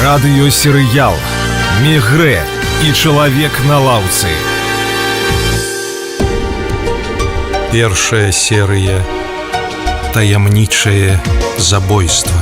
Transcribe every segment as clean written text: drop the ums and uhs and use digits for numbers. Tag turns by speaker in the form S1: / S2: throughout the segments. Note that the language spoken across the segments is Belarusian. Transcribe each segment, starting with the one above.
S1: Радыёсерыял «Мегрэ» і чалавек на лаўцы.
S2: Першая серыя «Таямнічае забойства».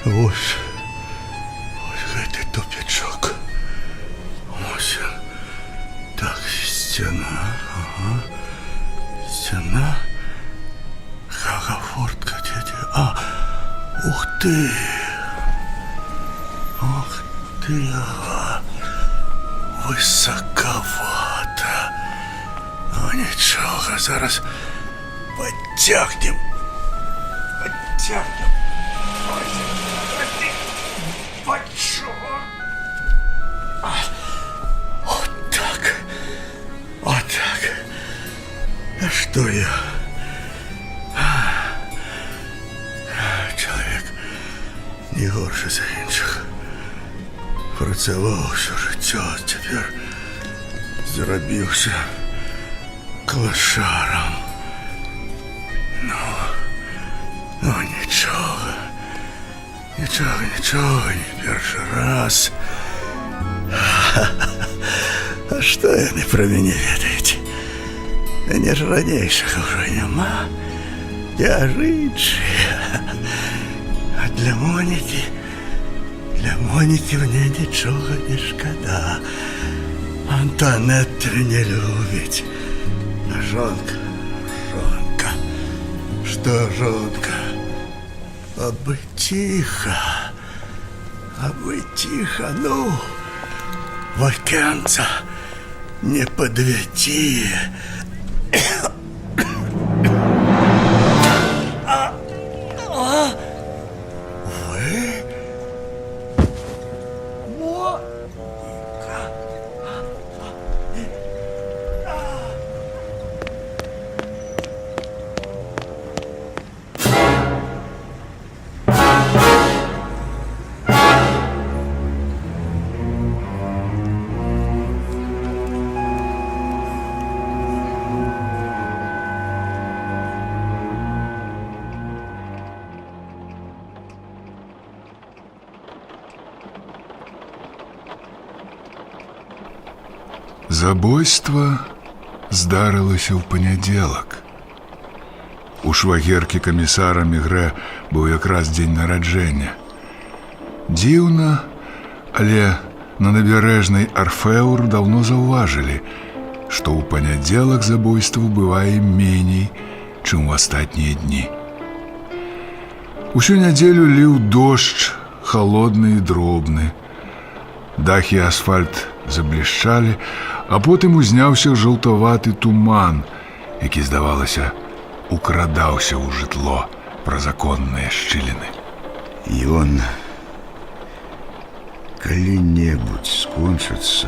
S3: Ось гэты тупічок. Ось ён. Так, сцяна. Ага. Сцяна. Фортка, дядя. Ух ты. Ух ты. Ага. Высоковато. Нічого, зараз подтягнем. Подтягнем. Вот так. Вот так. А что я? Человек не горше за інших. Працаваў усё жыццё, цяпер зрабіўся клашарам. Ну, нічога. Нічога, не першы раз. А што яны пра мяне ведаюць? Мяне ж ранейшага ўжо няма. Цяжычыя. А для Монікі мне нічога не шкада. Антанетта не любіць. А жонка. Што жонка? Абы тихо, ну, в окенца не подведи. Вы?
S4: Забойство здарылася ў панядзелак. У швагеркі камісара Мегрэ быў якраз дзень нараджэння. Дзіўна, але на набярэжнай Арфеур даўно заўважылі, што ў панядзелак забойстваў бывае меней, чым у астатнія дні. Усю нядзелю ліў дождж, халодны і дробны. Дахі і асфальт заблішчалі, а потым узняўся жаўтаваты туман, які, здавалася, украдаўся ў жытло праз аконныя шчыліны.
S3: Ён калі-небудзь скончыцца.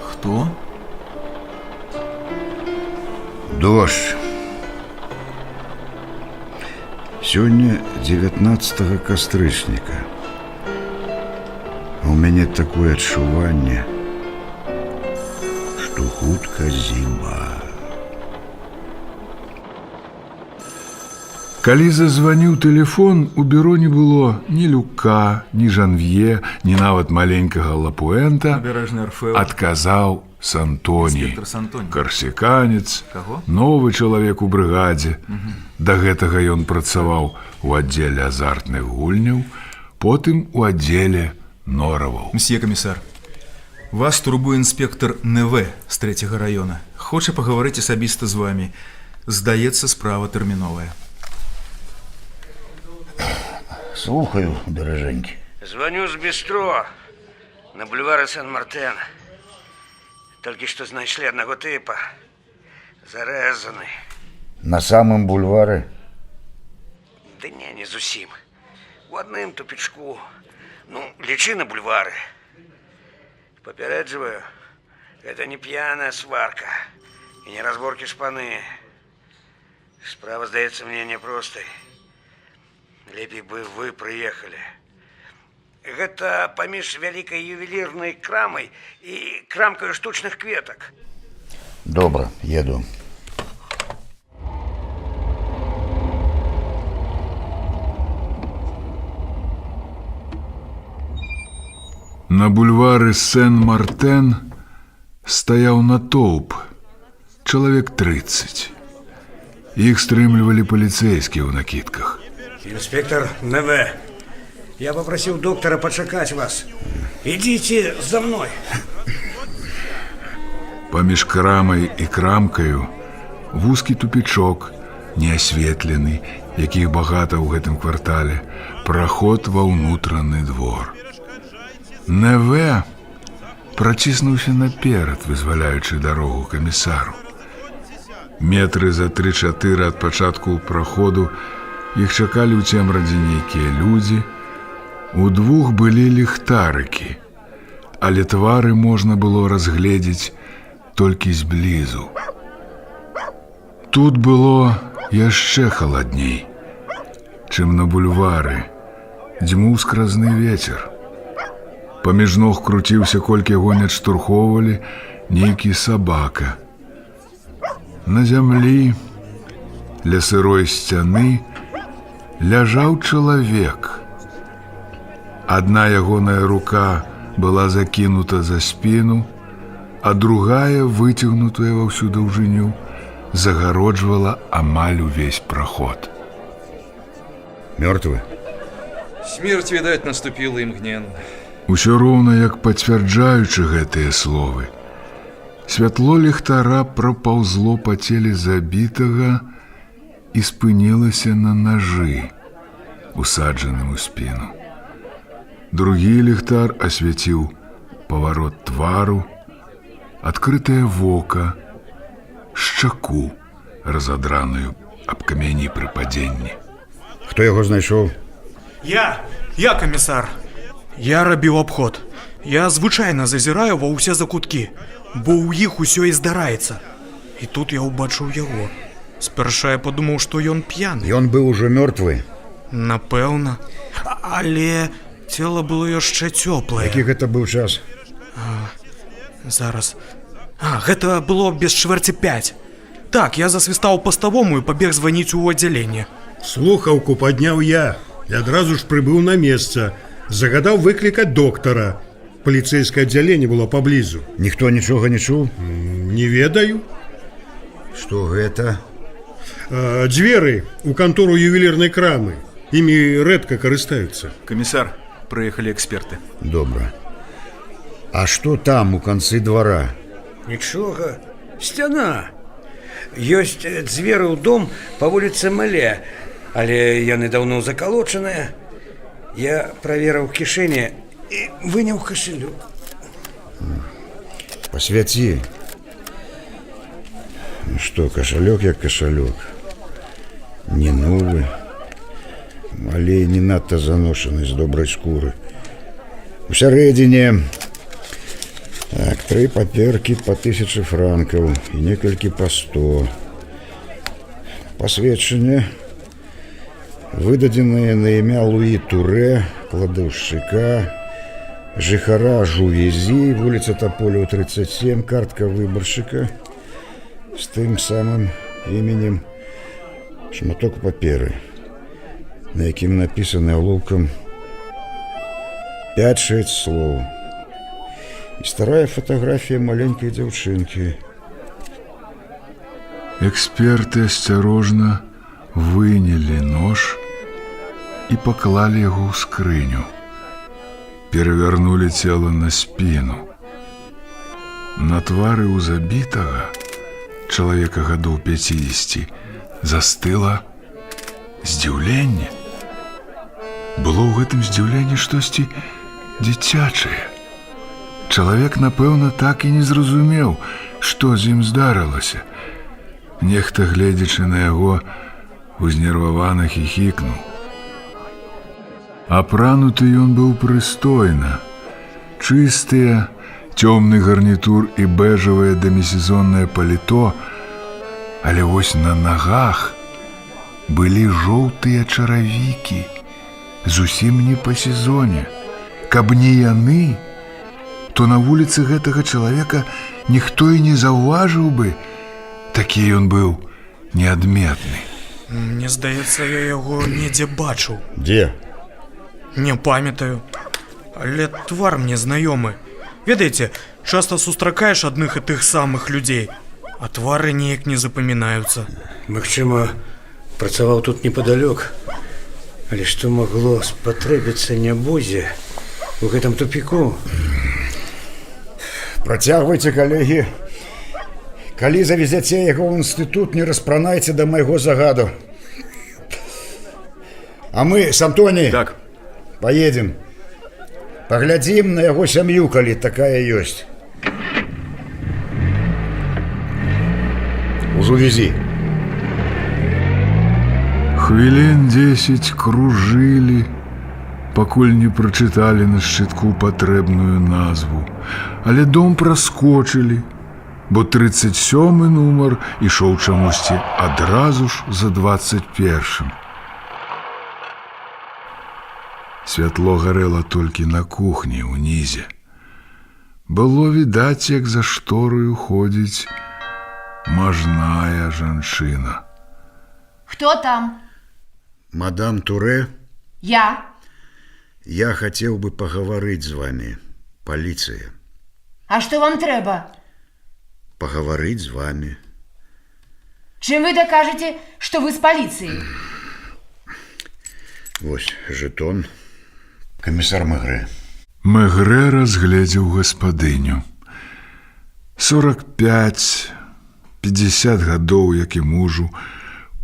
S5: Хто?
S3: Дождж. Сёння 19 кастрычніка. У мяне такое адчуванне, што хутка зіма.
S4: Калі зазваніў тэлефон, у бюро не было ні Люка, ні Жанвье, ні нават маленькага Лапуэнта. Адказаў Сантоні, карсіканец, новы чалавек у брыгадзе. Да гэтага ён працаваў у аддзеле азартных гульняў, потым у аддзеле нораваў.
S5: Мсье камісар, вас турбуе інспектор НВ з 3-го района. Хоча пагаварыць асабіста з вамі. Здаецца, справа тэрміновая.
S6: Слухаю, даражэнькі.
S7: Звоню з бістро на бульвары Сен-Мартен. Толькі што знайшлі аднаго тыпа. Зарэзаны.
S6: На самым бульвары?
S7: Ды не зусім. в одном тупичку. Ну, лечи на бульвары. Попередживаю, это не пьяная сварка и не разборки шпаны. Справа, здається, мне непростой. Лепей бы вы приехали. Это поміж вялікай ювелірнай крамай і крамкою штучных кветак.
S6: Добро, еду.
S4: На бульвары Сен-Мартен стаяў натоўп, чалавек 30. Іх стрымлівалі паліцэйскія ў накідках.
S7: Инспектор НВ, я попросил доктора почекать вас. Идите за мной.
S4: Паміж крамай і крамкаю вузкі тупічок, неасветлены, якіх багата ў гэтым квартале, праход ва ўнутраны двор. НВ праціснуўся наперад, вызваляючы дарогу камісару. Метры за 3-4 ад пачатку праходу іх чакалі ў цемрадзе нейкія людзі. У двух былі ліхтарыкі, але твары можна было разгледзець толькі зблізу. Тут было яшчэ халадней, чым на бульвары. Дзьмуў скразны вецер. Паміж ног круціўся, колькі гонят штурхоўвалі, нейкі сабака. На зямлі, ля сырой сцяны, ляжаў чалавек. Адна ягоная рука была закінута за спіну, а другая, выцягнутая ва ўсю даўжыню, загароджвала амаль увесь праход.
S6: Мертвы?
S2: Смерть, видать, наступила и мгновенно.
S4: Усё роўна, як пацвярджаючы гэтыя словы, святло ліхтара прапаўзло па целе забітага і спынілася на нажы, усаджаным у спіну. Другі ліхтар асвяціў паварот твару, адкрытае вока, шчаку, разадраную аб камяні пры падзенні.
S6: Хто яго знайшоў?
S5: Я, камісар. Я рабіў абход. Я звычайна зазіраю ва ўсе закуткі, бо ў іх усё і здараецца. І тут я ўбачыў яго. Спярша я падумаў, што ён п'яны.
S6: Ён быў ужо мёртвы?
S5: Напэўна. Але цела было яшчэ цёплае.
S6: Які гэта быў час?
S5: Зараз. Гэта было без чвэрці 5. Так, я засвістаў паставому і пабег званіць у аддзяленне.
S8: Слухаўку падняў я і адразу ж прыбыў на месца. Загадаў выклікаць доктара. Паліцэйскае аддзяленне было паблізу.
S6: Ніхто нічога не чуў?
S8: Не ведаю.
S6: Што гэта?
S8: Дзверы ў кантору ювелірнай крамы. Імі рэдка карыстаюцца.
S5: Камісар, прыехалі эксперты.
S6: Добра. А што там у канцы двара?
S7: Нічога. Сцяна. Ёсць дзверы ў дом па вуліцы Мале, але яны даўно закалочаныя. Я праверыў кішэні і выняў кашалёк.
S6: Посвяці. Што, кашалёк як кашалёк. Не новы, але не надта заношаны, з добрай скуры. У сярэдзіне так, 3 паперкі па 1000 франкаў і некалькі па 100. Пасведчанне выдадзеныя на імя Луі Турэ, кладаўшчыка, жыхара Жувезі, вуліца Таполеў 37, картка выбаршчыка з тым самым іменем, шматок паперы, на якім напісаны алоўкам 5-6 слоў і старая фатаграфія маленькай дзяўчынкі.
S4: Эксперты асцярожна вынялі нож і паклалі яго ў скрыню. Перавярнулі цела на спіну. На твары ў забітага, чалавека гадоў 50, застыла здзіўленне. Было ў гэтым здзіўленні штосьці дзіцячае. Чалавек, напэўна, так і не зразумеў, што з ім здарылася. Нехта, гледзячы на яго, узнервавана хіхікнуў. Апрануты ён быў прыстойна. Чыстыя, цёмны гарнітур і бэжавае демісезоннае паліто, але вось на нагах былі жоўтыя чаравікі, зусім не па сезоне. Каб не яны, то на вуліцы гэтага чалавека ніхто і не заўважыў бы, такі ён быў неадметны.
S5: Мне здаецца, я яго недзе бачыў.
S6: Дзе?
S5: Не памятаю, але твар мне знаёмы. Ведаеце, часта сустракаеш адных і тых самых людзей, а твары неяк не запамінаюцца.
S7: Магчыма, працаваў тут непадалёк. Але што магло спатрэбіцца нябозе у гэтым тупіку?
S6: Працягвайце, калегі. Калі завезяце яго ў інстытут, не распранайце да майго загаду. А мы с Антоні поедем. Паглядзім на яго сям'ю, калі такая ёсць. Ужо везі.
S4: Хвілін 10 кружылі, пакуль не прачыталі на шчытку патрэбную назву. Але дом праскочылі, бо 37-й нумар ішоў чамусьці адразу ж за 21-м. Святло гарэла толькі на кухні ўнізе. Было відаць, як за штораю ходзіць мажная жанчына.
S9: Кто там?
S6: Мадам Туре,
S9: Я.
S6: я хацеў бы пагаварыць з вами, паліцыя.
S9: А что вам трэба?
S6: Пагаварыць з вами.
S9: Чым вы дакажаце, што вы з паліцыі?
S6: Вось жэтон. Камісар Мегрэ.
S4: Мегрэ разгледзеў гаспадыню. 45-50 гадоў, як і мужу,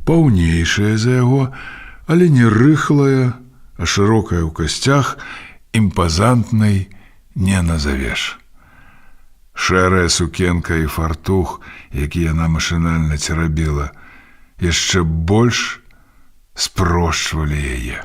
S4: паўнейшая за яго, але не рыхлая, а шырокая ў касцях, імпазантнай не назавеш. Шэрая сукенка і фартух, які яна машынальна церабіла, яшчэ больш спрошчвалі яе.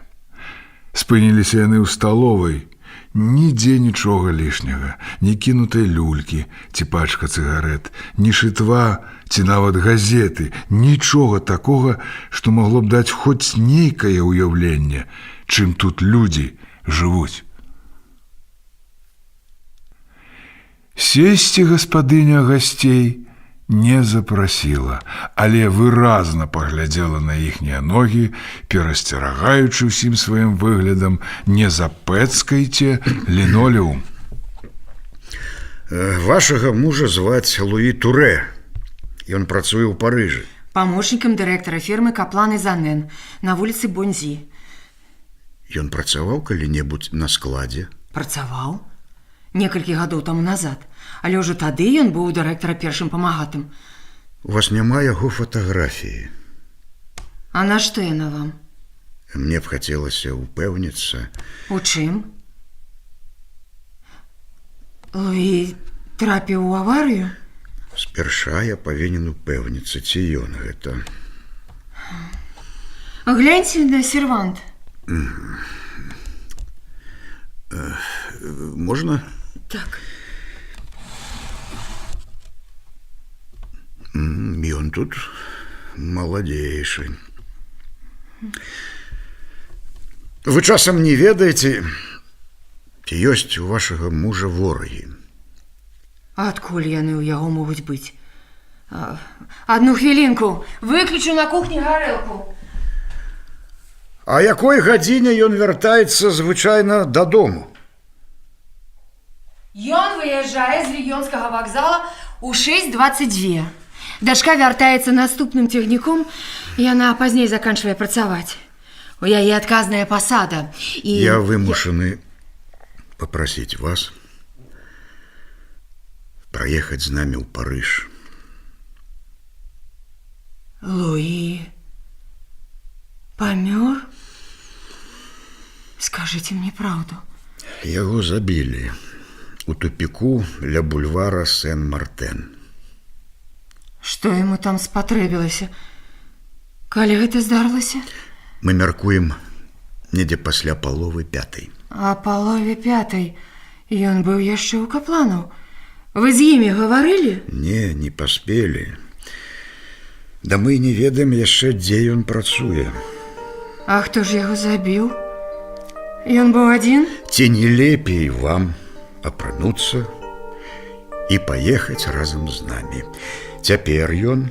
S4: Спыніліся яны ў сталовай, нідзе нічога лішняга, ні кінутай люлькі ці пачка цыгарэт, ні шытва ці нават газеты, нічога такога, што магло б даць хоць нейкае ўяўленне, чым тут людзі жывуць. Сесці гаспадыня гасцей не запрасіла, але выразна паглядзела на іхнія ногі, перасцерагаючы ўсім сваім выглядам: не запэцкайце лінолеум.
S6: Вашага мужа зваць Луі Туре. Ён працуе ў Парыжы.
S9: Памочнікам дырэктара фірмы Каплан і Занен на вуліцы Бонзі.
S6: Ён працаваў калі-небудзь на складзе?
S9: Працаваў? Некалькі гадоў таму назад. Але ўжо тады ён быў у дырэктара першым памагатым.
S6: У вас няма яго фатаграфіі.
S9: А нашто яна вам?
S6: Мне б хацелася ўпэўніцца.
S9: У чым? Луі трапіў у аварыю?
S6: Спярша я павінен упэўніцца, ці ён гэта.
S9: Гляньце на сервант.
S6: Можна?
S9: Так.
S6: Ён тут маладзейшы. Вы часам не ведаеце, ці ёсць у вашага мужа ворагі?
S9: А адкуль яны ў яго могуць быць? Адну хвілінку, выключу на кухні гарэлку.
S6: А якой гадзіне ён вяртаецца звычайна дадому?
S9: Ён выязджае з рэгіёнскага вакзала ў 6:22. Дачка вяртаецца наступным цягніком, яна пазней заканчвае працаваць. У яе адказная пасада.
S6: Я вымушаны папрасіць вас праехаць з намі ў Парыж.
S9: Луі памёр? Скажыце мне праўду.
S6: Яго забілі у тупіку ля бульвара Сен-Мартен.
S9: Што яму там спатрэбілася? Калі гэта здарылася?
S6: Мы мяркуем, недзе пасля паловы 5.
S9: А палове 5 ён быў яшчэ ў капланаў. Вы з імі гаварылі?
S6: Не паспелі. Да мы не ведаем яшчэ, дзе ён працуе.
S9: А хто ж яго забіў? Ён быў адзін?
S6: Ці не лепей вам апрануцца і паехаць разам з намі. Цяпер ён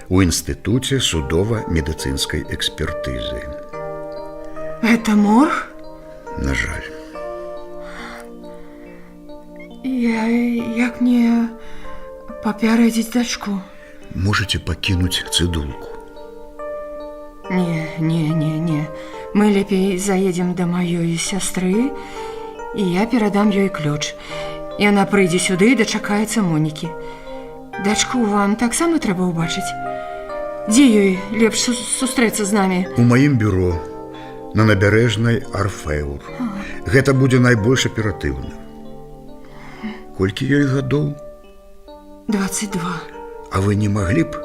S6: у інстытуце судова-медыцынскай экспертызы.
S9: Это морг?
S6: На жаль.
S9: Як мне папярэдзіць дачку?
S6: Можете пакінуць цыдулку.
S9: Не. Мы лепей заедзем да маёй сястры, і я перадам ёй ключ. Яна прыйдзе сюды і дачакаецца Монікі. Дачку вам таксама трэба ўбачыць? Дзе ёй лепш сустрэцца з намі?
S6: У маім бюро на набярэжнай Арфеур. Гэта будзе найбольш аператыўна. Колькі ёй гадоў?
S9: 22.
S6: А вы не маглі б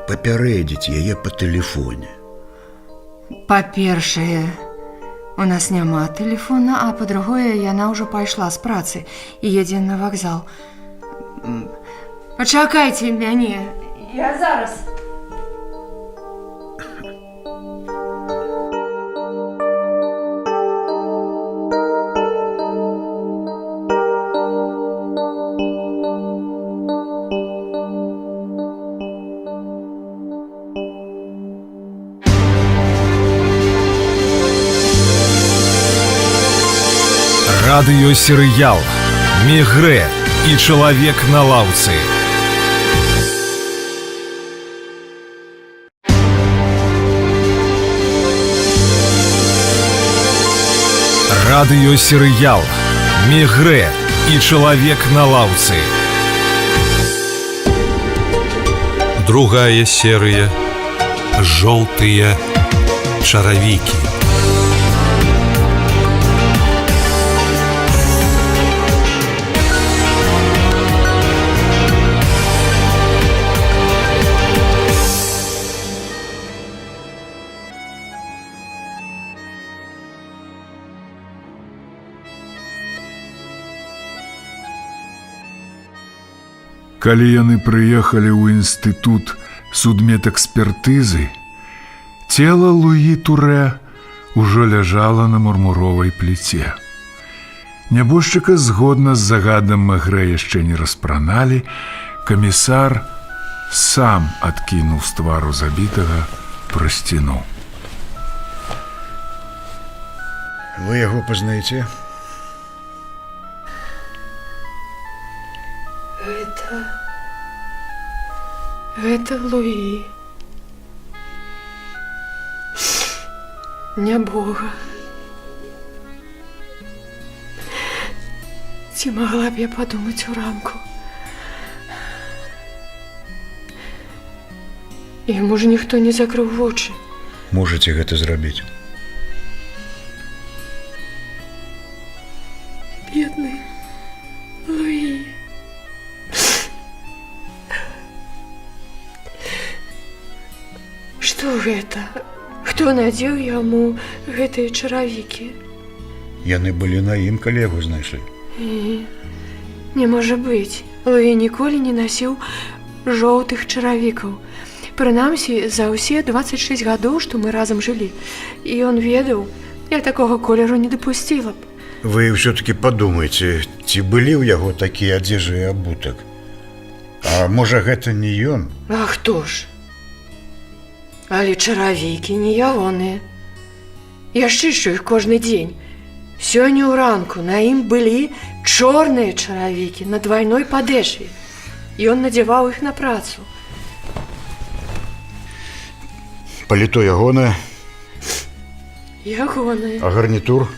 S6: папярэдзіць яе па тэлефоне?
S9: Па-першае, у нас няма тэлефона, а па-другое, яна ўжо пайшла з працы і едзе на вакзал. Пачакайце мяне, я зараз.
S1: Радыёсерыял «Мегрэ» і «Чалавек на лаўцы». Радыёсерыял «Мегрэ» і «Чалавек на лаўцы».
S10: Другая серыя «Жоўтыя чаравікі».
S4: Калі яны прыехалі ў інстытут судмедэкспертызы, цела Луі Турэ ўжо ляжала на мармуровай пліце. Нябожчыка згодна з загадам Мегрэ яшчэ не распраналі, камісар сам адкінуў з твару забітага прасціну.
S6: Вы яго пазнаеце?
S9: Гэта Луі. Нябога. Ці магла б я падумаць у ранку? Яму ж ніхто не закрыў вочы.
S6: Можаце гэта зрабіць.
S9: Бедны Луі. Што гэта? Хто надзеў яму гэтыя чаравікі?
S6: Яны былі на ім, калі яго знайшлі.
S9: Не можа быць. Луі ніколі не насіў жоўтых чаравікаў. Прынамсі, за ўсе 26 гадоў, што мы разам жылі. І ён ведаў, я такога колеру не дапусціла б.
S6: Вы ўсё-такі падумайце, ці былі ў яго такія адзежы і абутак? А можа, гэта не ён?
S9: А хто ж? Але чаравікі не ягоныя. Я чышчу іх кожны дзень. Сёння ўранку на ім былі чорныя чаравікі на двайной падэшве. Ён надзяваў іх на працу.
S6: Паліто ягонае?
S9: Ягонае.
S6: А гарнітур?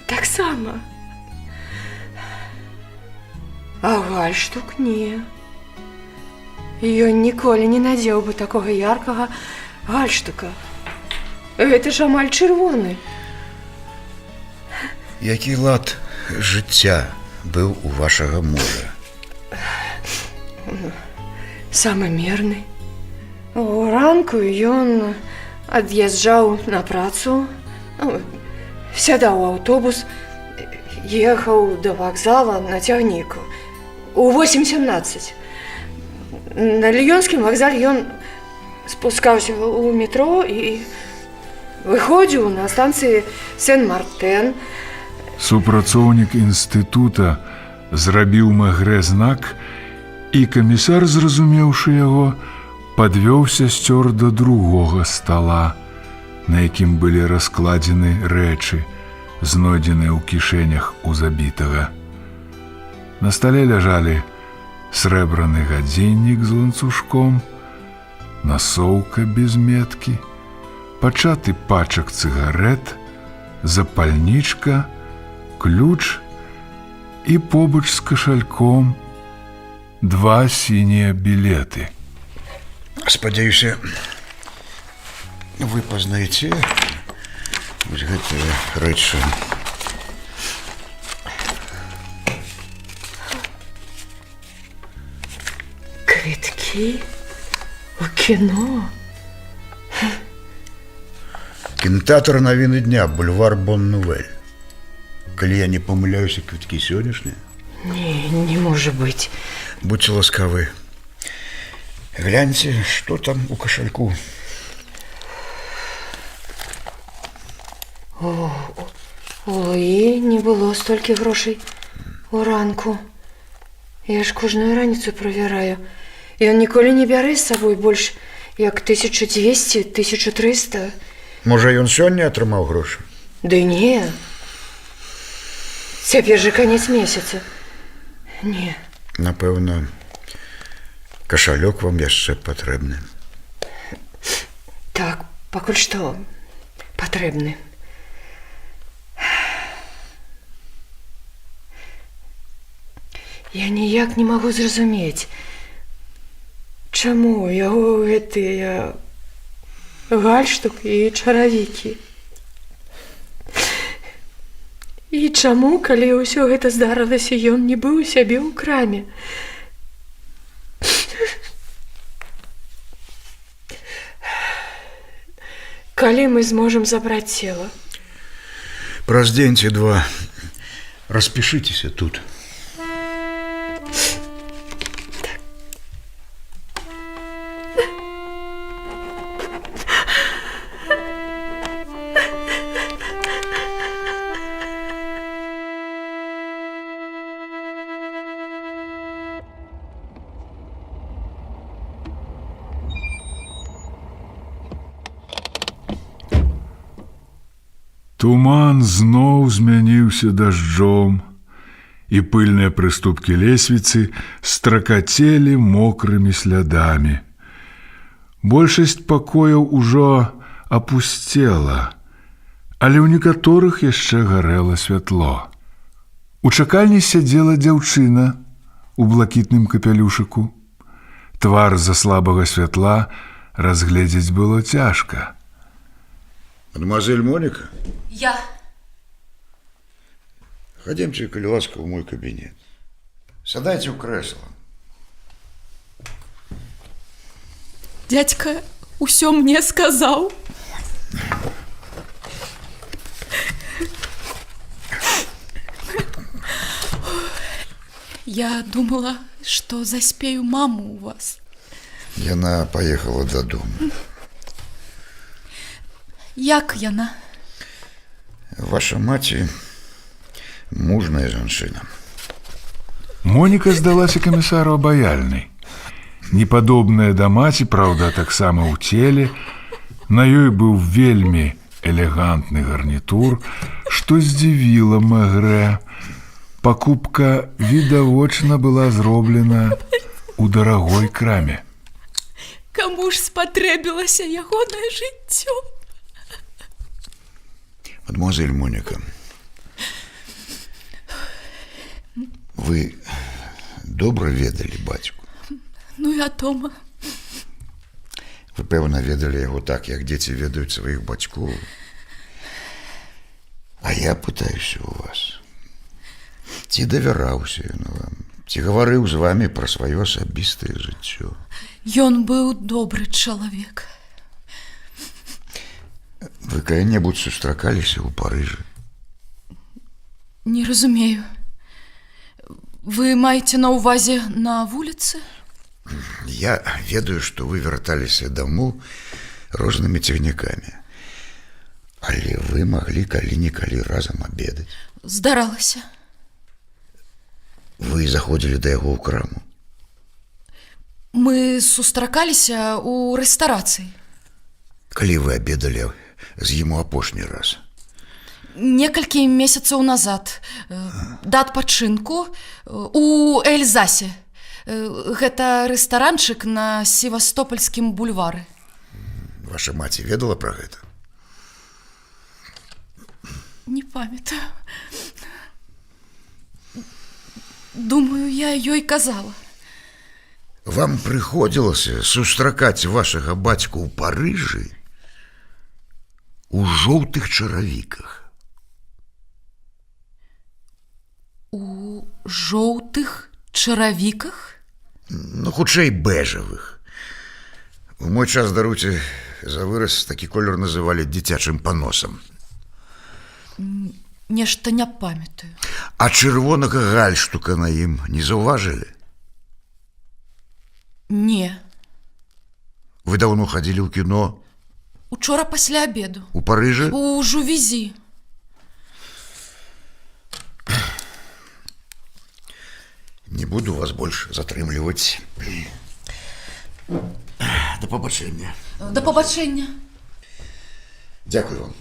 S9: Таксама. А гальштук не. Ён ніколі не надзеў бы такога яркага гальштука. Гэта ж амаль чырвоны.
S6: Які лад жыцця быў у вашага мужа?
S9: Самы мерны. Уранку ён ад'язджаў на працу, сядаў у аўтобус, ехаў да вакзала на цягніку у 8:17. На Ліёнскім вакзале ён спускаўся ў метро і выходзіў на станцыі Сен-Мартен.
S4: Супрацоўнік інстытута зрабіў Мегрэ знак, і камісар, зразумеўшы яго, падвёў сясцёр да другога стала, на якім былі раскладзены рэчы, знойдзеныя ў кішэнях у забітага. На стале ляжалі срэбраны гадзіннік з ланцужком, насоўка без меткі, пачаты пачак цыгарэт, запальнічка, ключ і побач з кашальком 2 сінія білеты.
S6: Спадзяюся, вы пазнаеце вось гэтыя рэчы.
S9: Квіткі у кіно.
S6: Кінотэатр «Навіны дня», бульвар Бон-Нувель. Калі я не памыляюся, квіткі сённяшнія?
S9: Не можа быць.
S6: Будьце ласкавы. Гляньце, што там у кашальку.
S9: Ой, не было столькі грошай уранку. Я ж кожную раніцу правяраю. Ён ніколі не бярэ з сабой больш як 1200-1300.
S6: Можа, ён сёння атрымаў грошы?
S9: Ды не. Цяпер жа канец месяца. Не.
S6: Напэўна, кашалёк вам яшчэ патрэбны.
S9: Так, пакуль што патрэбны. Я ніяк не магу зразумець, чаму яго гэтыя гальштук і чаравікі. І чаму, калі ўсё гэта здарылася, ён не быў у сябе ў краме? Калі мы зможам забраць цела?
S6: Праз дзень ці два. Распішыцеся тут.
S4: Туман зноў змяніўся дажджом, і пыльныя прыступкі лесвіцы стракацелі мокрымі слядамі. Большасць пакояў ужо апусцела, але ў некаторых яшчэ гарэла святло. У чакальні сядзела дзяўчына у блакітным капялюшыку. Твар з-за слабага святла разгледзець было цяжка.
S6: Мадемуазель Моника?
S11: Я.
S6: Ходимте, коли ласка, в мой кабинет. Сядайте в кресло.
S11: Дядька усё мне сказал. Я думала, что заспею маму у вас.
S6: Яна поехала додому.
S11: Як яна?
S6: Ваша маці мужная жанчына.
S4: Моніка здалася камісару абаяльнай. Непадобная да маці, праўда, таксама ў целе. На ёй быў вельмі элегантны гарнітур, што здзівіла Мегрэ. Пакупка відавочна была зроблена ў дарагой краме.
S11: Каму ж спатрэбілася ягонае жыццё?
S6: Мадемуазель Моника, вы добра ведалі бацьку?
S11: Ну і атома.
S6: Вы, пэўна, ведалі яго так, як дзеці ведаюць сваіх бацькоў. А я пытаюся у вас, ці давяраўся ён вам, ці гаварыў з вамі пра сваё асабістае жыццё?
S11: Ён быў добры чалавек.
S6: Вы калі-небудзь сустракаліся ў Парыжы?
S11: Не разумею. Вы маеце на ўвазе на вуліцы?
S6: Я ведаю, што вы вярталіся дамоў рознымі цягнікамі. Але вы маглі калі-нікалі разам абедаць.
S11: Здаралася.
S6: Вы заходзілі да яго ў краму?
S11: Мы сустракаліся ў рэстарацыі.
S6: Калі вы абедалі з ім у апошні раз?
S11: Некалькі месяцаў назад. Да адпачынку у Эльзасе. Гэта рэстаранчык на Севастопольскім бульвары.
S6: Ваша маці ведала пра гэта?
S11: Не памятаю. Думаю, я ёй казала.
S6: Вам прыходзілася сустракаць вашага бацьку ў Парыжы у жоўтых чаравіках.
S11: У жоўтых чаравіках?
S6: Ну, хутчэй бэжавых. У мой час, даруйце за выраз, такі колер называлі дзіцячым паносам.
S11: Нешта не памятаю.
S6: А чырвонага гальштука на ім не заўважылі?
S11: Не.
S6: Вы даўно хадзілі ў кіно?
S11: Учора пасля абеду.
S6: У Парыжы?
S11: У Жувезі.
S6: Не буду вас больш затрымліваць. Да пабачэння.
S11: Да пабачэння.
S6: Дзякую вам.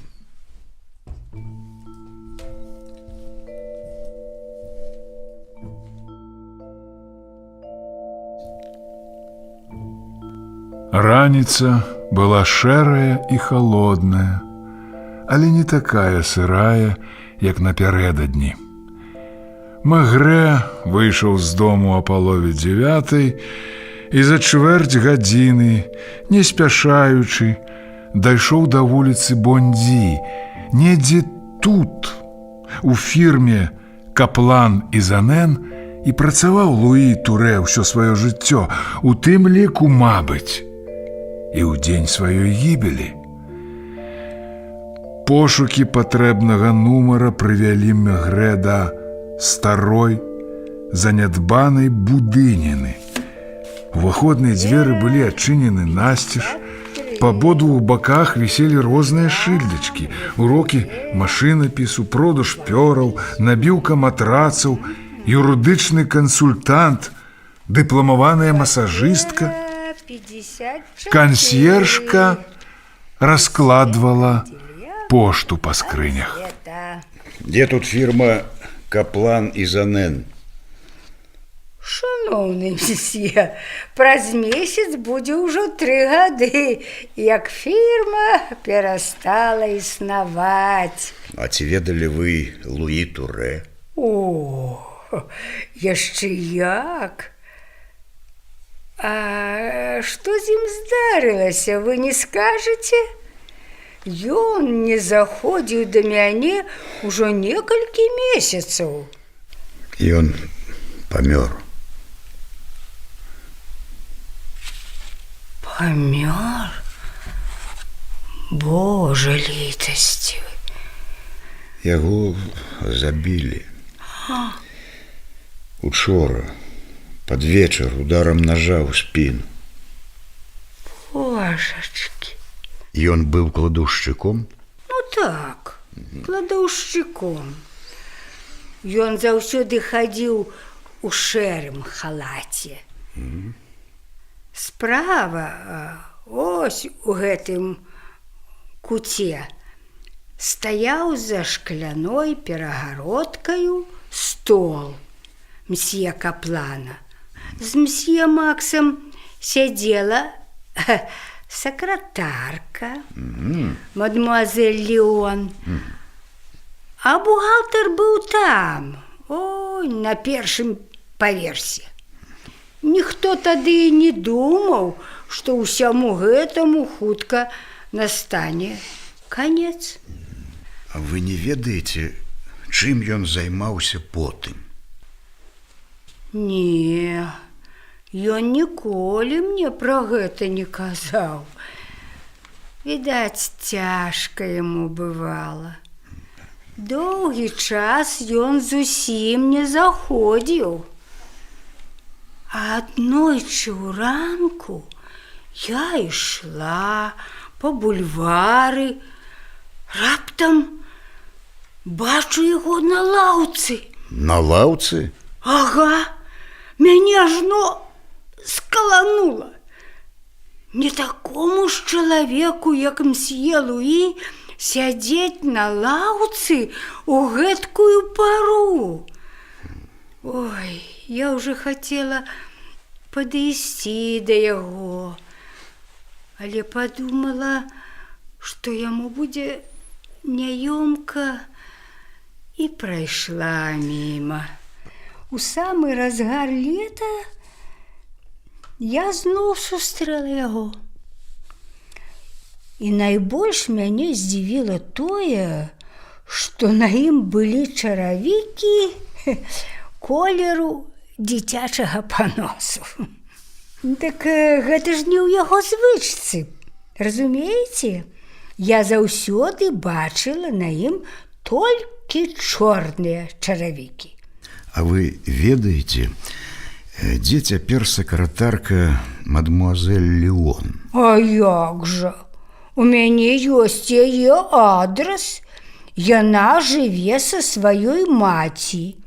S4: Раніца была шэрая і халодная, але не такая сырая, як напярэдадні. Магрэ выйшаў з дому о палове 9 і за чвэрць гадзіны, не спяшаючы, дайшоў да вуліцы Бондзі, недзе тут, у фірме «Каплан і Занен», і працаваў Луі Турэ ўсё сваё жыццё, у тым ліку, мабыць, і ў дзень сваёй гібелі. Пошукі патрэбнага нумара прывялі Магрэ да старой, занядбанай будыніны. Уваходныя дзверы былі адчынены насцеж, па абодвух баках віселі розныя шыльдачкі, урокі машынапісу, продаж пёраў, набіўка матрацаў, юрыдычны кансультант, дыпламаваная масажыстка. Кансьержка раскладвала пошту па скрынях.
S6: Дзе тут фірма «Каплан і Занен»?
S12: Шановны месье, праз месяц будзе ўжо 3 гады, як фірма перастала існаваць.
S6: А ці ведалі вы Луі Турэ?
S12: О, яшчэ як? А што з ім здарылася, вы не скажаце? Ён не заходзіў да мяне ўжо некалькі месяцаў.
S6: Ён памёр.
S12: Памёр? Божа літасцівы.
S6: Яго забілі. Учора, пад вечар, ударам нажа ў спіну.
S12: Божачкі.
S6: Ён быў кладаўшчыком?
S12: Ну так, кладаўшчыком. Ён заўсёды хадзіў у шэрым халаце. Справа, ось у гэтым куце, стаяў за шкляной перагародкаю стол мсье Каплана. З мсье Максам сядзела сакратарка, мадемуазель Леон. А бухгалтер быў там, ой, на першым паверсе. Ніхто тады не думаў, што ўсяму гэтаму хутка настане канец.
S6: А вы не ведаеце, чым ён займаўся потым?
S12: Не, ён ніколі мне пра гэта не казаў. Відаць, цяжка яму бывала. Доўгі час ён зусім не заходзіў. А аднойчы ўранку я ішла па бульвары, раптам бачу яго на лаўцы.
S6: На лаўцы?
S12: Ага, мяне ажно скаланула. Не такому ж чалавеку, як мсье Луі, сядзець на лаўцы ў гэткую пару. Ой, я ўжо хацела падысці да яго, але падумала, што яму будзе няёмка, і прайшла міма. У самы разгар лета я зноў сустрэла яго. І найбольш мяне здзівіла тое, што на ім былі чаравікі колеру дзіцячага паносу. Так гэта ж не ў яго звычцы, разумееце? Я заўсёды бачыла на ім толькі чорныя чаравікі.
S6: А вы ведаеце, дзе цяпер сакратарка мадмуазель Леон?
S12: А як жа? У мяне ёсць яе адрас. Яна жыве са сваёй маці.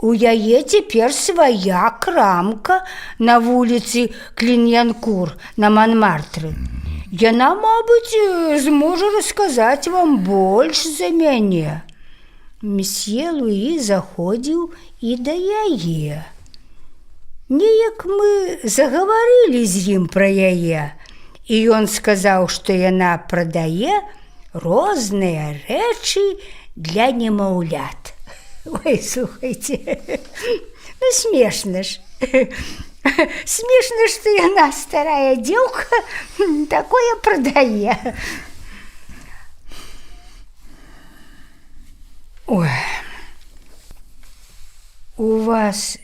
S12: У яе цяпер свая крамка на вуліцы Кліньянкур на Манмартры. Яна, мабыць, зможа расказаць вам больш за мяне. Месье Луі заходзіў і да яе. Неяк мы загаварылі з ім пра яе, і ён сказаў, што яна прадае розныя рэчы для немаўлят. Ой, слухайце, ну смешна ж. Смешна, што яна, старая дзеўка, такое прадае. Ой, у вас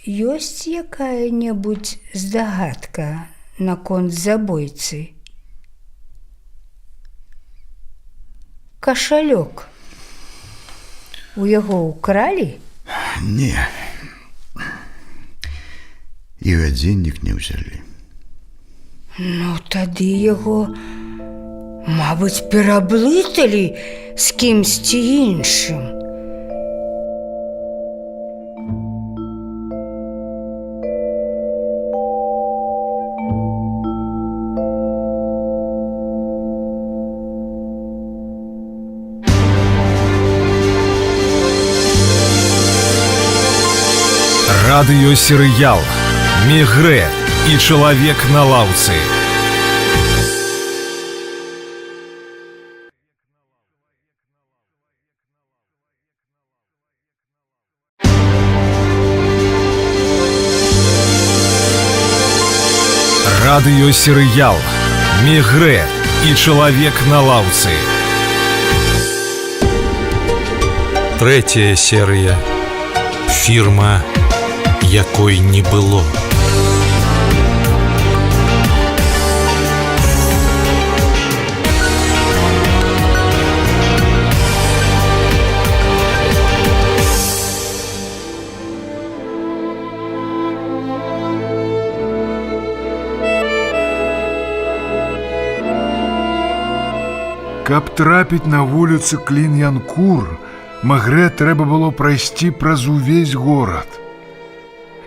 S12: ёсць якая-небудзь здагадка наконт забойцы? Кашалёк у яго ўкралі?
S6: Не. І гадзіннік не ўзялі.
S12: Ну, тады яго, мабыць, пераблыталі з кімсьці іншым.
S1: Радыёсерыял «Мегрэ» и «Человек на лаўцы». Радыёсерыял «Мегрэ» и «Человек на лаўцы».
S10: Третья серия. Фірма, якой не было.
S4: Каб трапіць на вуліцу Кліньянкур, Магрэ трэба было прайсці праз увесь горад.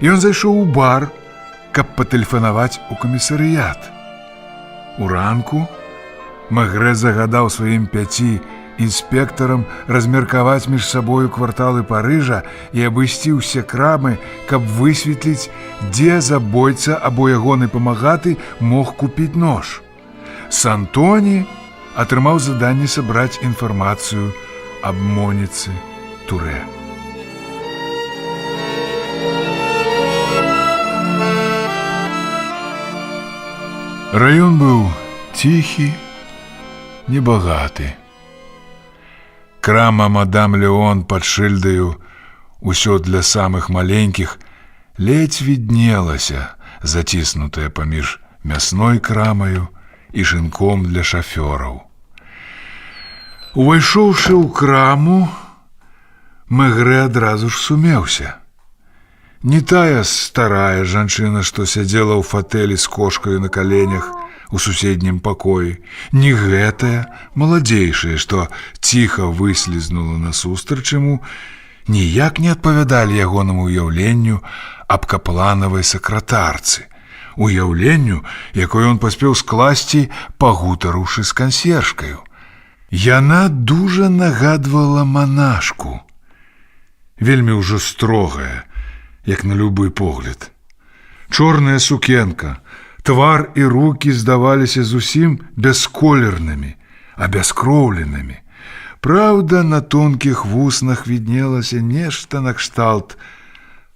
S4: Ён зайшоў у бар, каб патэлефанаваць у камісарыят. Уранку Магрэ загадаў сваім 5 інспектарам размеркаваць між сабою кварталы Парыжа і абысці ўсе крамы, каб высветліць, дзе забойца або ягоны памагаты мог купіць нож. Сантоні атрымаў заданне сабраць інфармацыю аб Моніцы Турэ. Раён быў ціхі, небагаты. Крама мадам Леон пад шыльдаю «Усё для самых маленькіх» ледзь віднелася, заціснутая паміж мясной крамаю і шынком для шафёраў. Увайшоўшы ў краму, Мегрэ адразу ж сумеўся. Не тая старая жанчына, што сядзела ў фатэлі з кошкаю на каленях у суседнім пакоі, не гэтая, маладзейшая, што ціха выслізнула насустрач яму, ніяк не адпавядалі ягонаму ўяўленню аб капланавай сакратарцы, уяўленню, якое ён паспеў скласці, пагутарыўшы з кансьержкаю. Яна дужа нагадвала манашку, вельмі ўжо строгая, як на любы погляд. Чорная сукенка, твар і рукі здаваліся зусім бясколернымі, абяскроўленымі. Праўда, на тонкіх вуснах віднелася нешта накшталт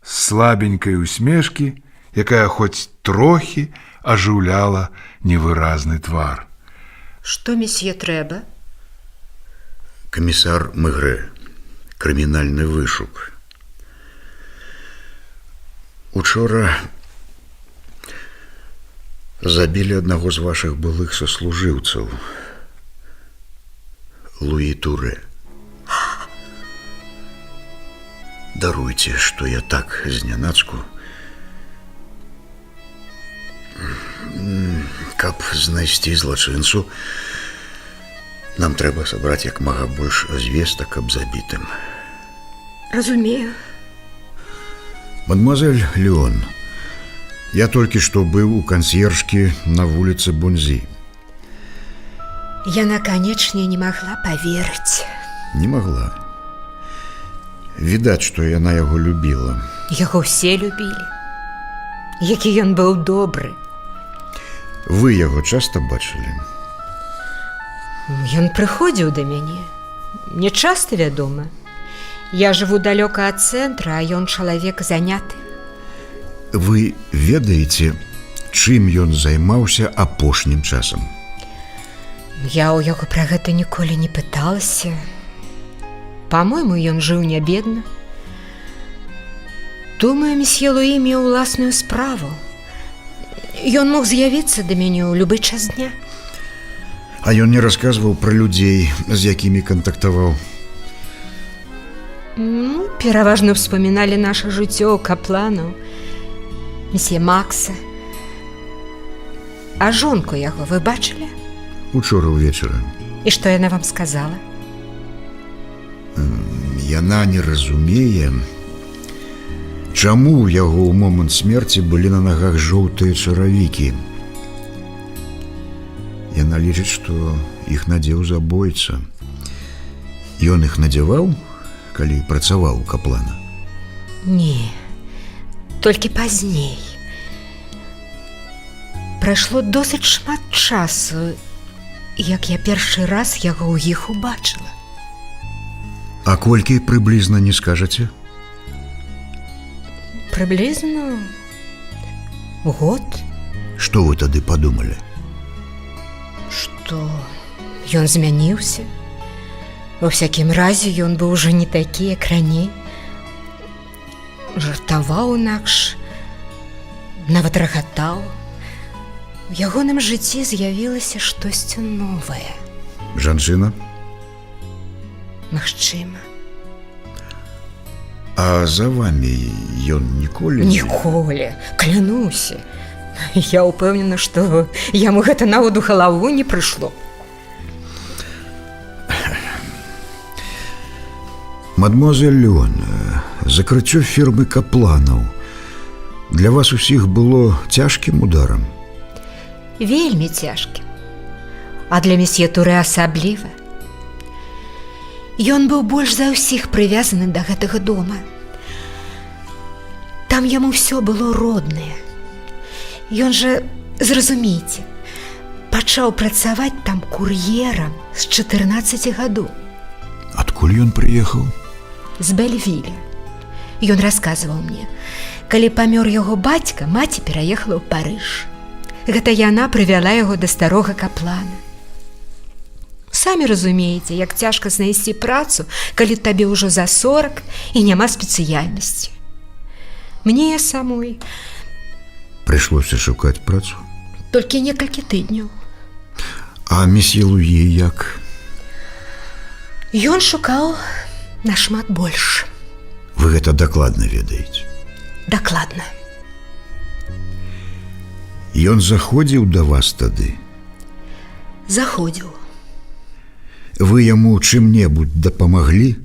S4: слабенькай усмешкі, якая хоць трохі ажыўляла невыразны твар.
S12: Што месье трэба?
S6: Камісар Мегрэ, крымінальны вышук. Учора забілі аднаго з вашых былых саслужыўцаў, Луі Турэ. Даруйце, што я так знянацку. Каб знайсці злачынцу, нам трэба сабраць як мага больш звестак аб забітым.
S12: Разумею.
S6: Мадемуазель Леон, я толькі што быў у кансьержкі на вуліцы Бунзі.
S12: Яна, канечне, не магла паверыць.
S6: Не магла. Відаць, што яна яго любіла.
S12: Яго ўсе любілі. Які ён быў добры.
S6: Вы яго часта бачылі?
S12: Ён прыходзіў да мяне. Не часта, вядома. Я жыву далёка ад цэнтра, а ён чалавек заняты.
S6: Вы ведаеце, чым ён займаўся апошнім часам?
S12: Я ў яго пра гэта ніколі не пыталася. Па-мойму, ён жыў не бедна. Думаю, месье Луі меў уласную справу. Ён мог з'явіцца да мяне ў любы час дня.
S6: А ён не расказваў пра людзей, з якімі кантактаваў?
S12: Пераважна ўспаміналі наша жыццё капланаў, месье Макса. А жонку яго вы бачылі?
S6: Учора ўвечары.
S12: І што яна вам сказала?
S6: Яна не разумее, чаму ў яго ў момант смерці былі на нагах жоўтыя чаравікі. Яна лічыць, што іх надзеў забойца. Ён іх надзяваў, калі працаваў у каплана?
S12: Не, толькі пазней. Прайшло досыць шмат часу, як я першы раз яго ў іх убачыла.
S6: А колькі прыблізна не скажаце?
S12: Прыблізна год.
S6: Што вы тады падумалі?
S12: Што ён змяніўся. Ва всякім разе ён быў ужо не такі, як раней. Жартаваў інакш, нават рагатаў. У ягоным жыцці з'явілася штосьці новае.
S6: Жанчына?
S12: Магчыма.
S6: А за вамі ён ніколі...
S12: Ніколі, клянуся. Я ўпэўнена, што яму гэта нават у галаву не прыйшло.
S6: Мадемуазель Леон, закрыццё фірмы капланаў для вас усіх было цяжкім ударам?
S12: Вельмі цяжкім. А для месье Турэ асабліва. Ён быў больш за ўсіх прывязаны да гэтага дома. Там яму ўсё было роднае. Ён жа, зразумейце, пачаў працаваць там кур'ерам з 14 гадоў.
S6: Адкуль ён прыехаў?
S12: З Бельвіля. Ён расказваў мне, калі памёр яго бацька, маці пераехала ў Парыж. Гэта яна прывяла яго да старога каплана. Самі разумееце, як цяжка знайсці працу, калі табе ўжо за 40 і няма спецыяльнасці. Мне самой
S6: прыйшлося шукаць працу?
S12: Толькі некалькі тыдняў.
S6: А месье Луі як?
S12: Ён шукаў нашмат больш.
S6: Вы гэта дакладна ведаеце?
S12: Дакладна.
S6: Ён заходзіў да вас тады?
S12: Заходзіў.
S6: Вы яму чым-небудзь дапамаглі?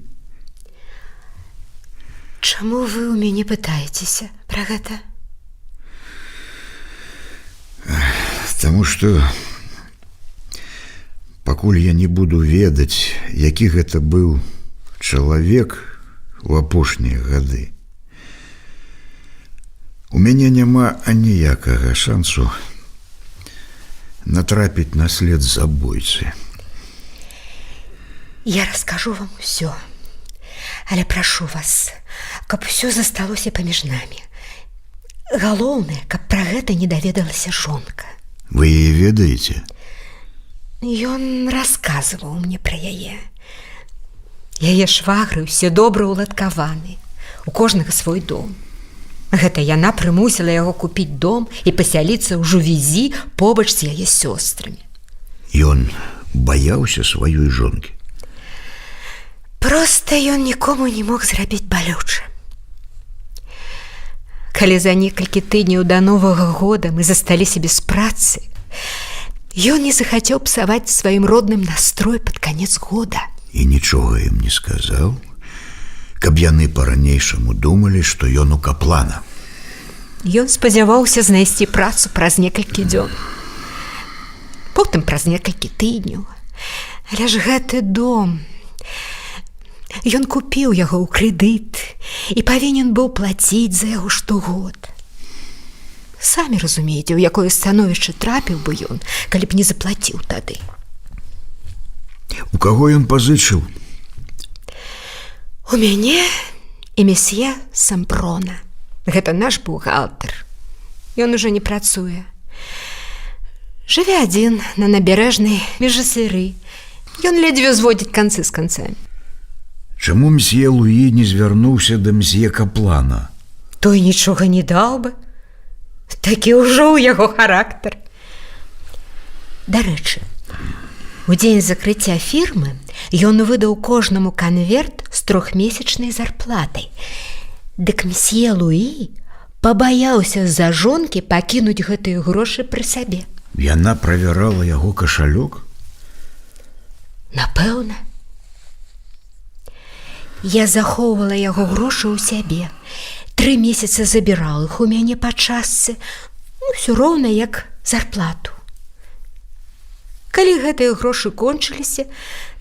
S12: Чаму вы ў мяне пытаецеся пра гэта?
S6: Таму што пакуль я не буду ведаць, які гэта быў чалавек у апошнія гады, у мяне няма аніякага шансу натрапіць на след забойцы.
S12: Я раскажу вам усё, але прашу вас, каб усё засталося паміж намі. Галоўнае, каб пра гэта не даведалася жонка.
S6: Вы яе ведаеце?
S12: Ён расказваў мне пра яе. Яе швагры ўсе добра ўладкаваны, у кожнага свой дом. Гэта яна прымусіла яго купіць дом і пасяліцца ў Жувезі побач з яе сёстрамі.
S6: Ён баяўся сваёй жонкі.
S12: Проста ён нікому не мог зрабіць балюча. Калі за некалькі тыдняў да Новага года мы засталіся без працы, ён не захацеў псаваць сваім родным настрой пад канец года.
S6: І нічога ім не сказаў, каб яны па-ранейшаму думалі, што ён у каплана.
S12: Ён спадзяваўся знайсці працу праз некалькі дзён, потым праз некалькі тыдняў. Але ж гэты дом... Ён купіў яго ў крэдыт і павінен быў плаціць за яго штогод. Самі разумееце, у якое становішча трапіў бы ён, калі б не заплаціў тады.
S6: У каго ён пазычыў?
S12: У мяне і месье Сампрона. Гэта наш бухгалтар. Ён ужо не працуе. Жыве адзін на набярэжнай Межасыры. Ён ледзьве зводзіць канцы з канцамі.
S6: Чаму мсье Луі не звярнуўся да мсье Каплана?
S12: Той нічога не даў бы. Такі ўжо ў яго характар. Дарэчы, у дзень закрыцця фірмы ён выдаў кожнаму канверт з 3-месячнай зарплатай. Дык мсье Луі пабаяўся з-за жонкі пакінуць гэтыя грошы пры сабе.
S6: Яна правярала яго кашалёк?
S12: Напэўна. Я захоўвала яго грошы ў сябе. 3 месяцы забіраў іх у мяне па частцы, ўсё роўна як зарплату. Калі гэтыя грошы кончыліся,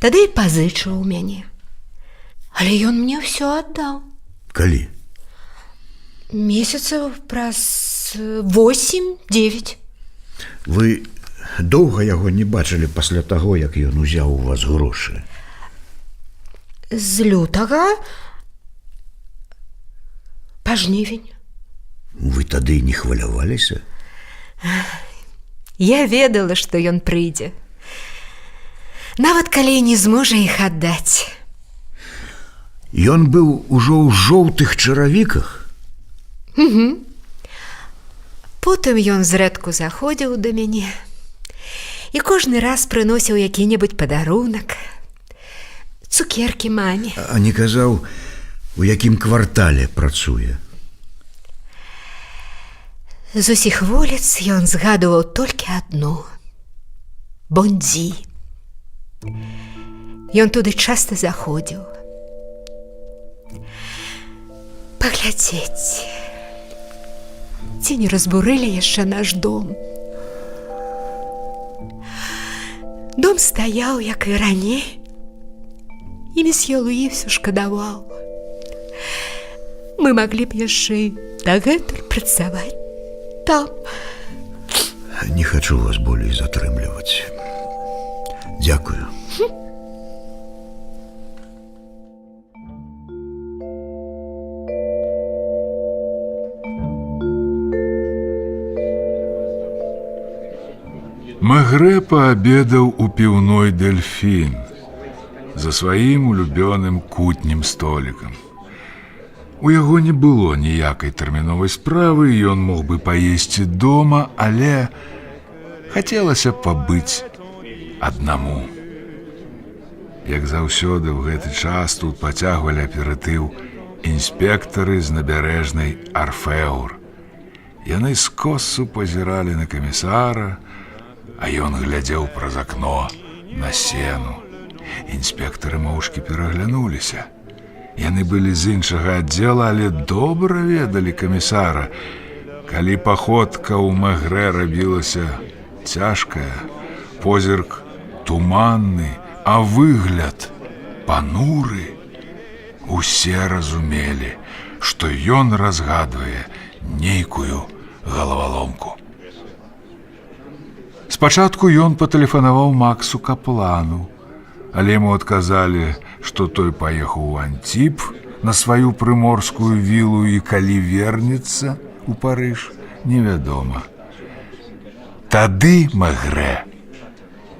S12: тады і пазычыў у мяне. Але ён мне ўсё аддаў.
S6: Калі?
S12: Месяцаў праз 8-9.
S6: Вы доўга яго не бачылі пасля таго, як ён узяў у вас грошы?
S12: З лютага па жнівень.
S6: Вы тады не хваляваліся?
S12: Я ведала, што ён прыйдзе. Нават калі не зможа іх аддаць.
S6: Ён быў ужо ў жоўтых чаравіках?
S12: Угу. Потым ён зрэдку заходзіў да мяне і кожны раз прыносіў які-небудзь падарунак. Цукеркі маме.
S6: А не казаў, у якім квартале працуе?
S12: З усіх вуліц ён згадываў толькі адну – Бондзі. Ён туды часта заходзіў. Паглядзець, ці не разбурылі яшчэ наш дом. Дом стаяў, як і раней, і месье Луі ўсё шкадаваў. Мы маглі б яшчэ дагэтуль працаваць там.
S6: Не хачу вас болей затрымліваць. Дзякую.
S4: Мегрэ паабедаў у піўной «Дельфін» за сваім улюбёным кутнім столікам. У яго не было ніякай тэрміновай справы, ён мог бы паесці дома, але хацелася пабыць аднаму. Як заўсёды ў гэты час тут пацягвалі аператыў інспектары з набярэжнай Арфеур. Яны скосу пазіралі на камісара, а ён глядзеў праз акно на сену. Інспектары моўчкі пераглянуліся. Яны былі з іншага аддзела, але добра ведалі камісара. Калі паходка ў Мегрэ рабілася цяжкая, позірк туманны, а выгляд пануры, усе разумелі, што ён разгадвае нейкую галаваломку. Спачатку ён патэлефанаваў Максу Каплану, але яму адказалі, што той паехаў у Антіп на сваю прыморскую вілу і калі вернецца у Парыж, невядома. Тады Мегрэ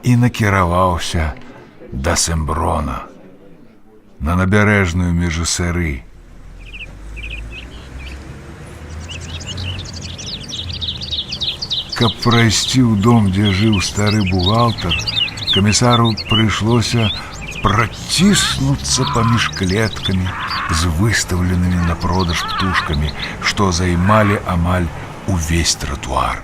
S4: і накіраваўся да Сэмброна, на набярэжную Межысэры. Каб прайсці ў дом, дзе жыў стары бухгалтар, камісару прыйшлося праціснуцца паміж клеткамі з выстаўленымі на продаж птушкамі, што займалі амаль увесь тратуар.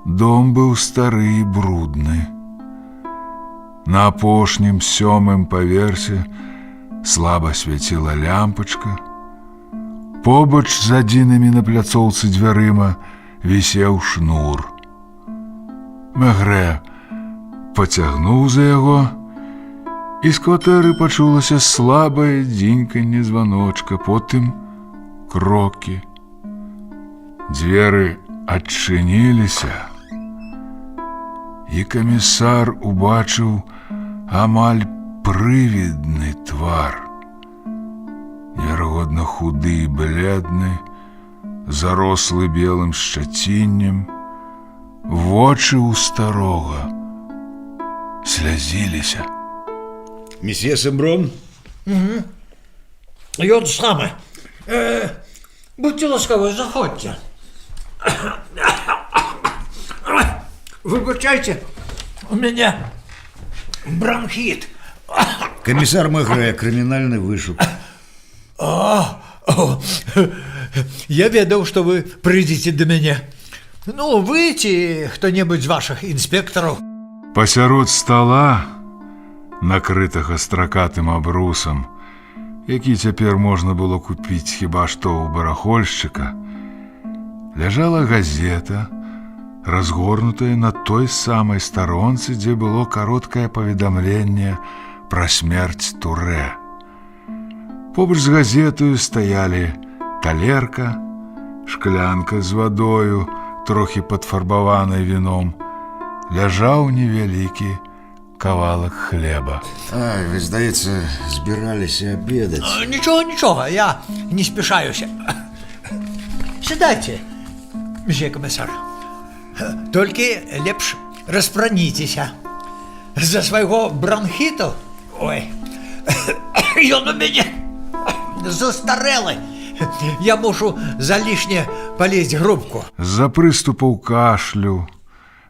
S4: Дом быў стары і брудны. На апошнім 7-м паверсе слаба свяціла лямпачка. Побач з адзінымі на пляцоўцы дзвярыма вісеў шнур. Мегрэ пацягнуў за яго, і з кватэры пачулася слабае дзіньканне званочка, потым крокі. Дзверы адчыніліся, і камісар убачыў амаль прывідны твар. Верагодна, худы і бледны, зарослы белым шчаціннем, вочы ў старога слязіліся.
S6: Месье Сэмброн?
S13: Ён самы. Будьте ласкавы, заходзьце. Выбачайце, у мяне бронхит.
S6: Камісар Мегрэ, крымінальны вышук.
S13: Я ведаў, што вы прыйдзеце да мяне. Ну, вы ці хто-небудзь з вашых інспектараў.
S4: Пасярод стала, накрытага стракатым абрусам, які цяпер можна было купіць хіба што ў барахольшчыка, ляжала газета, разгорнутая на той самай старонцы, дзе было кароткае паведамленне пра смерць Турэ. Побач з газетаю стаялі талерка, шклянка з вадою, трохі падфарбаванай віном, ляжаў невялікі кавалак хлеба.
S6: Вы, здаецца, збіраліся абедаць.
S13: Нічога, я не спяшаюся. Сядайце, месье камісар. Толькі лепш распраніцеся. З-за свайго бронхіту, ён у мяне застарэлы. Я мушу залішне палезць грубку.
S4: З-за прыступаў кашлю,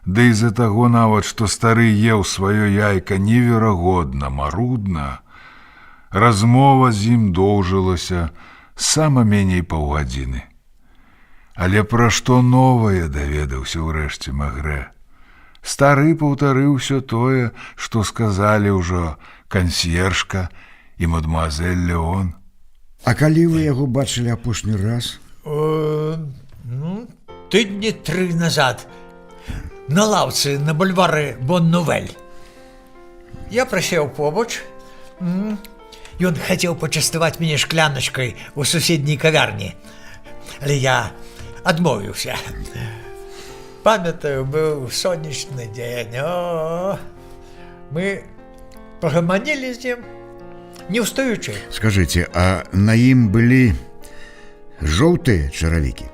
S4: ды і з-за таго нават, што стары еў сваё яйка неверагодна марудна, размова з ім доўжылася сама меней паўгадзіны. Але пра што новае даведаўся ўрэшце Мегрэ. Стары паўтарыў усё тое, што сказалі ўжо кансьержка і мадмуазель Леон.
S6: А калі вы яго бачылі апошні раз?
S13: Тыдні 3 назад. На лаўцы на бульвары Бон-Нувель. Я прасеў побач. Ён хацеў пачаставаць мяне шкляначкай у суседняй кавярні. Але я адмовіўся. Памятаю, быў сонечны дзень. Мы пагаманілі з ім, не ўстаючы.
S6: Скажыце, а на ім былі жоўтыя чаравікі?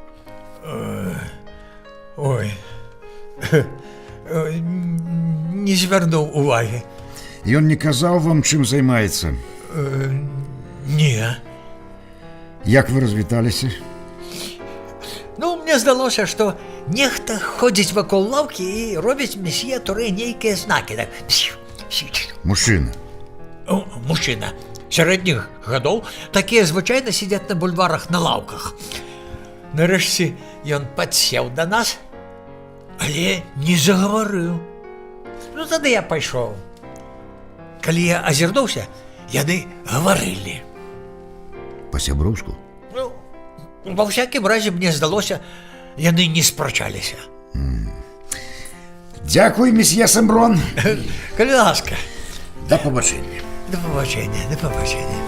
S13: Не звярнуў увагі.
S6: Ён не казаў вам, чым займаецца?
S13: Не.
S6: Як вы развіталіся?
S13: Ну, мне здалося, што Нехта ходзіць вакол лаўкі і робіць месье Турэ нейкія знакі. Так.
S6: Мужчына.
S13: Мужчына сярэдніх гадоў, такія звычайна сядзяць на бульварах на лаўках. Нарэшце ён падсеў да нас, але не загаварыў. Ну, тады я пайшоў. Калі я азірнуўся, яны гаварылі.
S6: Па-сяброўску?
S13: Ну, ва ўсякім разе мне здалося, яны не спрачаліся.
S6: Дзякуй, месье Сэмброн.
S13: Калі ласка.
S6: Да пабачэння.
S13: Да пабачэння, да пабачэння.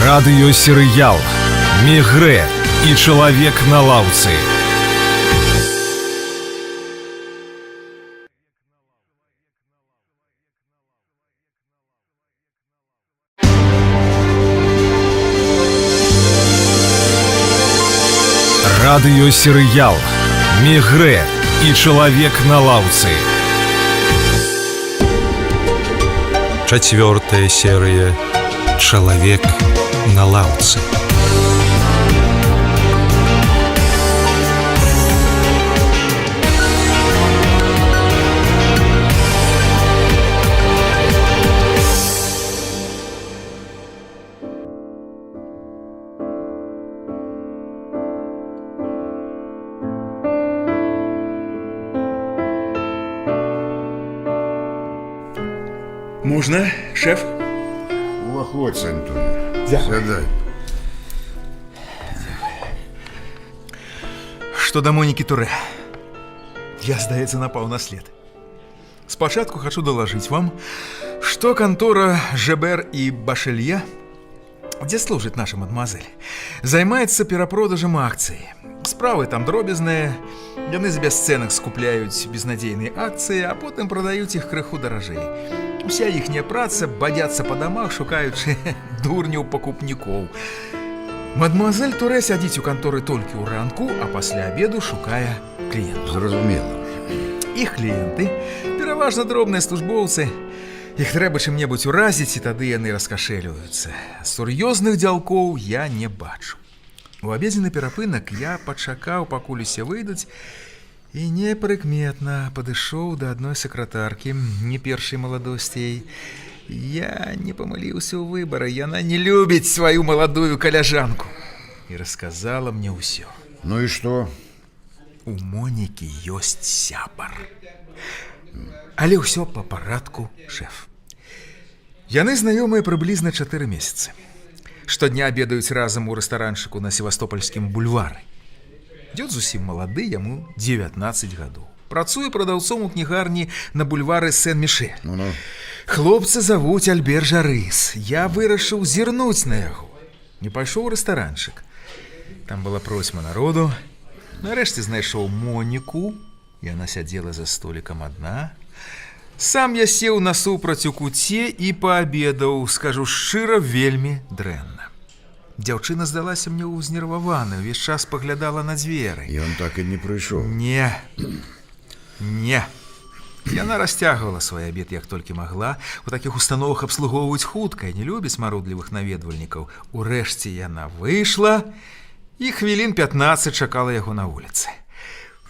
S1: Радыёсерыял «Мегрэ» и «Человек на лаўцы». Радыёсерыял «Мегрэ» и «Человек на лаўцы».
S10: 4-я серия «Человек на лаўцы».
S5: Можно, шеф?
S6: Уваходь, Антон. Сядай.
S5: Что до Монікі Турэ? Я, здаецца, напаў на след. Спачатку хочу доложить вам, что контора Жебер и Башелье, где служит наша мадемуазель, займаецца перапродажам акцый. Справы там дробязныя, яны з бясцэнак скупляюць безнадзейныя акцыі, а потым прадаюць іх крыху даражэй. Уся іхняя праца бадзяцца па дамах, шукаючы дурняў пакупнікоў. Мадемуазель Турэ сядзіць у канторы толькі ў ранку, а пасля абеду шукае кліентаў.
S6: Зразумела.
S5: Іх кліенты пераважна дробныя службоўцы. Іх трэба чым-небудзь уразіць, і тады яны раскашэлююцца. Сур'ёзных дзялкоў я не бачу. У абедзены перапынак я пачакаў, пакуль усе выйдуць, і непрыкметна падышоў да адной сакратаркі, не першай маладосцей. Я не памыліўся ў выбары, яна не любіць сваю маладую каляжанку. І расказала мне ўсё.
S6: Ну і што?
S5: У Монікі ёсць сябар. Але ўсё па парадку, шэф. Яны знаёмыя прыблізна 4 месяцы. Штодня абедаюць разам у рэстаранчыку на Севастопольскім бульвары. Дзед зусім малады, яму 19 гадоў. Працуе прадаўцом у кнігарні на бульвары Сен-Мішель. Хлопца завуць Альбер Жарыс. Я вырашыў зірнуць на яго. Не пайшоў у рэстаранчык. Там была процьма народу. Нарэшце знайшоў Моніку. Яна сядзела за столікам адна. Сам я сеў насупраць у куце і паабедаў, скажу шчыра, вельмі дрэнна. Дзяўчына здалася мне ўзнерваванай, увесь час паглядала на дзверы.
S6: Ён так і не прыйшоў.
S5: Не. Яна расцягвала свой абед, як толькі магла. У такіх установах абслугоўваюць хутка і не любяць марудлівых наведвальнікаў. Урэшце яна выйшла і хвілін 15 чакала яго на вуліцы.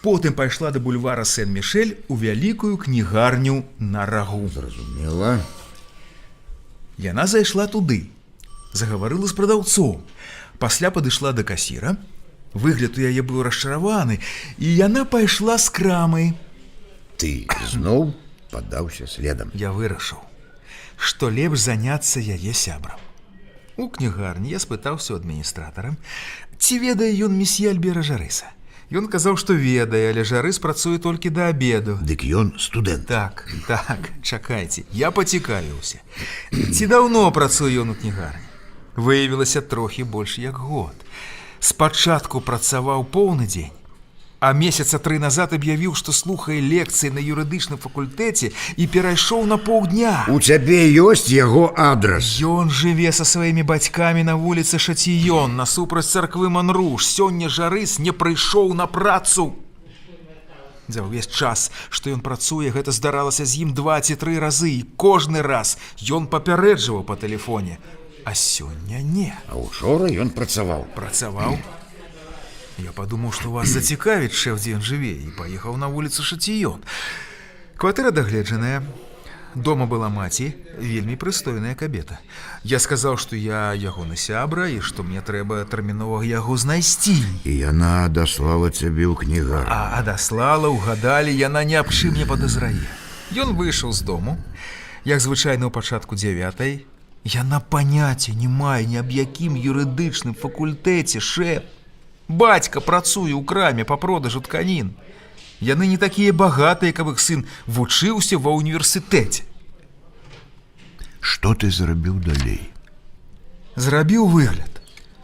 S5: Потым пайшла да бульвара Сен-Мішель у вялікую кнігарню на Рагу.
S6: Зразумела.
S5: Яна зайшла туды, загаварыла з прадаўцом. Пасля падышла да касіра. Выгляд у яе быў расчараваны, і яна пайшла з крамай.
S6: Ты зноў падаўся следам.
S5: Я вырашыў, што лепш заняцца яе сябрам. У кнігарні я спытаўся ў адміністратара, ці ведае ён месье Альбера Жарыса. Ён казаў, што ведае, але Жарыс працуе толькі да абеду.
S6: Дык ён студэнт.
S5: Так, чакайце, я пацікавіўся. Ці даўно працуе ён у кнігарні? Выявілася трохі больш як год. Спачатку працаваў поўны дзень, а месяца 3 назад аб'явіў, што слухае лекцыі на юрыдычным факультэце і перайшоў на паўдня.
S6: У цябе ёсць яго адрас.
S5: Ён жыве са сваімі бацькамі на вуліцы Шаційон, насупраць царквы Манруш. Сёння Жарыс не прыйшоў на працу.
S1: За ўвесь час, што ён працуе, гэта здаралася з ім 2 ці 3 разы, і кожны раз ён папярэджваў па тэлефоне. А сёння не.
S6: А учора ён працаваў.
S1: Працаваў? Я падумаў, што вас зацікавіць шэф, дзе ён жыве, і паехаў на вуліцу Шацыён. Кватэра дагледжаная. Дома была маці, вельмі прыстойная кабета. Я сказаў, што я ягоны сябра і што мне трэба тэрмінова яго знайсці.
S6: І яна даслала цябе ў кнігарню.
S1: А даслала, угадалі, яна ні аб чым не падазрае. Ён выйшаў з дому, як звычайна ў пачатку 9-й. Яна паняцця не мае ні аб якім юрыдычным факультэце, шэф. Бацька працуе ў краме па продажу тканін. Яны не такія багатыя, каб іх сын вучыўся ва ўніверсітэце.
S6: Што ты зрабіў далей?
S1: Зрабіў выгляд,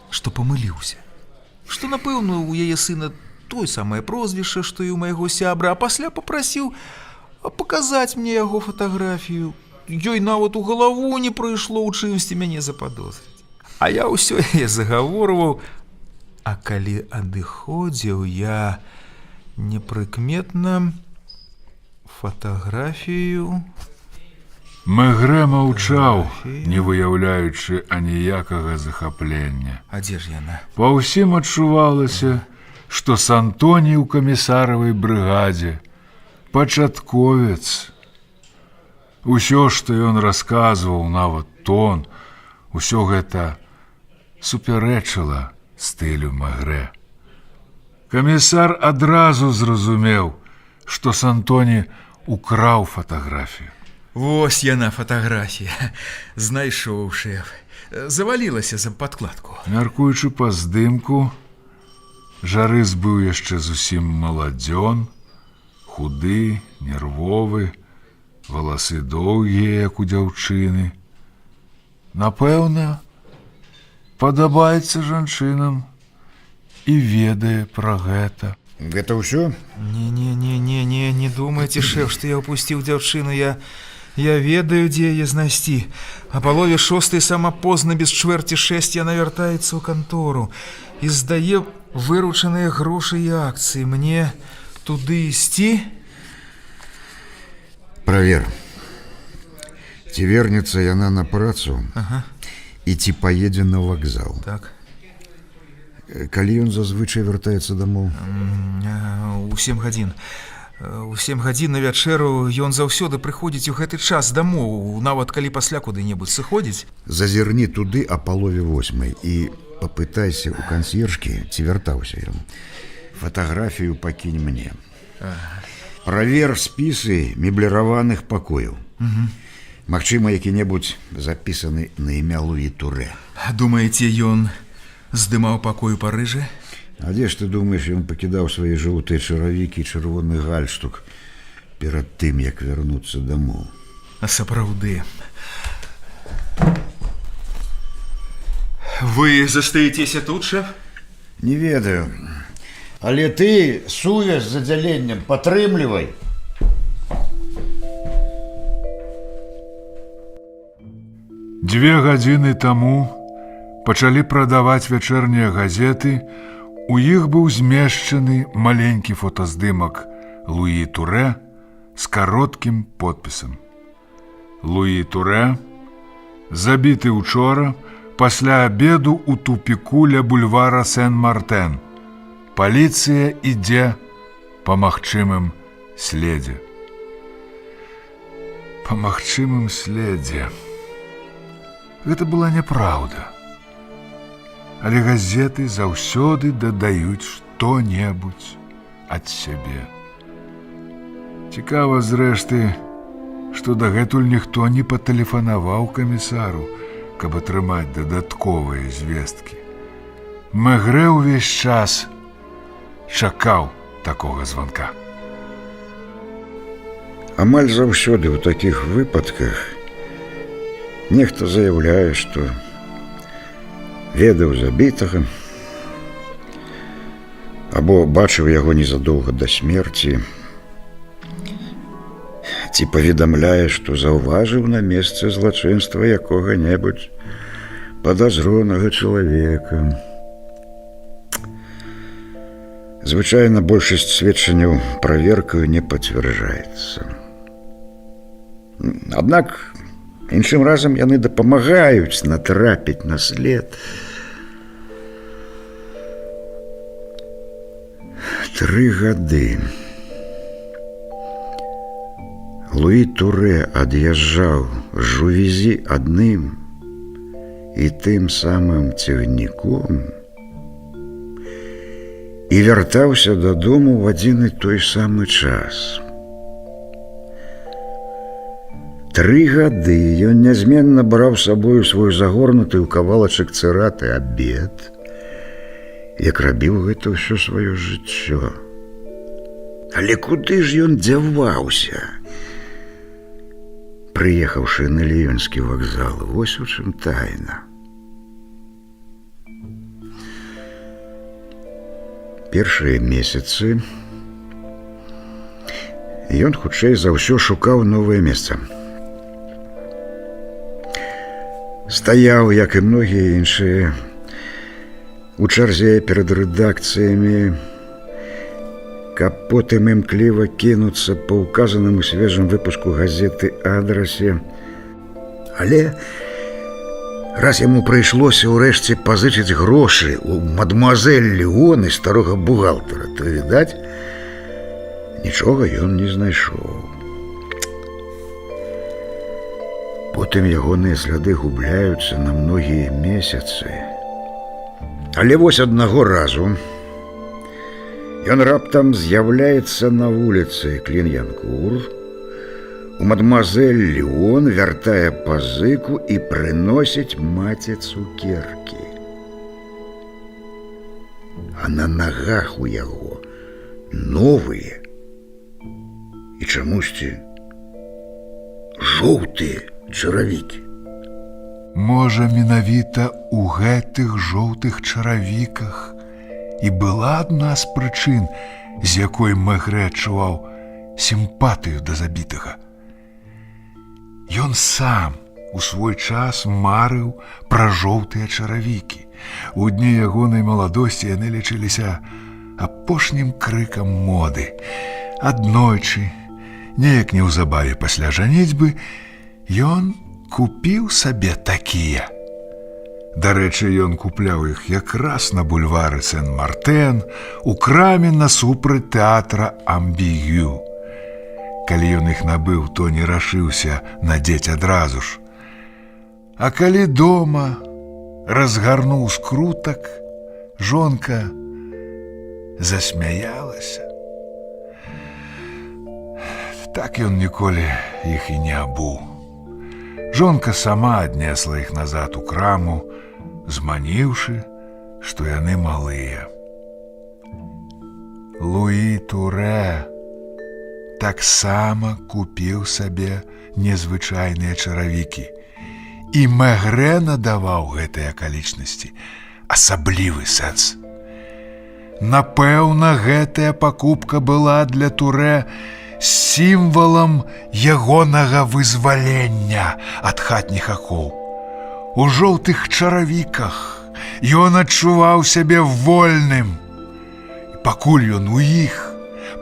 S1: што памыліўся. Што, напэўна, у яе сына тое самае прозвішча, што і ў майго сябра, а пасля папрасіў паказаць мне яго фатаграфію. Ёй нават у галаву не прыйшло ў чымсьці мяне западозрыць. А я ўсё яе загаворваў, а калі адыходзіў, я непрыкметна фатаграфію...
S4: Мегрэ маўчаў, не выяўляючы аніякага захаплення.
S1: А дзе ж яна?
S4: Па ўсім адчувалася, што Сантоній у камісаравай брыгадзе пачатковец. Усё, што ён расказваў, нават тон, усё гэта супярэчыла стылю Мегрэ. Камісар адразу зразумеў, што Сантоні украў фатаграфію.
S1: Вось яна фатаграфія. Знайшоў, шэф. Завалілася за падкладку.
S4: Мяркуючы па здымку, Жарыс быў яшчэ зусім маладзён, худы, нервовы, валасы доўгія, як у дзяўчыны. Напэўна, падабаецца жанчынам і ведае пра гэта.
S6: Гэта ўсё?
S1: Не думайце, шэф, што я ўпусціў дзяўчыну. Я ведаю, дзе яе знайсці. А палове 6-й сама позна, без чвэрці 6, яна вяртаецца ў кантору і здае выручаныя грошы і акцыі. Мне туды ісці?
S6: Правер. Ці вернецца яна на працу, і ці паедзе на вакзал.
S1: Так.
S6: Калі ён зазвычай вяртаецца дамоў?
S1: У 7 гадзін. У 7 гадзін на вячэру ён заўсёды прыходзіць у гэты час дамоў, нават калі пасля куды-небудзь сыходзіць.
S6: Зазірні туды а палове 8 і папытайся ў кансьержкі, ці вяртаўся ён. Фатаграфію пакінь мне. Правер спісы мебліраваных пакояў. Магчыма, які-небудзь запісаны на імя Луі Турэ.
S1: Думаеце, ён здымаў пакой у Парыжы?
S6: А дзе ж ты думаеш, ён пакідаў свае жоўтыя чаравікі і чырвоны гальштук перад тым, як вярнуцца дамоў?
S1: А сапраўды. Вы застаецеся тут, шэф?
S6: Не ведаю. Але ты сувязь з аддзяленнем падтрымлівай.
S4: Дзве гадзіны таму пачалі прадаваць вячэрнія газеты. У іх быў змешчаны маленькі фотаздымак Луі Турэ з кароткім подпісам. Луі Турэ забіты учора пасля абеду ў тупіку ля бульвара Сен-Мартен. Паліцыя ідзе па магчымым следзе. Па магчымым следзе. Гэта была няпраўда. Але газеты заўсёды дадаюць што-небудзь ад сябе. Цікава, зрэшты, што дагэтуль ніхто не патэлефанаваў камісару, каб атрымаць дадатковыя звесткі. Мегрэ ўвесь час чакаў такога званка.
S6: Амаль заўсёды ў такіх выпадках нехта заяўляе, што ведаў забітага, або бачыў яго незадоўга да смерці, ці паведамляе, што заўважыў на месцы злачынства якога-небудзь падазронага чалавека. Звычайна большасць сведчанняў праверкаю не пацвярджаецца. Аднак іншым разам яны дапамагаюць натрапіць на след. 3 гады Луі Турэ ад'язджаў з Жувезі адным і тым самым цягніком і вяртаўся дадому ў адзін і той самы час. 3 гады ён нязменна браў з сабою свой загорнуты ў кавалачак цыраты абед, як рабіў гэта ўсё сваё жыццё. Але куды ж ён дзяваўся? Прыехаўшы на Ліёнскі вакзал, вось у чым тайна. Першыя месяцы ён хутчэй за ўсё шукаў новае месца. Стаяў, як і многія іншыя, у чарзе перад рэдакцыямі, каб потым імкліва кінуцца па ўказанаму свежым выпуску газеты адрасе. Але раз яму прыйшлося ўрэшце пазычыць грошы у мадмуазель Леон і старога бухгалтара, то, відаць, нічога ён не знайшоў. Потым ягоныя сляды губляюцца на многія месяцы. Але вось аднаго разу ён раптам з'яўляецца на вуліцы Клін'янкур, у мадмуазель Леон, вяртае пазыку і прыносіць маці цукеркі. А на нагах у яго новыя і чамусьці жоўтыя чаравікі.
S4: Можа, менавіта ў гэтых жоўтых чаравіках і была адна з прычын, з якой Мегрэ адчуваў сімпатыю да забітага. Ён сам у свой час марыў пра жоўтыя чаравікі. У дні ягонай маладосці яны лічыліся апошнім крыкам моды. Аднойчы, неяк неўзабаве пасля жаніцьбы, ён купіў сабе такія. Дарэчы, ён купляў іх якраз на бульвары Сен-Мартен, у краме насупраць тэатра Амбігю. Калі ён іх набыў, то не рашыўся надзець адразу ж. А калі дома разгарнуў скрутак, жонка засмяялася. Так ён ніколі іх і не абуў. Жонка сама аднесла іх назад у краму, зманіўшы, што яны малыя. Луі Турэ таксама купіў сабе незвычайныя чаравікі, і Мегрэ надаваў гэтай акалічнасці асаблівы сэнс. Напэўна, гэтая пакупка была для Турэ сімвалам ягонага вызвалення ад хатніх акоў. У жоўтых чаравіках ён адчуваў сябе вольным. Пакуль ён у іх,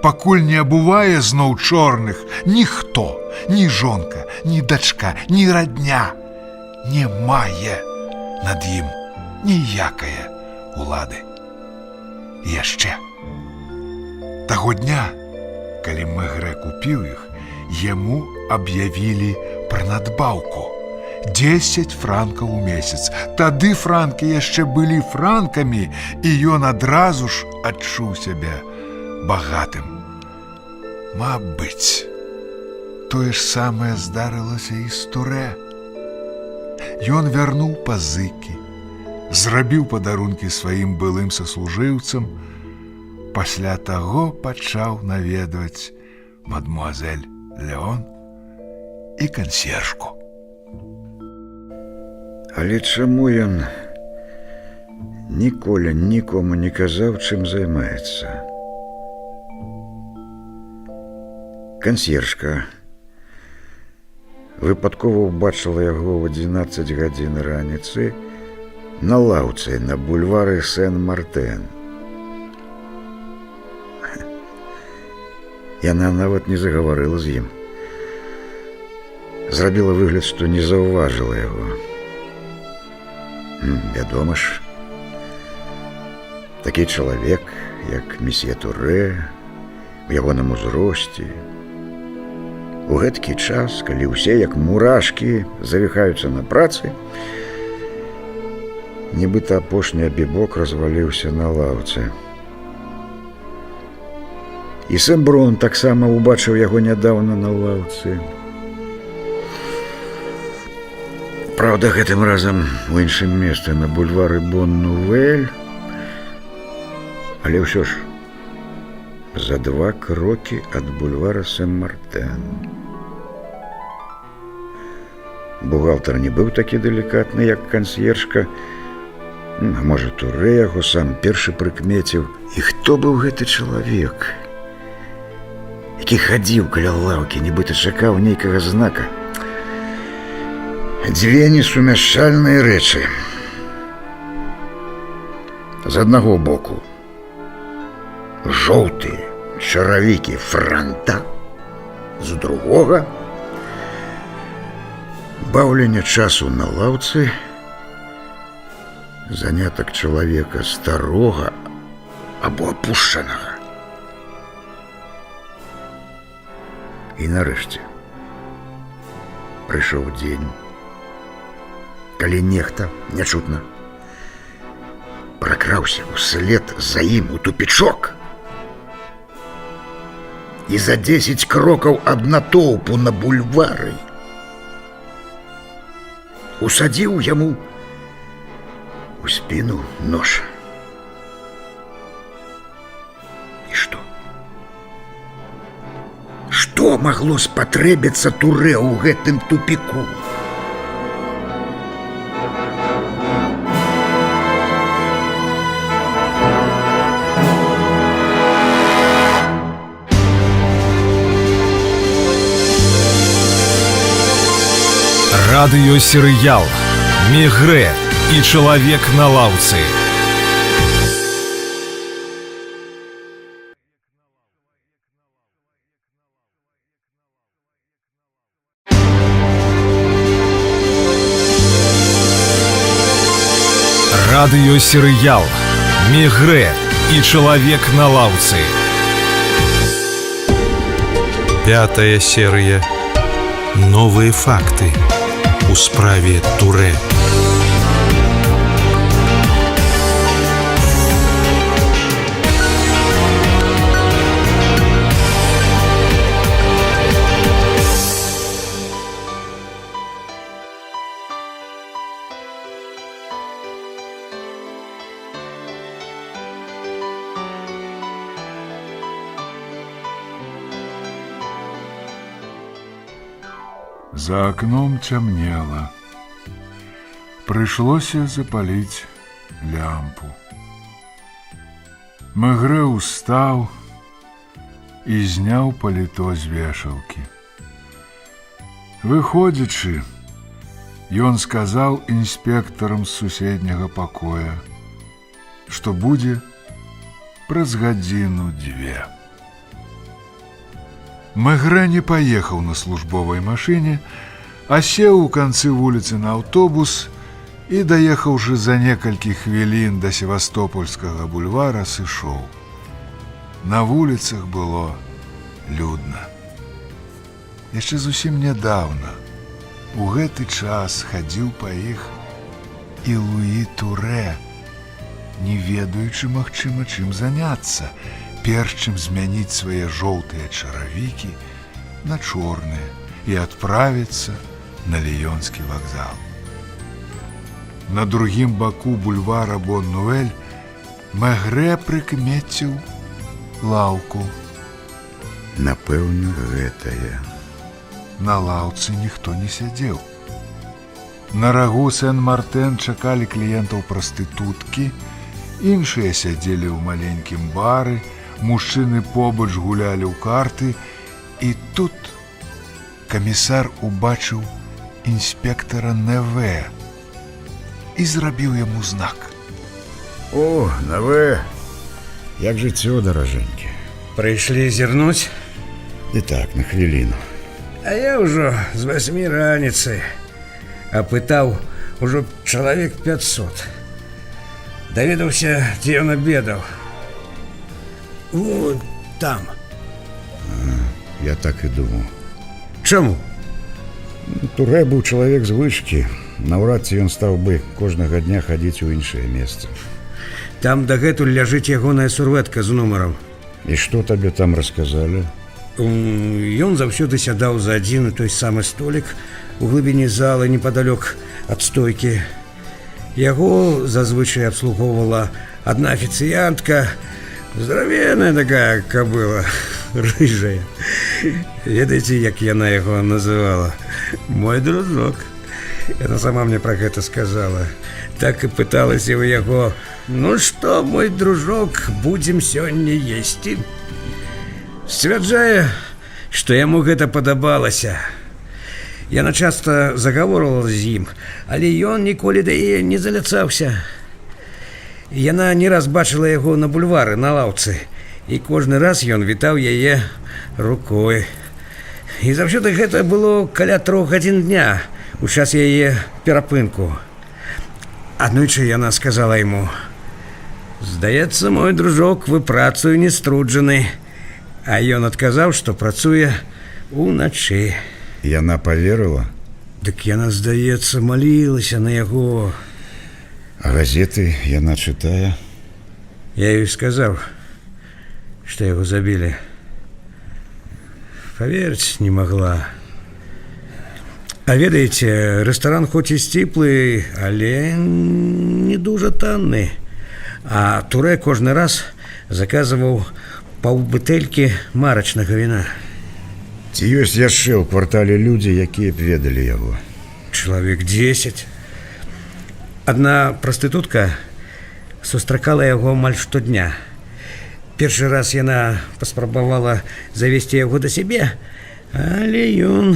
S4: пакуль не абувае зноў чорных, ніхто, ні жонка, ні дачка, ні радня не мае над ім ніякае улады. І яшчэ таго дня, калі Мегрэ купіў іх, яму аб'явілі пра надбаўку 10 франкаў у месяц. Тады франкі яшчэ былі франкамі, і ён адразу ж адчуў сябе багатым. Мабыць, тое ж самае здарылася і з Турэ. Ён вярнуў пазыкі, зрабіў падарункі сваім былым саслужыўцам, пасля таго пачаў наведваць мадмуазель Леон і кансьержку.
S6: Але чаму ён ніколі нікому не казаў, чым займаецца? Кансьержка выпадкова ўбачыла яго ў 11 гадзін раніцы на лаўцы на бульвары Сен-Мартен. Яна нават не загаварыла з ім. Зрабіла выгляд, што не заўважыла яго. Вядома ж, такі чалавек, як месье Турэ, у ягоным узросце, у гэткі час, калі ўсе, як мурашкі, завіхаюцца на працы, нібыта апошні абібок разваліўся на лаўцы. І Сэмброн таксама убачыў яго нядаўна на лаўцы. Праўда, гэтым разам у іншым месцы, на бульвары Бон-Нувэль, але ўсё ж за 2 крокі ад бульвара Сен-Мартен. Бухгалтар не быў такі далікатны, як кансьержка, а можа, Турэ яго сам першы прыкмеціў. І хто быў гэты чалавек, які хадзіў каля лаўкі, нібыта чакаў нейкага знака? Дзве несумяшчальныя рэчы. З аднаго боку жоўтыя чаравікі франта, з другога баўленне часу на лаўцы, занятак чалавека старога або апушчанага. І нарэшце прыйшоў дзень, калі нехта нячутна пракраўся ўслед за ім у тупічок і за 10 крокаў ад натоўпу на бульвары усадзіў яму у спіну нож. І што? Што магло спатрэбіцца Турэ ў гэтым тупіку?
S10: Радыёсерыял «Мегрэ і чалавек на лаўцы». Радыёсерыял «Мегрэ і чалавек на лаўцы». 5-я серыя. Новые факты у справе Турэ.
S4: За окном темнело. Прыйшлося запаліць лямпу. Мегрэ устаў і зняў паліто з вешалкі. Выходзячы, ён сказаў інспектарам з суседняга пакоя, што будзе праз гадзіну-дзве. Мегрэ не паехаў на службовай машыне, а сеў у канцы вуліцы на аўтобус і, даехаўшы за некалькі хвілін да Севастопольскага бульвара, сышоў. На вуліцах было людна. Яшчэ зусім нядаўна у гэты час хадзіў па іх і Луі Турэ, не ведаючы, магчыма, чым заняцца, перш чым змяніць свае жоўтыя чаравікі на чорныя і адправіцца на Ліёнскі вакзал. На другім баку бульвара Бон-Нувэль Мегрэ прыкмеціў лаўку.
S6: Напэўна, гэтая.
S4: На лаўцы ніхто не сядзеў. На рагу Сен-Мартен чакалі кліентаў прастытуткі, іншыя сядзелі ў маленькім бары, мужчыны побач гулялі ў карты, і тут камісар убачыў інспектара Неве і зрабіў яму знак.
S6: О, Неве, як жыццё, даражэнькі.
S7: Прыйшлі зірнуць?
S6: Итак, на хвилину.
S7: А я ўжо з 8 раніцы апытаў ужо чалавек 500. Даведаўся, дзе ён абедаў. Вон там.
S6: Я так и думал.
S7: Чаму?
S6: Турэ быў чалавек з вышкі. Наўрад ці ён стаў бы кожнага дня хадзіць у іншае месца.
S7: Там дагэтуль ляжыць ягоная сурвэтка з нумарам.
S6: І што табе там расказалі?
S7: Ён заўсёды сядаў за адзін і той самы столік у глыбіні залы непадалёк ад стойкі. Яго зазвычай абслугоўвала адна афіцыянтка, здравенная такая кабыла, рыжая. Ведаеце, як яна яго называла? Мой дружок. Яна сама мне пра гэта сказала. Так і пыталася ў яго: ну што, мой дружок, будзем сёння есці? Сцвярджае, што яму гэта падабалася. Яна часта загаворвала з ім, але ён ніколі да яе не заляцаўся. Яна не раз бачыла яго на бульвары, на лаўцы, і кожны раз ён вітаў яе рукой. І заўсёды гэта было каля 3 гадзін дня, у час яе перапынку. Аднойчы яна сказала яму: здаецца, мой дружок, вы працаю не струджаны. А ён адказаў, што працуе уначы.
S6: Яна поверыла?
S7: Дык яна, здаецца, малілася на яго.
S6: А газеты яна чытае?
S7: Я ёй сказаў, што яго забілі. Паверыць не магла. А ведаеце, рэстаран хоць і сціплы, але не дужа танны. А Турэ кожны раз заказваў паўбутэлькі марачнага віна.
S6: Ці ёсць яшчэ ў квартале людзі, якія б ведалі яго?
S7: Чалавек 10. Адна прастытутка сустракала яго амаль штодня. Першы раз яна паспрабавала завесці яго да сябе, але ён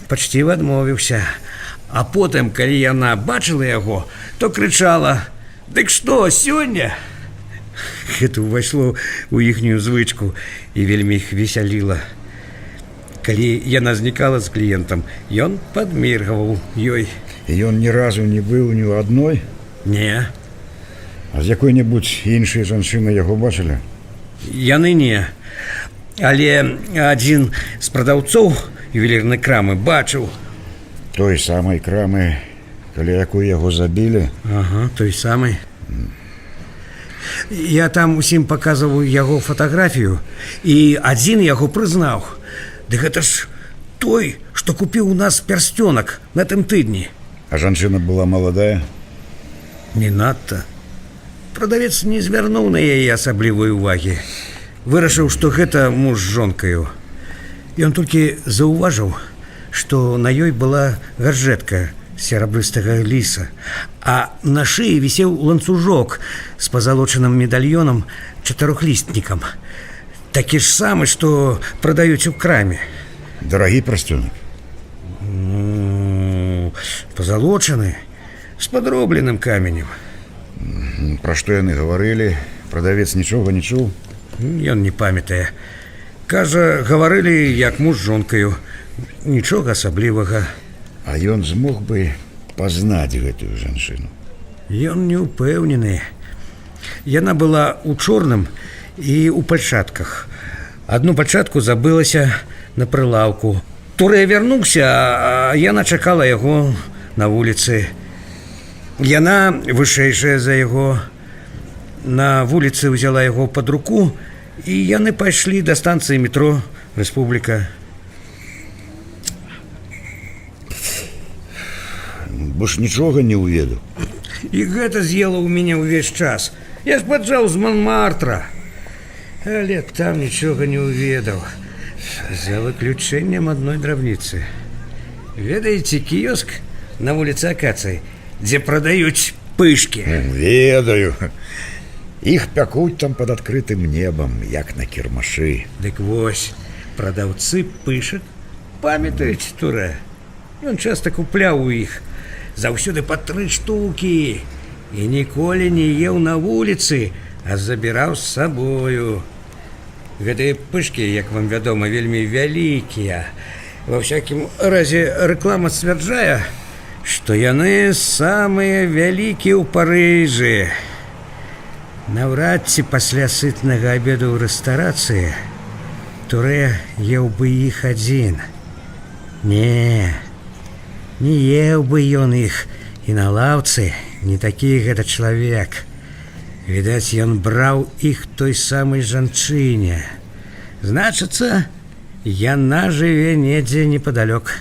S7: пачціва адмовіўся. А потым, калі яна бачыла яго, то крычала: дык што, сёння? Гэта ўвайшло ў іхнюю звычку і вельмі іх весяліла. Калі яна знікала з кліентам, ён падміргаваў ёй.
S6: І ён ні разу не быў ні ў адной?
S7: Не.
S6: А з якой-небудзь іншай жанчыны яго бачылі?
S7: Яны не. Але адзін з прадаўцоў ювелірнай крамы бачыў.
S6: Той самай крамы, каля якой яго забілі?
S7: Ага, той самай. Я там усім паказваў яго фатаграфію, і адзін яго прызнаў. Ды гэта ж той, што купіў у нас пярсцёнак на тым тыдні.
S6: А жанчына была маладая?
S7: Не надта. Прадавец не звярнуў на яе асаблівай увагі. Вырашыў, што гэта муж з жонкаю. Ён толькі заўважыў, што на ёй была гаржэтка серабрыстага ліса, а на шыі вісеў ланцужок з пазалочаным медальёнам чатырохлістнікам. Такі ж самы, што прадаюць у краме.
S6: Дарагі прасцёнак?
S7: Пазалочаны, з падробленым каменем.
S6: Пра што яны гаварылі? Прадавец нічога не чуў?
S7: Ён не памятае. Кажа, гаварылі, як муж з жонкаю. Нічога асаблівага.
S6: А ён змог бы пазнаць гэтую жанчыну?
S7: Ён не ўпэўнены. Яна была ў чорным і ў пальчатках. Адну пальчатку забылася на прылаўку. Турэ вярнуўся, а яна чакала яго на вуліцы. Яна вышэйшая за яго. На вуліцы ўзяла яго пад руку, і яны пайшлі да станцыі метро «Рэспубліка».
S6: Бо ж нічога не ўведаў.
S7: І гэта з'ела ў мяне ўвесь час. Я ж паджаў з Монмартра. Але там нічога не ўведаў. За выключэннем адной драбніцы. Ведаеце кіёск на вуліцы Акацыі, дзе прадаюць пышкі?
S6: Ведаю. Іх пякуць там пад адкрытым небам, як на кірмашы.
S7: Дык вось, прадаўцы пышак памятаюць Турэ. Ён часта купляў у іх. Заўсёды па 3 штукі. І ніколі не еў на вуліцы, а забіраў з сабою. Гэтыя пышкі, як вам вядома, вельмі вялікія. Ва всякім разе рэклама сцвярджае, што яны самыя вялікія ў Парыжы. Наўрад ці пасля сытнага абеду ў рэстарацыі Турэ еў бы іх адзін. Не еў бы ён іх і на лаўцы, не такі гэта чалавек. Відаць, ён браў іх той самай жанчыне. Значыцца, яна жыве недзе непадалёк.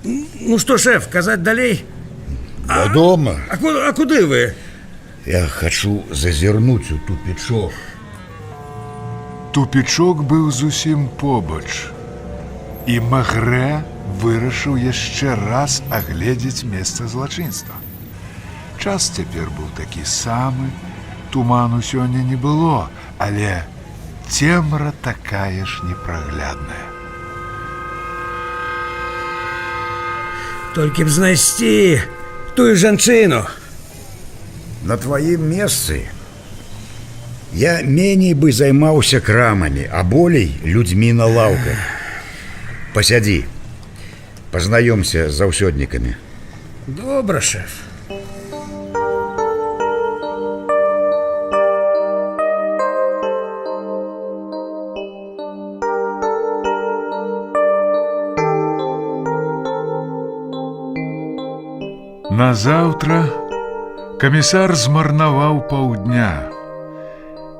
S7: Ну што, шэф, казаць далей?
S6: Вядома.
S7: А куды вы?
S6: Я хочу зазірнуць у тупічок.
S4: Тупічок быў зусім побач, і Магрэ вырашыў яшчэ раз агледзець месца злачынства. Час цяпер быў такі самы, туману сёння не было, але цемра такая ж непраглядная.
S7: Толькі б знайсці тую жанчыну.
S6: На тваім месцы я меней бы займаўся крамамі, а болей людзьмі на лаўках. Пасядзі, пазнаёмся з заўсёднікамі.
S7: Добра, шэф.
S4: Назаўтра камісар змарнаваў паўдня.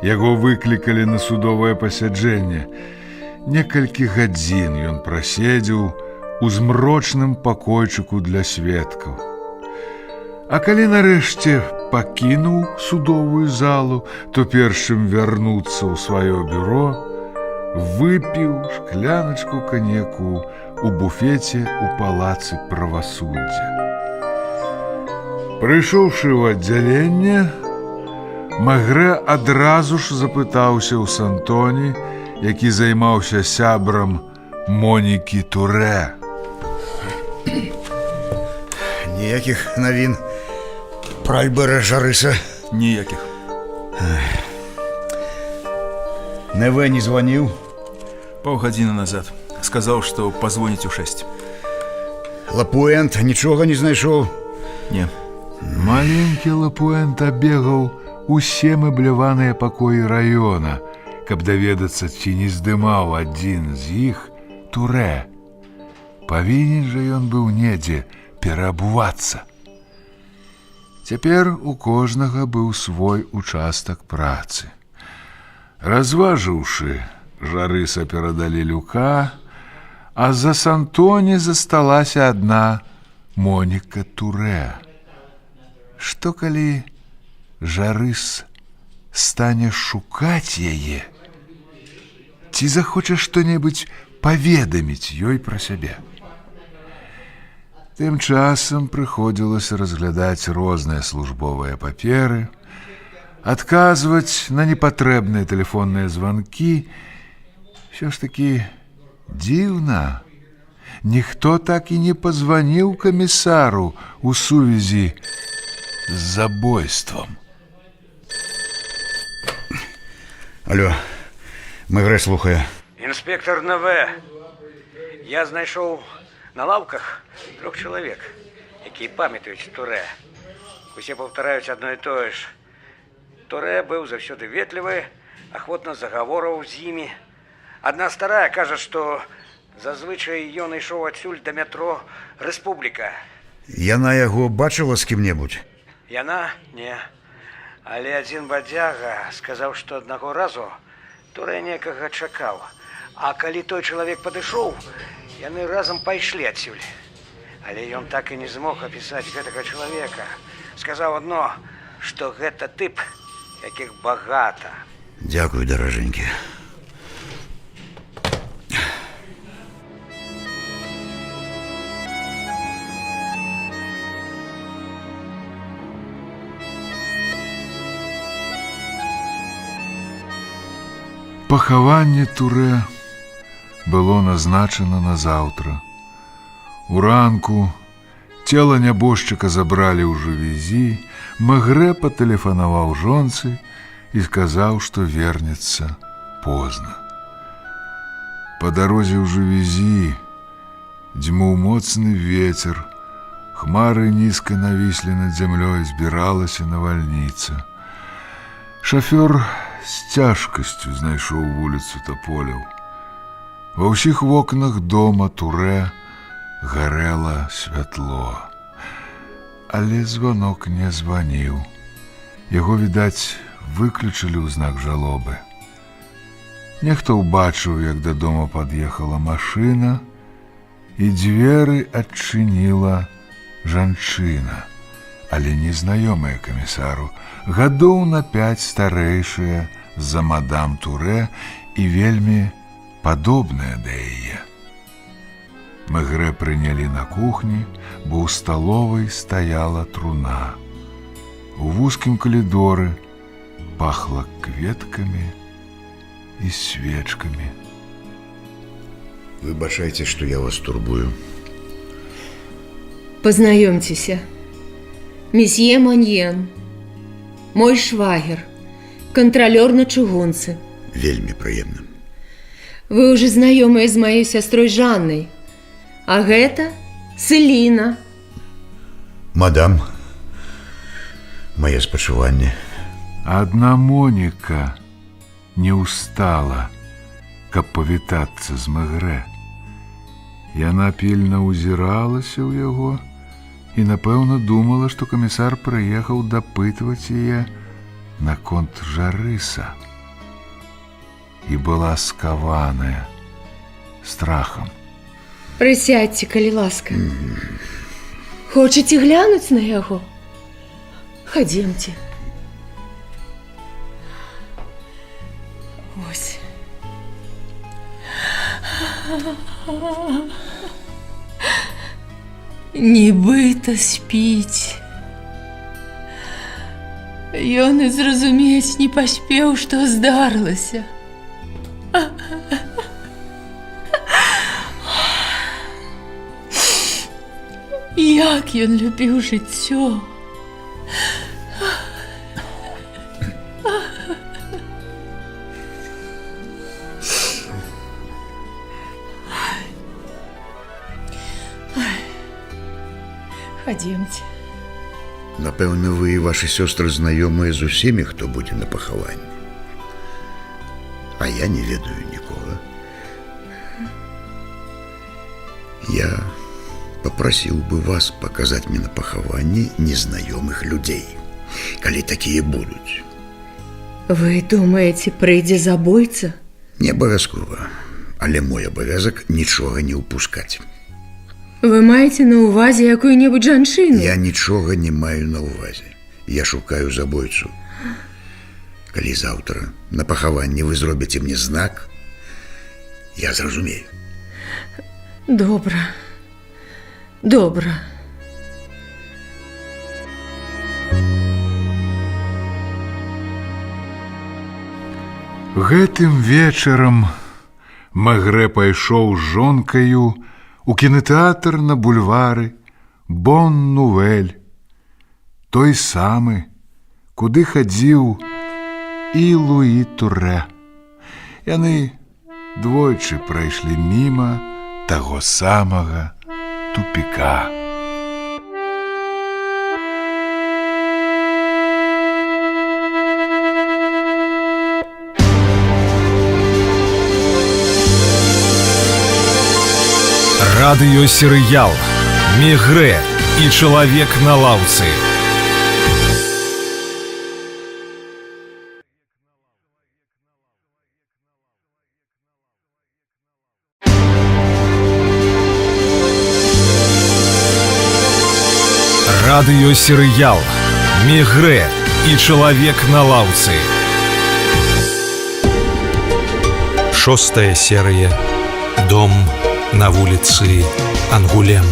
S4: Яго выклікалі на судовае пасяджэнне. Некалькі гадзін ён праседзеў у змрочным пакойчыку для сведкаў. А калі нарэшце пакінуў судовую залу, то першым вярнуцца ў сваё бюро, выпіў шкляначку каньяку у буфеце ў палацы правасуддзя. Прыйшоўшы ў аддзяленне, Магрэ адразу ж запытаўся ў Сантоні, які займаўся сябрам Монікі Турэ.
S6: Ніякіх навін пра Альбера Жарыса?
S1: Ніякіх.
S6: Неве не званіў?
S1: Паўгадзіны назад. Сказаў, што пазвоніць у 6.
S6: Лапуэнт нічога не знайшоў?
S1: Не.
S4: Маленькі Лапуэнт абегаў усе мэбляваныя пакоі раёна, каб даведацца, ці не здымаў адзін з іх Турэ. Павінен жа ён быў недзе пераабувацца. Цяпер у кожнага быў свой участак працы. Разважыўшы, Жарыса перадалі Люка, а за Сантоні засталася адна Моніка Турэ. Што калі Жарыс стане шукаць яе? Ці захоча што-небудзь паведаміць ёй пра сябе? Тым часам прыходзілася разглядаць розныя службовыя паперы, адказваць на непатрэбныя тэлефонныя званкі. Усё ж такі дзіўна. Ніхто так і не пазваніў камісару у сувязі з забойствам.
S6: Алло, Магрэ слухае.
S7: Інспектор Неве, я знайшоў на лаўках 3 чалавек, якія памятаюць Турэ. Усе паўтараюць адно і тое ж. Турэ быў заўсёды ветлівы, ахвотна загавораў з імі. Адна старая кажа, што зазвычай ён ішоў адсюль да метро «Рэспубліка».
S6: Яна яго бачыла з кім-небудзь?
S7: Яна? Не. Але адзін бадзяга сказаў, што аднаго разу Турэ некага чакаў. А калі той чалавек падышоў, яны разам пайшлі адсюль. Але ён так і не змог апісаць гэтага чалавека. Сказаў адно, што гэта тып, якіх багата.
S6: Дзякуй, даражэнькі.
S4: Пахаванне Турэ было назначана на заўтра. Уранку цела нябожчыка забралі ў жывізі, Магрэ патэлефанаваў жонцы і сказаў, што вернецца позна. Па дарозе ў жывізі дзьмуў моцны вецер, хмары нізка навіслі над зямлёй, збіралася навальніца. Шафёр з цяжкасцю знайшоў вуліцу Таполяў. Ва ўсіх вокнах дома Турэ гарэла святло. Але звонок не званіў. Яго, відаць, выключылі ў знак жалобы. Нехта ўбачыў, як да дома пад'ехала машына, і дзверы адчыніла жанчына, але незнаёмая камісару, гадоў на 5 старэйшая за мадам Турэ і вельмі падобная да яе. Мэгрэ прынялі на кухні, бо ў сталовай стаяла труна. У вузкім калідоры пахла кветкамі і свечкамі.
S6: Выбачайце, што я вас турбую.
S9: Познайомцеся. Месье Маньен. Мой швагер. Кантралёр на чыгунцы.
S6: Вельмі прыемна.
S9: Вы ўжо знаёмыя з маёй сястрой Жаннай. А гэта Селіна.
S6: Мадам, мае спачуванне.
S4: Адна Моніка не ўстала, каб павітацца з Мэгрэ. Яна пільна ўзіралася ў яго і, напэўна, думала, што камісар прыехаў дапытваць яе наконт Жарыса. І была скаваная страхам.
S9: Прысядьце, калі ласка. Хочаце глянуць на яго? Хадземце. Ось. Нібыта спіць. Ён і зразумець не паспеў, што здарылася. Як ён любіў жыццё. Хадземце.
S6: Напэўна, вы і вашы сёстры знаёмыя з усімі, хто будзе на пахаванні. А я не ведаю нікога. Я попросіў бы вас паказаць мне на пахаванні незнаёмых людзей, калі такія будуць.
S9: Вы думаеце, прыйдзе забойца?
S6: Не абавязкова, але мой абавязак нічога не ўпускаць.
S9: Вы маеце на ўвазе якую-небудзь жанчыну?
S6: Я нічога не маю на ўвазе. Я шукаю забойцу. Калі заўтра на пахаванні вы зробіце мне знак, я зразумею.
S9: Добра. Добра.
S4: Гэтым вечарам Мэгрэ пайшоў з жонкаю у кінотэатр на бульвары Бон-Нувель, той самы, куды хадзіў і Луі Турэ. Яны двойчы прайшлі міма таго самага тупіка.
S10: Радыёсерыял «Мегрэ і чалавек на лаўцы». Радыёсерыял «Мегрэ і чалавек на лаўцы».
S14: 6-я серыя. Дом на вуліцы Ангулем.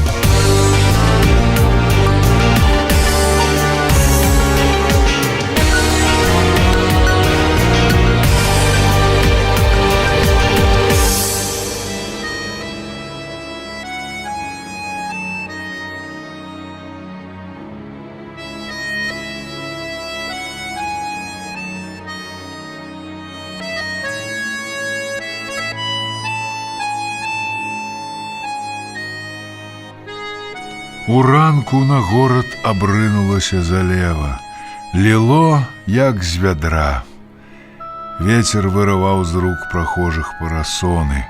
S4: Уранку на горад абрынулася залева. Ліло, як з вядра. Вецер вырываў з рук прахожых парасоны.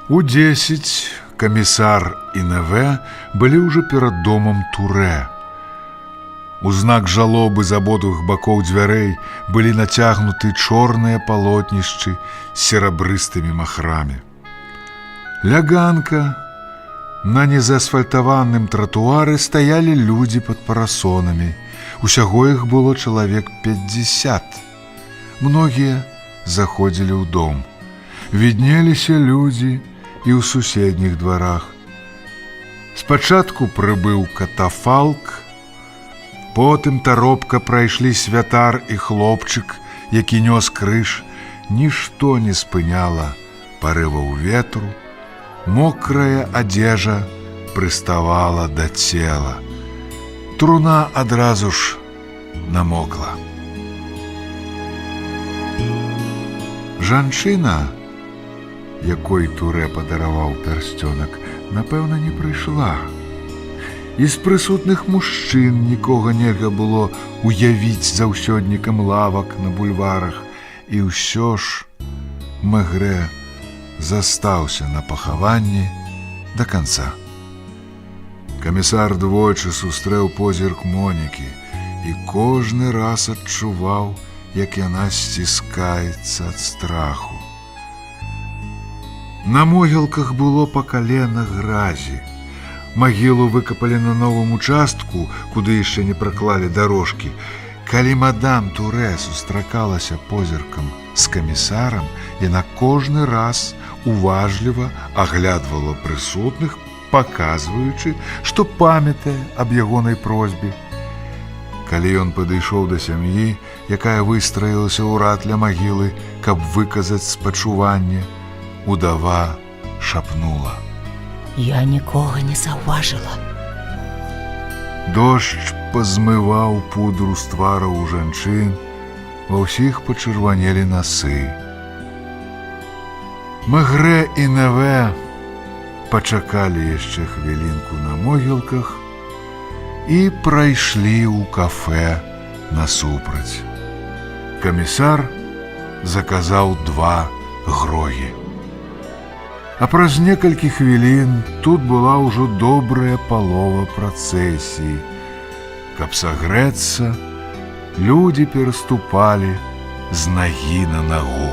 S4: У 10 камісар і Неве былі ўжо перад домам Турэ. У знак жалобы з абодвух бакоў дзвярэй былі нацягнуты чорныя палотнішчы з серабрыстымі махрамі. Ля ганка на незаасфальтаваным тратуары стаялі людзі пад парасонамі. Усяго іх было чалавек 50. Многія заходзілі ў дом. Віднеліся людзі і ў суседніх дварах. Спачатку прыбыў катафалк, потым таропка прайшлі святар і хлопчык, які нёс крыж. Нішто не спыняла парываў ветру, мокрая адзежа прыставала да цела. Труна адразу ж намокла. Жанчына, якой Турэ падараваў пярсцёнак, напэўна, не прыйшла. І з прысутных мужчын нікога нельга было уявіць заўсёднікам лавак на бульварах. І ўсё ж Мегрэ застаўся на пахаванні да канца. Камісар двойчы сустрэў позірк Монікі і кожны раз адчуваў, як яна сціскаецца ад страху. На могілках было па калена гразі. Магілу выкапалі на новым участку, куды яшчэ не праклалі дарожкі. Калі мадам Турэ сустракалася позіркам з камісарам, яна кожны раз уважліва аглядвала прысутных, паказваючы, што памятае аб ягонай просьбе. Калі ён падышоў да сям'і, якая выстраілася ў рад ля магілы, каб выказаць спачуванне, удава шапнула:
S15: «Я нікога не заўважыла».
S4: Дождж пазмываў пудру з твараў жанчын, ва ўсіх пачырванелі насы. Мегрэ і Неве пачакалі яшчэ хвілінку на могілках і прайшлі ў кафэ насупраць. Камісар заказаў 2 грогі. А праз некалькі хвілін тут была ўжо добрая палова працэсіі. Каб сагрэцца, людзі пераступалі з нагі на нагу.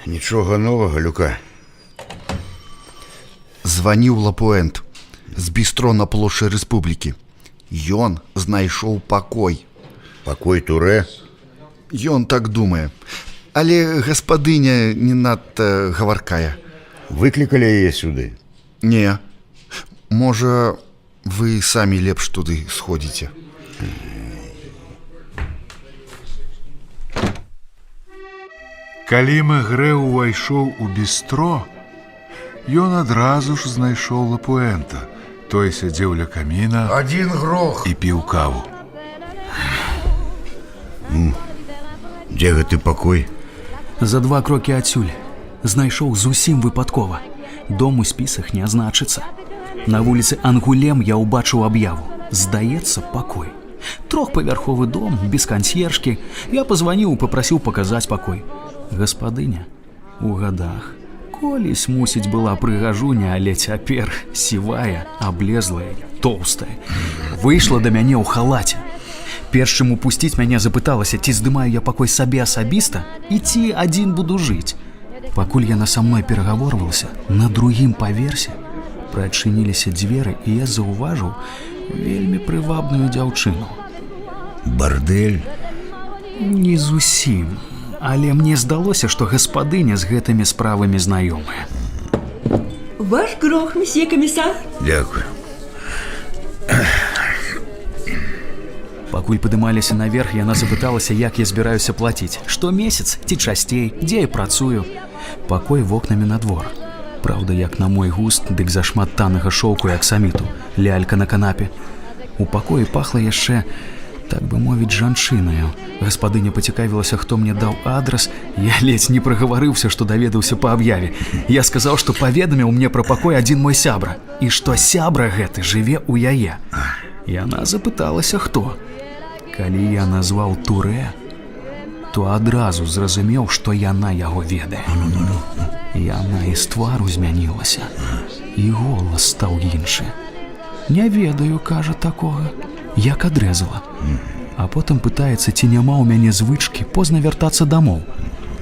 S6: Нічога новага, Люка?
S3: Званіў Лапуэнт з бістро на плошчы Рэспублікі. Ён знайшоў пакой.
S6: Пакой Турэ?
S3: Ён так думае. Але гаспадыня не надта гаваркая.
S6: Выклікалі яе сюды?
S3: Не. Можа, вы самі лепш туды сходзіце.
S4: Калі Мегрэ ўвайшоў у бістро, ён адразу ж знайшоў Лапуэнта. Той сядзеў ля каміна
S6: 1 грох
S4: і піў каву.
S6: Дзе гэты пакой?
S16: За 2 крокі адсюль. Знайшоў зусім выпадкова. Дом у спісах не азначыцца. На вуліцы Ангулем я ўбачыў аб'яву. Здаецца, пакой. 3-павярховы дом, без кансьержкі. Я пазваніў, папрасіў паказаць пакой. Гаспадыня у гадах. Колісь, мусіць, была прыгажуня, але цяпер сівая, аблезлая, тоўстая. Выйшла да мяне ў халаце. Перш чым упусціць мяне, запыталася, ці здымаю я пакой сабе асабіста і ці адзін буду жыць. Пакуль яна са мной перагаворвалася, на другім паверсе прыадчыніліся дзверы, і я заўважыў вельмі прывабную дзяўчыну.
S6: Бардэль?
S16: Не зусім. Але мне здалося, што гаспадыня з гэтымі справамі знаёмая.
S15: Ваш грох, месье камісар.
S6: Дякую.
S16: Пакуль падымаліся наверх, яна запыталася, як я збіраюся плаціць. Штомесяц ці часцей, дзе я працую. Пакой вокнамі на двор. Праўда, як на мой густ, дык зашмат таннага шоўку і аксаміту, лялька на канапе. У пакоі пахла яшчэ, так бы мовіць, жанчынаю. Гаспадыня пацікавілася, хто мне даў адрас. Я ледзь не прагаварыўся, што даведаўся па аб'яве. Я сказаў, што паведаміў мне пра пакой адзін мой сябра, і што сябра гэты жыве ў яе. Яна запыталася, хто. Калі я назваў Турэ, то адразу зразумеў, што яна яго ведае. Яна і з твару змянілася, і голас стаў іншы. Не ведаю, кажа, такога, як адрэзала. А потым пытаецца, ці няма ў мяне звычкі позна вяртацца дамоў.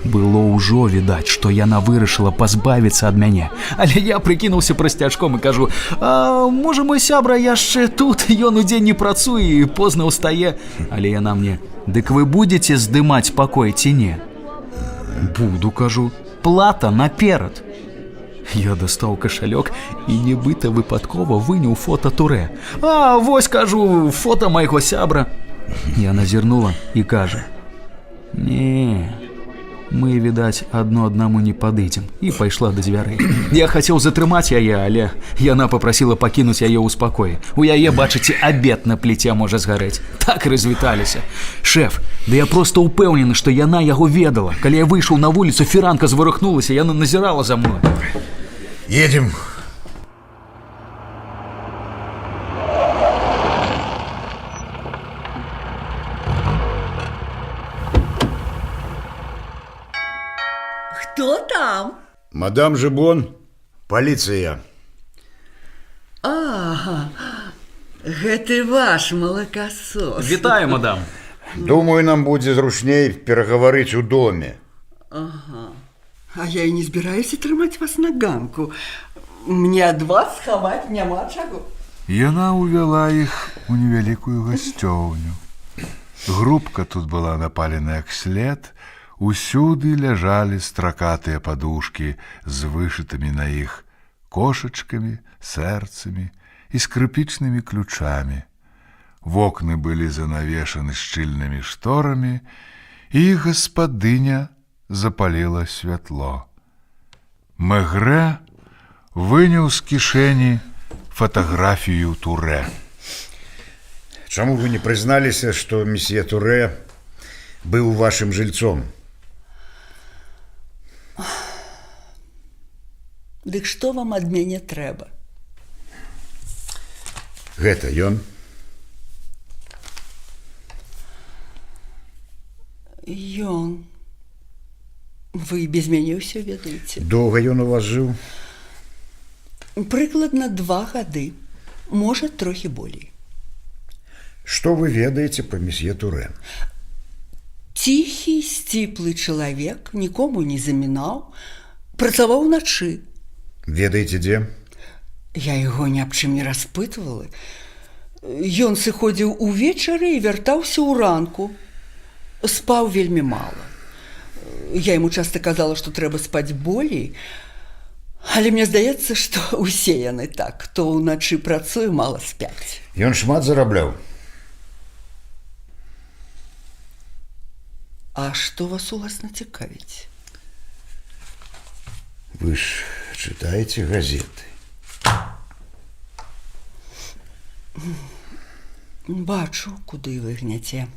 S16: Было ўжо відаць, што яна вырашыла пазбавіцца ад мяне. Але я прыкінуўся прасцячком і кажу: «А можа, мой сябра яшчэ тут, ён удзень не працуе і позна ўстае». Але яна мне: «Дык вы будзеце здымаць пакой ці не?» «Буду», кажу, «плата наперад». Я дастаў кашалёк і нібыта выпадкова выняў фота Турэ. «А, вось, кажу, фота майго сябра». Яна зірнула і кажа: «Не, мы, відаць, адно аднаму не падыдзем», і пайшла да дзвярэй. Я хацеў затрымаць яе, але яна папрасіла пакінуць яе ў спакоі. У яе, бачыце, абед на пліце можа згарэць. Так развіталіся. Шэф, да я проста ўпэўнены, што яна яго ведала. Калі я выйшаў на вуліцу, фіранка зварухнулася, яна назірала за мной.
S6: Едем.
S15: Кто там?
S6: Мадам Жибон, полиция.
S15: Ага, гэта ваш молокосос.
S16: Вітаю, мадам.
S6: Думаю, нам будзе зручней перагаварыць у доме.
S15: Ага. А я і не збіраюся трымаць вас на ганку. Мне ад вас схаваць няма чаго.
S4: Яна увяла іх у невялікую гасцёўню. Грубка тут была напалена як след, усюды ляжалі стракатыя падушкі з вышытымі на іх кошачкамі, сэрцамі і скрыпічнымі ключамі. Вокны былі занавешаны шчыльнымі шторамі, і гаспадыня запаліла святло. Мегрэ выняў з кішэні фатаграфію Турэ.
S6: Чаму вы не прызналіся, што месье Турэ быў вашым жыльцом?
S15: Дык што вам ад мяне трэба?
S6: Гэта ён?
S15: Ён. Вы без мяне ўсё ведаеце.
S6: Доўга ён у вас жыў?
S15: Прыкладна 2 гады. Можа, трохі болей.
S6: Што вы ведаеце пра месье Турэ?
S15: Ціхі, сціплы чалавек, нікому не замінаў, працаваў уначы.
S6: Ведаеце, дзе?
S15: Я яго ні аб чым не распытвала. Ён сыходзіў увечары і вяртаўся ўранку. Спаў вельмі мала. Я яму часта казала, што трэба спаць болей, але мне здаецца, што ўсе яны так, хто ўначы працуе, мала спяць.
S6: Ён шмат зарабляў.
S15: А што вас уласна цікавіць?
S6: Вы ж чытаеце газеты.
S15: Бачу, куды вы гняце.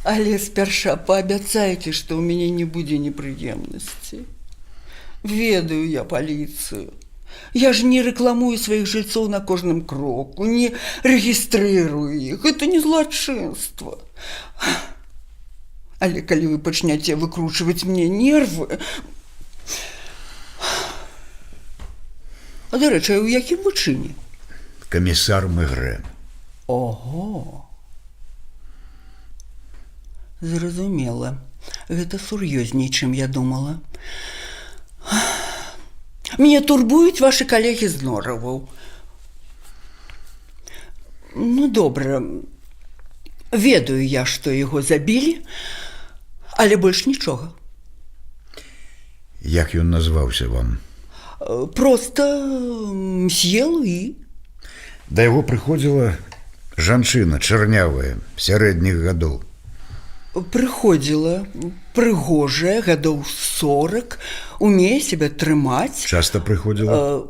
S15: Але спярша паабяцайце, што ў мяне не будзе непрыемнасці. Ведаю я паліцыю. Я ж не рэкламую сваіх жыльцоў на кожным кроку, не рэгістрырую іх. Гэта не злачынства. Але калі вы пачняце выкручваць мне нервы... А, дарэчы, у якім вучыне?
S6: Камісар Мегрэ.
S15: Ого! Зразумела. Гэта сур'ёзней, чым я думала. Мяне турбуюць вашы калегі з нораваў. Ну, добра. Ведаю я, што яго забілі, але больш нічога.
S6: Як ён назваўся вам?
S15: Проста мсье Луі.
S6: Да яго прыходзіла жанчына чарнявая, сярэдніх гадоў.
S15: Прыходзіла прыгожая, гадоў 40, умее себя трымаць.
S6: Часто прыходзіла?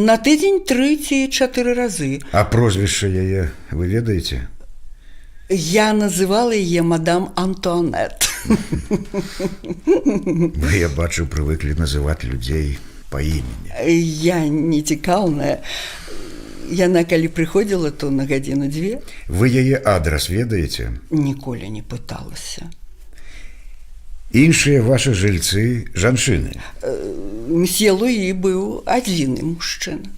S15: На тыдзень 3 ці 4 разы.
S6: А прозвішча яе вы ведаеце?
S15: Я называла яе мадам Антуанет.
S6: Вы, я бачу, прывыклі называць людзей па імені.
S15: Я не цікаўная. Яна, калі прыходзіла, то на гадзіну-2.
S6: Вы яе адрас ведаеце?
S15: Ніколі не пыталася.
S6: Іншыя вашы жыльцы жанчыны?
S15: Мсье Луі быў адзіны мужчына.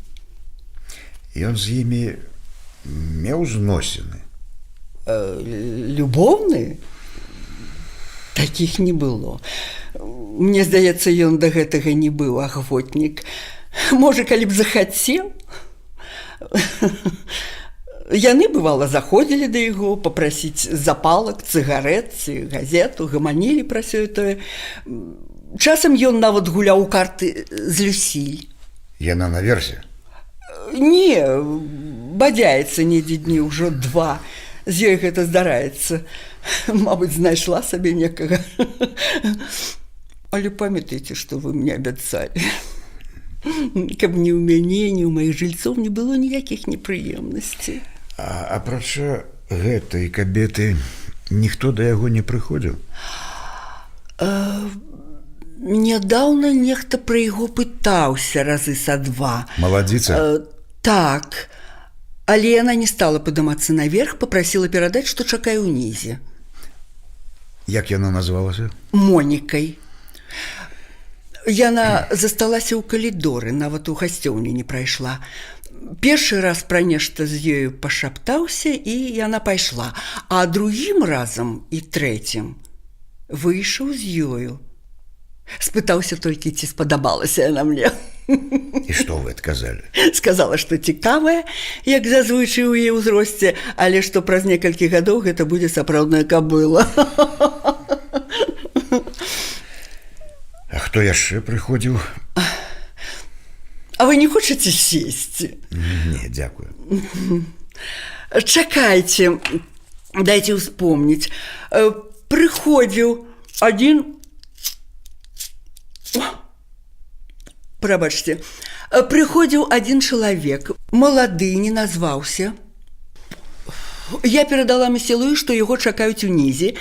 S6: Ён з імі меў зносіны?
S15: Любоўны? Такіх не было. Мне здаецца, ён да гэтага не быў ахвотнік. Можа, калі б захацеў. Яны, бывала, заходзілі да яго папрасіць запалак, цыгарэт ці газету, гаманілі пра сёе-тое. Часам ён нават гуляў у карты з Люсіль.
S6: Яна наверсе?
S15: Не, бадзяецца недзе дні ўжо 2. З ёй гэта здараецца. Мабыць, знайшла сабе некага. Але памятайце, што вы мне абяцалі. Каб ні ў мяне, ні ў маіх жыльцоў не было ніякіх непрыемнасцей.
S6: А апрача гэтай кабеты ніхто да яго не прыходзіў?
S15: Нядаўна нехта пра яго пытаўся разы са 2.
S6: Маладзіца?
S15: Так. Але яна не стала падымацца наверх, папрасіла перадаць, што чакае ўнізе.
S6: Як яна назвалася?
S15: Монікай. Яна засталася ў калідоры, нават у гасцёўню не прайшла. Першы раз пра нешта з ёю пашаптаўся, і яна пайшла. А другім разам і трэцім выйшаў з ёю. Спытаўся толькі, ці спадабалася яна мне.
S6: І што вы адказалі?
S15: Сказала, што цікавая, як зазвычай у яе ўзросце, але што праз некалькі гадоў гэта будзе сапраўдная кабыла.
S6: А хто яшчэ прыходзіў?
S15: А вы не хочаце сесці?
S6: Не, дзякую.
S15: Чакайце, дайце ўспомніць. Прыходзіў адзін... Прабачце. Прыходзіў адзін чалавек, малады, не назваўся. Я перадала мсье Луі, што яго чакаюць унізе.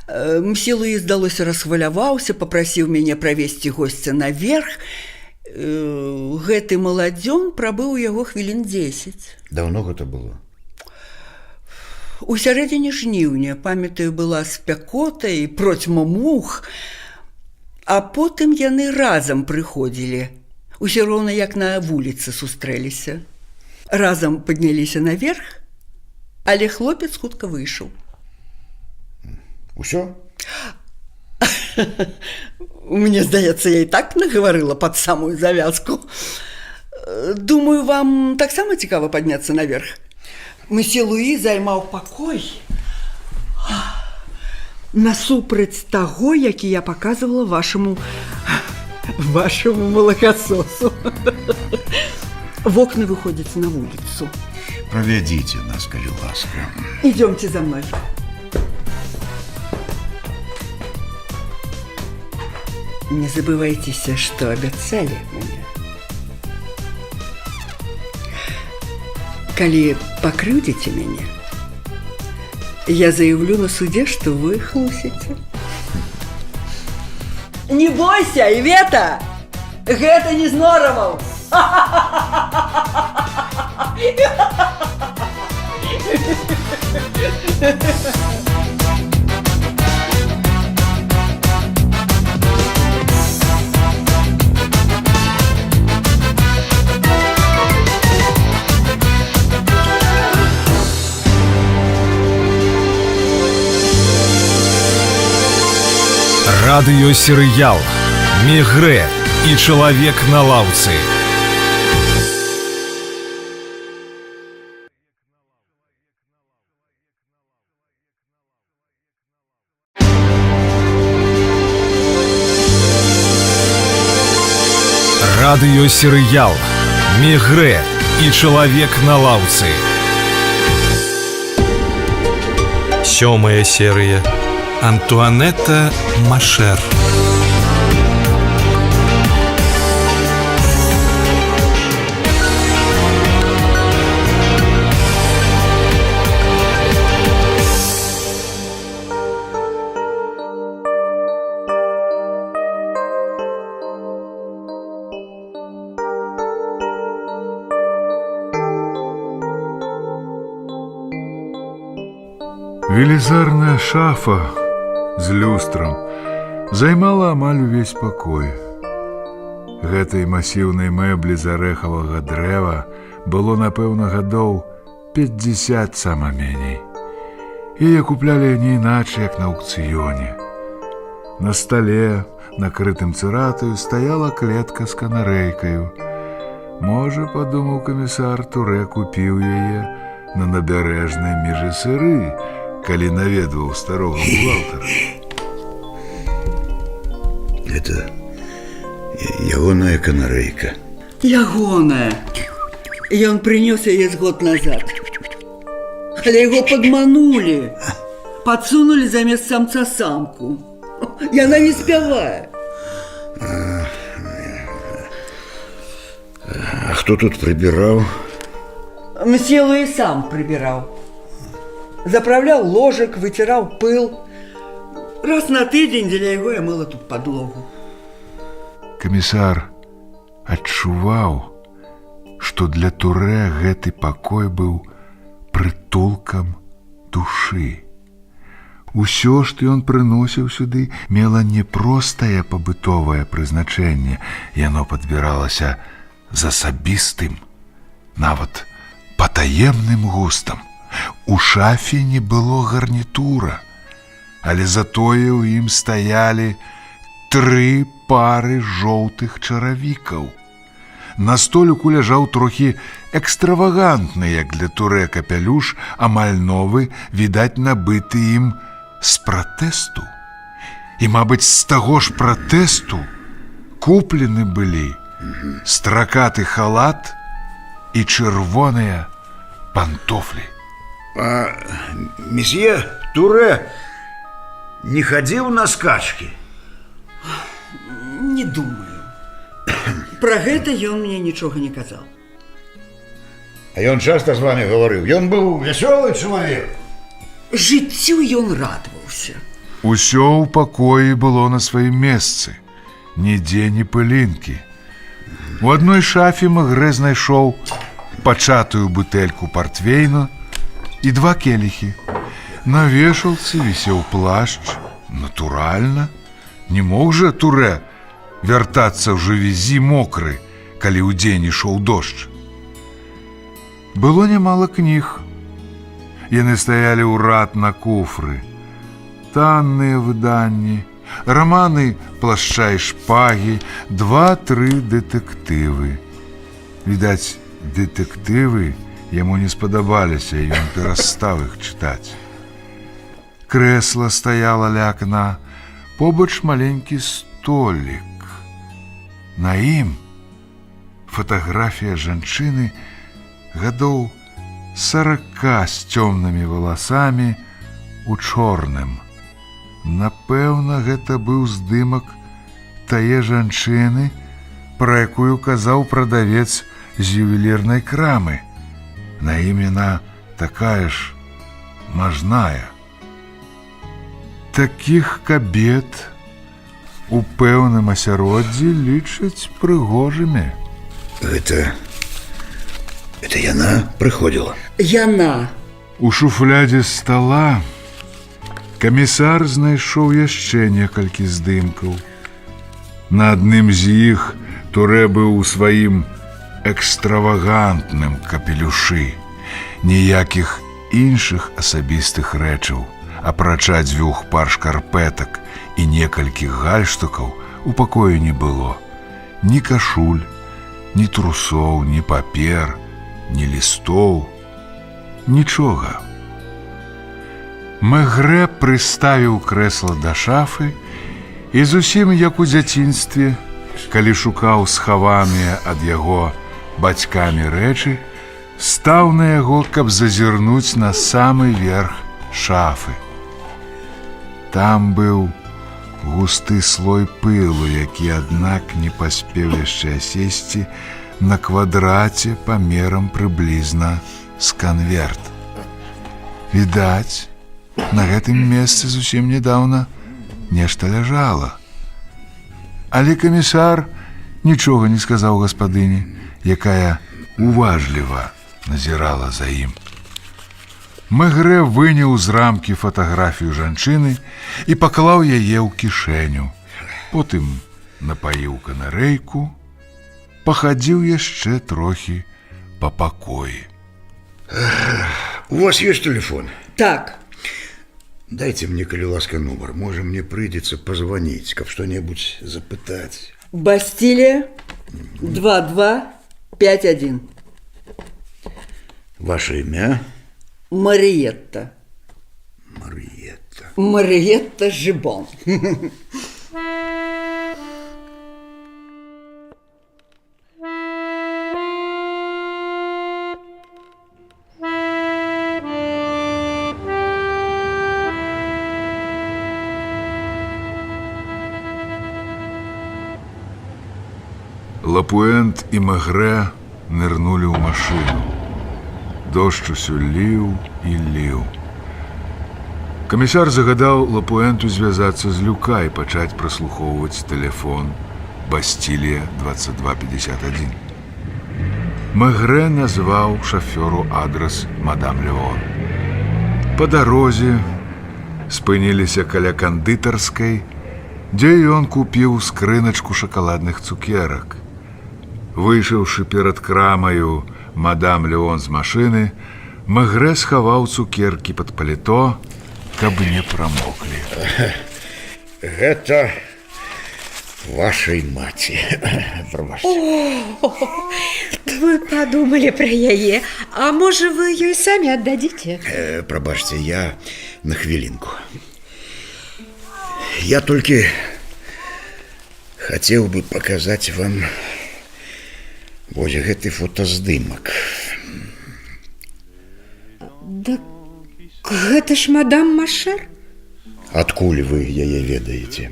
S15: Мсье Луі, здалося, расхваляваўся, папрасіў мяне правесці госця наверх. Гэты маладзён прабыў у яго хвілін 10.
S6: Даўно гэта было?
S15: У сярэдзіне жніўня, памятаю, была спякота і процьма мух. А потым яны разам прыходзілі. Усе роўна як на вуліцы сустрэліся. Разам падняліся наверх, але хлопец хутка выйшаў.
S6: Усё?
S15: Мне здаецца, я і так нагаварыла пад самую завязку. Думаю, вам таксама цікава падняцца наверх. Мсье Луі займаў пакой насупраць таго, які я паказвала вашаму малакасосу. Вокны выходзяць на вуліцу.
S6: Правядзіце нас, калі ласка.
S15: Идёмте за мной. Не забывайтеся, что обяцали мне. Калі пакрыўдзіце мяне, я заявлю на суде, что вы хлусіце. Не бойся, Івета! Гэта не з нораваў!
S10: Радыёсерыял «Мегрэ и человек на лаўцы». Радыёсерыял «Мегрэ и человек на лаўцы».
S14: 7-я серыя. Антуанета Машер.
S4: Велізарная шафа з люстрам займала амаль увесь пакой. Гэтай масіўнай мэблі з арэхавага дрэва было, напэўна, гадоў 50 сама меней. Яе куплялі не іначай, як на аўкцыёне. На стале, накрытым цыратаю, стаяла клетка з канарэйкаю. Можа, падумаў камісар, Турэ купіў яе на набярэжнай Межысыры, калі наведваў старога бухгалтара.
S6: Это ягоная канарэйка.
S15: Ягоная. Ён прынёс яе з год назад. Але яго падманулі. Падсунулі замест самца самку. Яна не спявае.
S6: А хто тут прыбіраў?
S15: Мсье Луи сам прыбіраў. Заправляў ложак, выціраў пыл. Раз на тыдзень дзеля яго я мыла тут падлогу.
S4: Камісар адчуваў, што для Турэ гэты пакой быў прытулкам душы. Усё, што ён прыносіў сюды, мела не простае пабытовае прызначэнне. Яно падбіралася з асабістым, нават патаемным густам. У шафе не было гарнітура, але затое ў ім стаялі 3 пары жоўтых чаравікаў. На століку ляжаў трохі экстравагантны, як для Турэ, капялюш, амаль новы, відаць, набыты ім з пратэсту. І, мабыць, з таго ж пратэсту куплены былі стракаты халат і чырвоныя пантофлі.
S6: А месье Турэ не ходил на скачки?
S15: Не думаю. Про гэта ён мне нічога не казаў.
S6: А ён часто з вами говорил? Ён быў веселый чалавек.
S15: Жыццю ён радаваўся.
S4: Усё ў пакоі было на сваім месцы. Нідзе ні пылінкі. У адной шафе Мегрэ знайшоў пачатую бутэльку партвейну і 2 келіхі. На вешалцы вісеў плашч. Натуральна. Не мог жа Турэ вяртацца ў жывізі мокры, калі ўдзень ішоў дождж. Было нямала кніг. Яны стаялі ў рад на куфры. Танныя выданні, раманы Плашча і шпагі, 2-3 дэтэктывы. Відаць, дэтэктывы яму не спадабаліся, і ён перастаў іх чытаць. Крэсла стаяла ля акна, побач маленькі столік. На ім фатаграфія жанчыны гадоў 40 з цёмнымі валасамі у чорным. Напэўна, гэта быў здымак тае жанчыны, пра якую казаў прадавец з ювелірнай крамы. На ім яна такая ж мажная. Такіх кабет у пэўным асяроддзі лічаць прыгожымі.
S6: Это яна прыходзіла?
S15: Яна.
S4: У шуфлядзе стала камісар знайшоў яшчэ некалькі здымкаў. На адным з іх Турэ быў у сваім экстравагантным капелюшы. Ніякіх іншых асабістых рэчаў, апрача 2 пар шкарпэтак і некалькіх гальштукаў, у пакоі не было. Ні кашуль, ні трусоў, ні папер, ні лістоў, нічога. Мегрэ прыставіў крэсла да шафы і зусім як у дзяцінстве, калі шукаў схаваныя ад яго бацькамі рэчы, стаў на яго, каб зазірнуць на самы верх шафы. Там быў густы слой пылу, які, аднак, не паспеў яшчэ асесці на квадраце памерам прыблізна з канверт. Відаць, на гэтым месцы зусім нядаўна нешта ляжала. Але камісар нічога не сказаў гаспадыні, якая уважліва назірала за ім. Мегрэ выняў з рамкі фатаграфію жанчыны і паклаў яе ў кішэню. Потым напаіў канарэйку, пахадзіў яшчэ трохі па пакоі.
S6: У вас есть телефон?
S15: Так.
S6: Дайте мне, коли ласка, номер. Может, мне придется позвонить, как что-нибудь запытать.
S15: Бастилия 2251.
S6: Ваше имя?
S15: Мариетта. Мариетта Жибон.
S4: Лапуэнт і Мегрэ нырнулі ў машыну. Дождж усё ліў і ліў. Камісар загадаў Лапуэнту звязацца з Люка і пачаць праслухоўваць тэлефон Бастилия 2251. Мегрэ назваў шафёру адрас мадам Леон. Па дарозе спыніліся каля кандытарскай, дзе ён купіў скрыначку шакаладных цукерак. Выйшаўшы перад крамаю мадам Леон з машыны, Мегрэ схаваў цукеркі пад паліто, каб не прамоклі.
S6: Это вашей маці.
S12: Вы подумали про яе, а можа вы ёй самі аддадзіце?
S6: Прабачце, я на хвілінку. Я только хотел бы показать вам вось гэты фотаздымак.
S12: Да гэта ж мадам Машер?
S6: Адкуль вы яе ведаеце?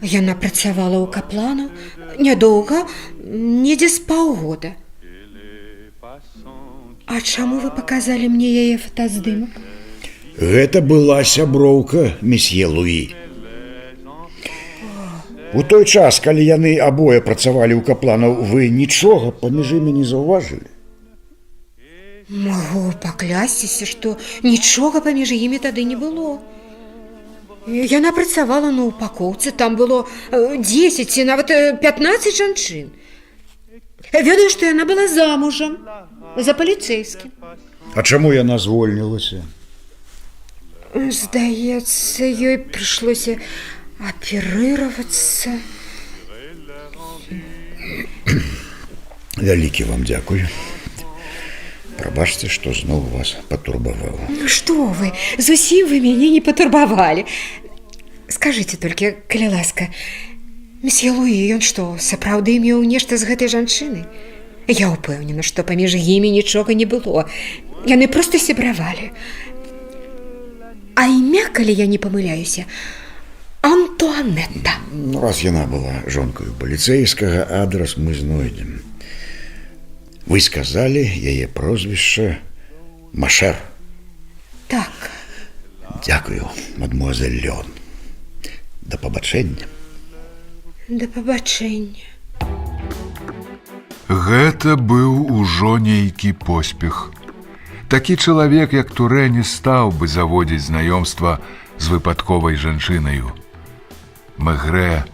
S12: Яна працавала ў каплану нядоўга, недзе з паўгода. А чаму вы паказалі мне яе фотаздымак?
S6: Гэта была сяброўка месье Луі. У той час, калі яны абое працавалі ў капланаў, вы нічога паміж імі не заўважылі?
S12: Магу паклясціся, што нічога паміж імі тады не было. Яна працавала на упакоўцы, там было 10 ці нават 15 жанчын. Ведаю, што яна была замужам за паліцэйскім.
S6: А чаму яна звольнілася?
S12: Здаецца, ёй прыйшлося аперироваться.
S6: Вялікі вам дзякуй. Прабачце, што зноў вас патурбаваў.
S12: Ну што вы, зусім вы мяне не патурбавалі. Скажыце толькі, калі ласка, месье Луі, ён што, сапраўды меў нешта з гэтай жанчынай? Я ўпэўнена, што паміж імі нічога не было. Яны проста сябравалі. А імя, калі я не памыляюся, Антуанетта.
S6: Раз яна была жонкаю паліцэйскага, адрас мы знойдзем. Вы сказалі яе прозвішча Машер.
S12: Так.
S6: Дзякую, мадмуазель Леон. Да пабачэння.
S12: Да пабачэння.
S4: Гэта быў ужо нейкі поспех. Такі чалавек, як Турэ, не стаў бы заводзіць знаёмства з выпадковай жанчынаю. Мегрэ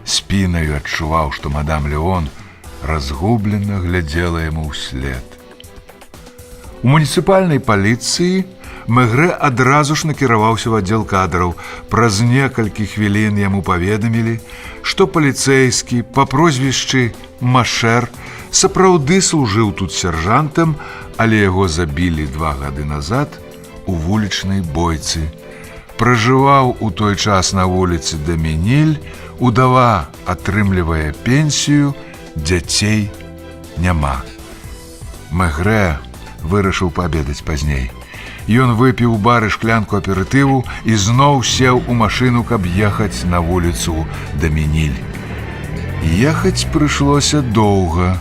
S4: спінаю адчуваў, што мадам Леон разгублена глядзела яму ўслед. У муніцыпальнай паліцыі Мегрэ адразу ж накіраваўся ў аддзел кадраў. Праз некалькі хвілін яму паведамілі, што паліцэйскі па прозвішчы Машер сапраўды служыў тут сяржантам, але яго забілі 2 гады назад у вулічнай бойцы. Пражываў у той час на вуліцы Дамініль, удава атрымлівае пенсію, дзяцей няма. Мегрэ вырашыў паабедаць пазней. Ён выпіў у бары шклянку аперытыву і зноў сеў у машыну, каб ехаць на вуліцу Дамініль. Ехаць прыйшлося доўга.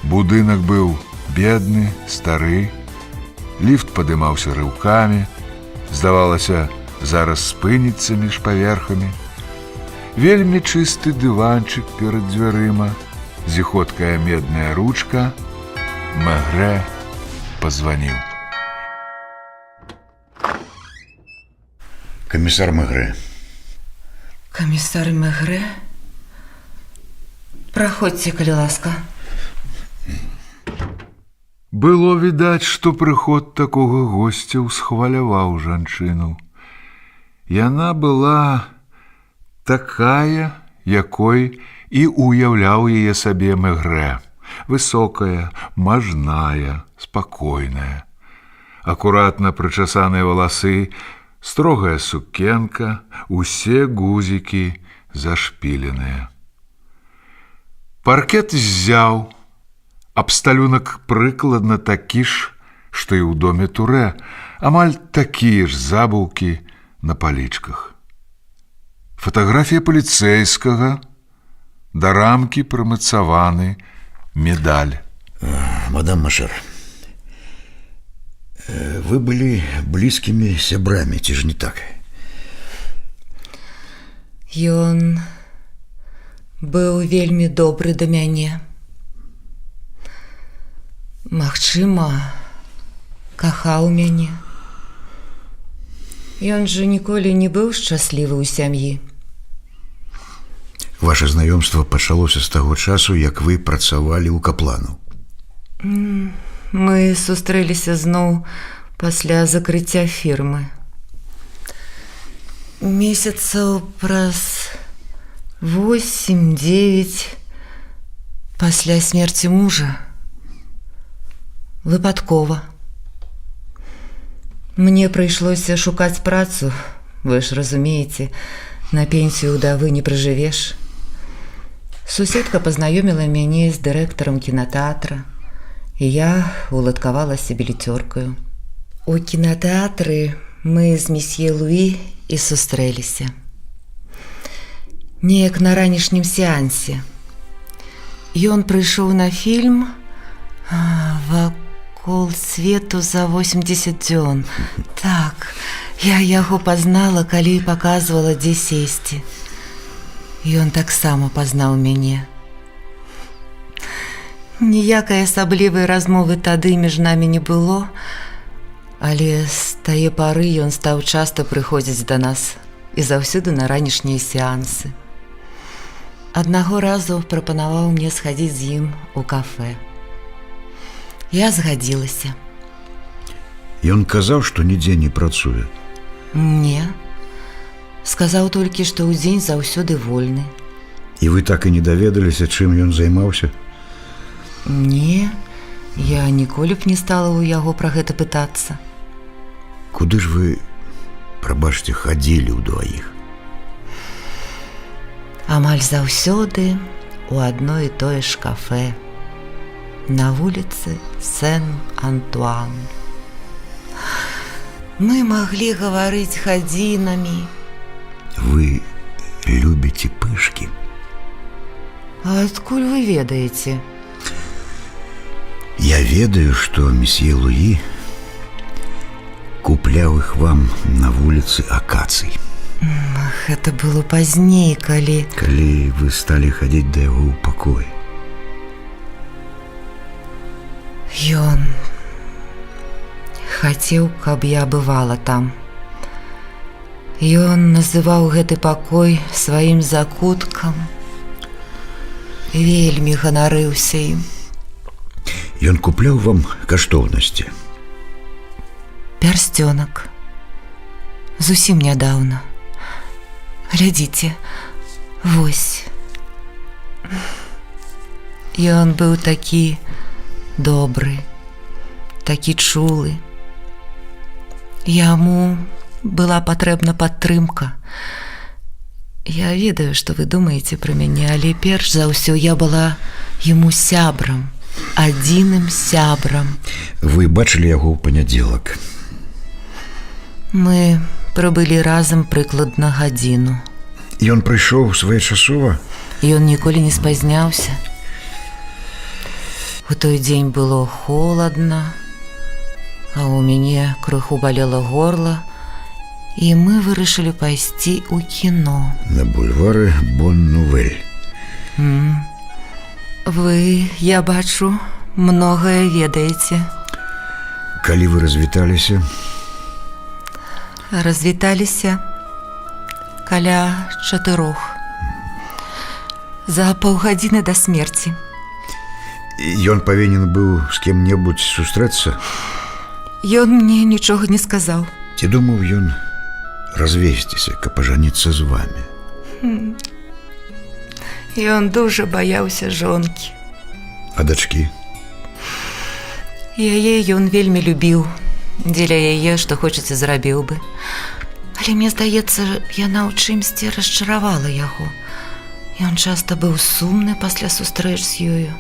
S4: Будынак быў бедны, стары. Ліфт падымаўся рыўкамі. Здавалася, зараз спыніцца між паверхамі. Вельмі чысты дыванчык перад дзвярыма, зіхоткая медная ручка. Мегрэ позвонил.
S6: Комиссар Мегрэ.
S17: Комиссар Мегрэ? Праходзьце, калі ласка.
S4: Было відаць, што прыход такога госця ўсхваляваў жанчыну. Яна была такая, якой і уяўляў яе сабе Мегрэ. Высокая, мажная, спакойная. Акуратна прычасаныя валасы, строгая сукенка, усе гузікі зашпіленыя. Паркет ззяў, абсталюнак прыкладна такі ж, што і ў доме Турэ, амаль такія ж забаўкі на палічках. Фатаграфія паліцэйскага, да рамкі прымацаваны медаль.
S6: Мадам Машер, вы были близкими сябрамі, ці ж не так?
S17: Ён быў вельмі добры да мяне. Магчыма, кахаў мяне. Ён жа ніколі не быў шчаслівы ў сям'і.
S6: Ваше знаёмства пачалося з таго часу, як вы працавалі ў каплану.
S17: Мы сустрэліся зноў пасля закрыцця фірмы. Месяцаў праз 8-9 пасля смерці мужа. Выпадкова. Мне прыйшлося шукаць працу. Вы ж разумееце, на пенсію ўдавы не пражывеш. Суседка пазнаёміла мяне з дырэктарам кінатэатра, і я уладкавалася білецёркаю. У кінатэатры мы з месье Луі і сустрэліся. Неяк на ранішнім сеансе. Ён прыйшоў на фільм «Вакол свету за 80 дзён». Так, я яго пазнала, калі паказвала, дзе сесці. Ён таксама пазнаў мяне. Ніякай асаблівай размовы тады між намі не было, але з тае пары ён стаў часта прыходзіць да нас і заўсёды на ранішнія сеансы. Аднаго разу прапанаваў мне схадзіць з ім у кафэ. Я згадзілася.
S6: Ён казаў, што нідзе не працуе?
S17: Не. Сказаў толькі, што ўдзень заўсёды вольны.
S6: І вы так і не даведаліся, чым ён займаўся?
S17: Не, я ніколі б не стала ў яго пра гэта пытацца.
S6: Куды ж вы, прабачце, хадзілі ўдваіх?
S17: Амаль заўсёды у адно і тое ж кафэ на вуліцы Сен-Антуан. Мы маглі гаварыць гадзінамі.
S6: Вы любіце пышкі?
S17: А адкуль вы ведаеце?
S6: Я ведаю, што месье Луі купляў іх вам на вуліцы Акацый.
S17: Гэта было пазней, калі...
S6: Калі вы сталі хадзіць да яго ў пакой.
S17: Ён хацеў, каб я бывала там. Ён называў гэты пакой сваім закуткам. Вельмі ганарыўся ім.
S6: Ён купляў вам каштоўнасці?
S17: Пярсцёнак. Зусім нядаўна. Глядзіце, вось. Ён быў такі добры, такі чулы. Яму была патрэбна падтрымка. Я ведаю, што вы думаеце пра мяне, але перш за ўсё я была яму сябрам, адзіным сябрам.
S6: Вы бачылі яго ў панядзелак.
S17: Мы прабылі разам прыкладна гадзіну.
S6: Ён прыйшоў своечасова?
S17: Ён ніколі не спазняўся. У той дзень было холадна, а ў мяне крыху балела горла, і мы вырашылі пайсці ў кіно.
S6: На бульвары Бон-Нувель.
S17: Вы, я бачу, многае ведаеце.
S6: Калі вы развіталіся?
S17: Развіталіся каля 4. За паўгадзіны да смерці.
S6: Ён павінен быў з кем-небудзь сустрэцца?
S17: Ён мне нічога не сказаў.
S6: Ці думаў ён развесціся, каб пажаніцца з вамі?
S17: Ён дужа баяўся жонкі.
S6: А дачкі?
S17: Яе ён вельмі любіў. Дзеля яе, што хочаце, зрабіў бы. Але мне здаецца, яна ў чымсьці расчаравала яго. Ён часта быў сумны пасля сустрэч з ёю.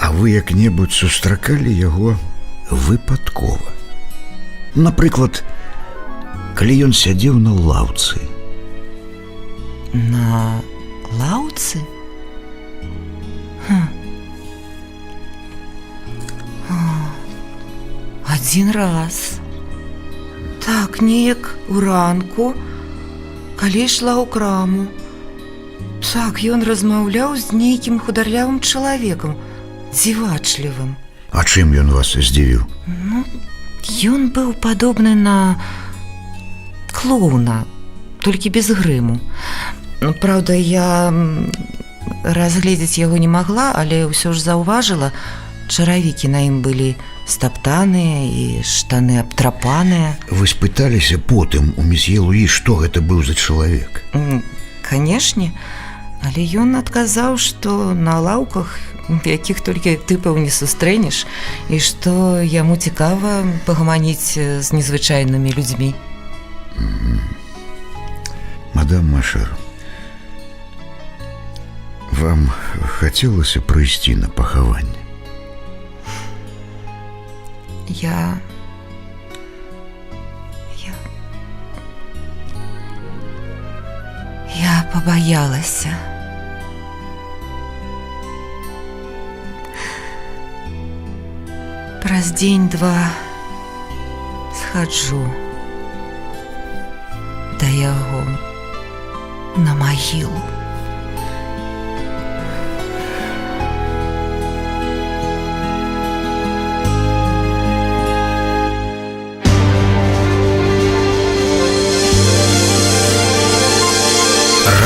S6: А вы як-небудзь сустракалі яго выпадкова? Напрыклад, калі ён сядзеў на лаўцы.
S17: На лаўцы? Адзін раз. Так, неяк уранку, калі ішла ў краму. Так, ён размаўляў з нейкім хударлявым чалавекам, дзівачлівым.
S6: А чым ён вас здзівіў?
S17: Ён быў падобны на клоуна, толькі без грыму. Праўда, я разгледзець яго не магла, але ўсё ж заўважыла, чаравікі на ім былі стаптаныя і штаны абтрапаныя.
S6: Вы спыталіся потым у месье Луі, што гэта быў за чалавек?
S17: Канешне, але ён адказаў, што на лаўках якіх толькі тыпаў не сустрэнеш, і што яму цікава пагаманіць з незвычайнымі людзьмі.
S6: Мадам Машер, вам хацелася прыйсці на пахаванне?
S17: Я пабаялася. Праз дзень-два схаджу да яго на магілу.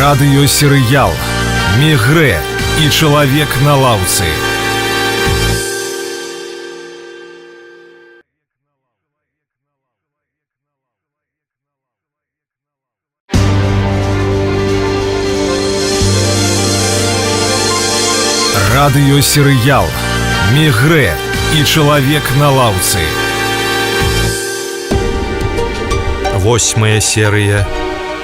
S10: Радыёсерыял «Мегрэ» і «Чалавек на лаўцы». Радыёсерыял «Мегрэ» і «Чалавек на лаўцы». 8-я серыя.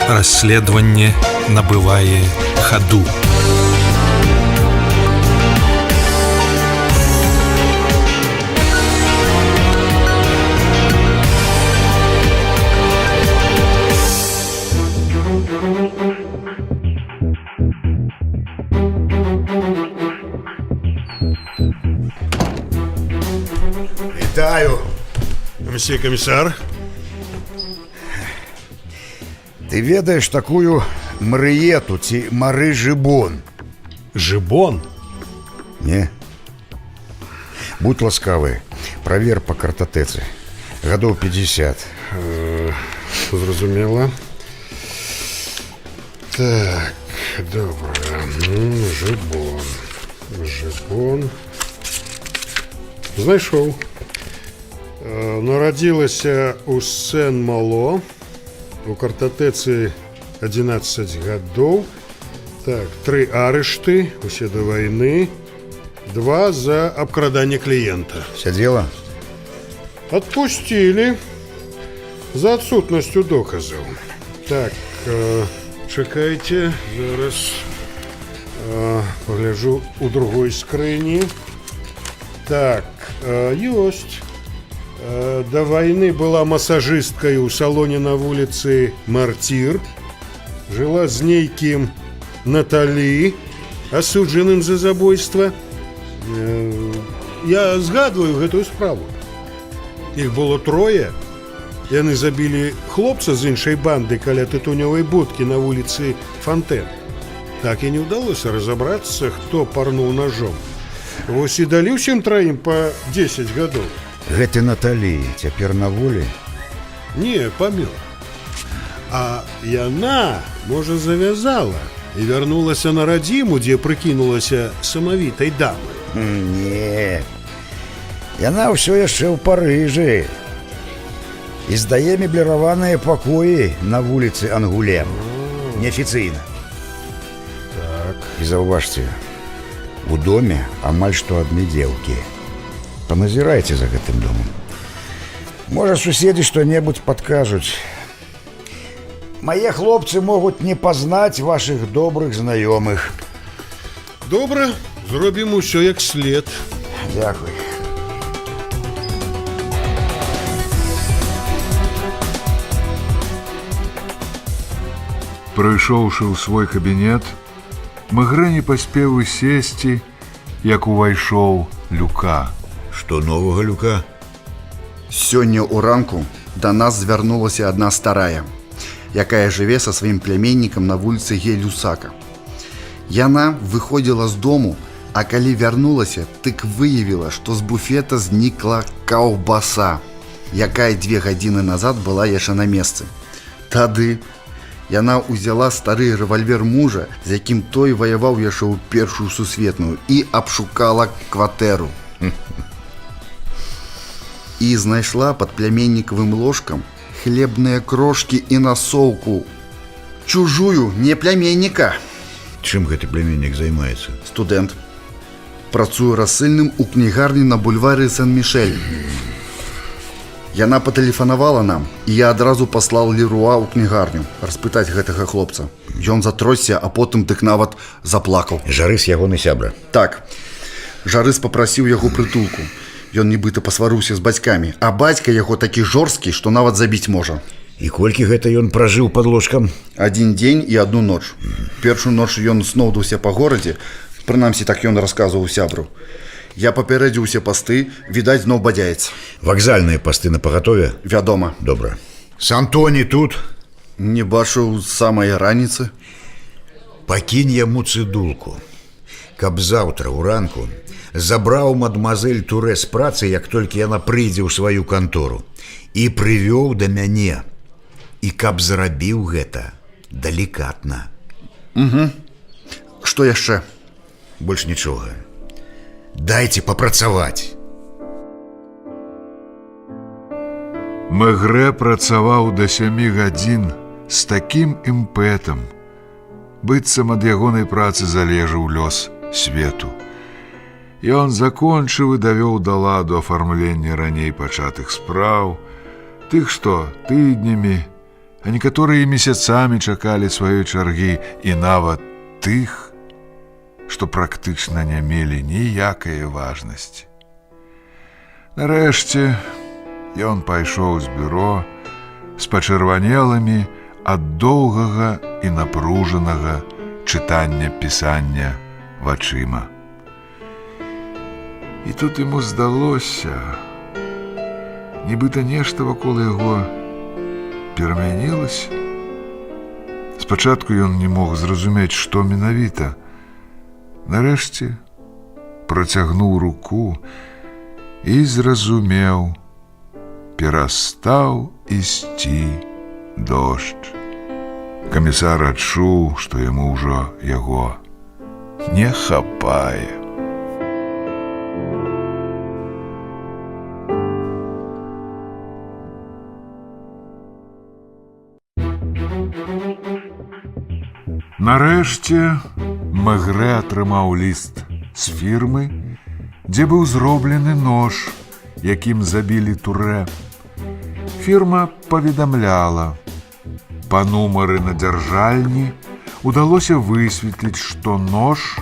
S10: Расследаванне набывае хаду.
S8: Вітаю, мсье камісар.
S6: Ты ведаеш такую Марыету ці Мары Жибон?
S8: Жибон?
S6: Не. Будь ласкавы, правер па картатэцы. Гадоў 50.
S8: Зразумела. Так, добра. Жибон. Жибон. Знайшоў. Нарадзілася ў Сен-Мало. У картатэцы 11 гадоў. Так, 3 арышты, усе да вайны, 2 за абкраданне кліента.
S6: Сядзела?
S8: Адпусцілі за адсутнасцю доказаў. Так, чакайце, зараз пагляджу у другой скрыні. Так, ёсць. До войны была массажисткой у салоне на улице Мартир. Жила з нейкім Наталі, асуджаным за забойства. Я згадваю гэтую справу. Іх было трое. Яны забілі хлопца з іншай банды каля тытунёвай будкі на вуліцы Фонтен. Так і не ўдалося разабрацца, хто парнуў ножом. Вось і далі ўсім траім па 10 гадоў.
S6: Гэты Наталі цяпер на волі?
S8: Не, памёр. А яна, можа, завязала і вярнулася на радзіму, дзе прыкінулася самавітай дамай.
S6: Не. Яна ўсё яшчэ ў Парыжы. І здае мебліраваныя пакоі на вуліцы Ангулем. Неафіцыйна.
S8: Так.
S6: І заўважце, у доме амаль што адны дзеўкі. Паназірайце за гэтым домам. Можа, суседзі што-небудзь падкажуць. Мае хлопцы могуць не пазнаць вашых добрых знаёмых.
S8: Добра, зробім усё як след.
S6: Дякуй.
S4: Прыйшоўшы ў свой кабінет, Мегрэ не паспеў сесці, як увайшоў Люка.
S6: Што новага, Люка?
S3: Сёння ўранку да нас звярнулася адна старая, якая жыве са сваім пляменнікам на вуліцы Гей-Люсака. Яна выходзіла з дому, а калі вярнулася, тык выявіла, што з буфета знікла каўбаса, якая 2 гадзіны назад была яшчэ на месцы. Тады яна ўзяла стары рэвальвер мужа, з якім той ваяваў яшчэ ў Першую сусветную, і абшукала кватэру. І знайшла пад пляменнікавым ложкам хлебныя крошкі і насоўку. Чужую, не пляменніка.
S6: Чым гэты пляменнік займаецца?
S3: Студэнт. Працуе рассыльным у кнігарні на бульвары Сен-Мішель. Яна патэлефанавала нам, і я адразу паслаў Леруа ў кнігарню распытаць гэтага хлопца. Ён затросся, а потым дык нават заплакаў.
S6: Жарыс ягоны сябра?
S3: Так. Жарыс папрасіў яго прытулку. Ён нібыта пасварыўся з бацькамі, а бацька яго такі жорсткі, што нават забіць можа.
S6: І колькі гэта ён пражыў пад ложкам?
S3: 1 дзень і 1 ноч. Першую ноч ён сноўдаўся па горадзе, прынамсі так ён расказваў сябру. Я папярэдзіў усе пасты, відаць, зноў бадзяецца.
S6: Вакзальныя пасты напагатове?
S3: Вядома.
S6: Добра. Сантоні тут?
S3: Не бачыў з самай раніцы.
S6: Пакінь яму цыдулку, каб заўтра ўранку забраў мадмазель Турэ з працы, як толькі яна прыйдзе ў сваю кантору, і прывёў да мяне. І каб зрабіў гэта далікатна.
S3: Угу. Што яшчэ?
S6: Больш нічога. Дайце папрацаваць.
S4: Мегрэ працаваў да 7 гадзін з такім імпэтам, быццам ад ягонай працы залежаў лёс свету. Ён закончыў і давёў да ладу афармленне раней пачатых спраў, тых, што тыднямі, а некаторыя месяцамі чакалі сваёй чаргі, і нават тых, што практычна не мелі ніякай важнасці. Нарэшце, ён пайшоў з бюро з пачырванелымі ад доўгага і напружанага чытання-пісання вачыма. І тут яму здалося, нібыта нешта вакол яго перамянілася. Спачатку ён не мог зразумець, што менавіта. Нарэшце працягнуў руку і зразумеў, перастаў ісці дождж. Камісар адчуў, што яму ўжо яго не хапае. Нарэшце Мегрэ атрымаў ліст з фірмы, дзе быў зроблены нож, якім забілі Турэ. Фірма паведамляла, па нумары на дзяржальні удалося высветліць, што нож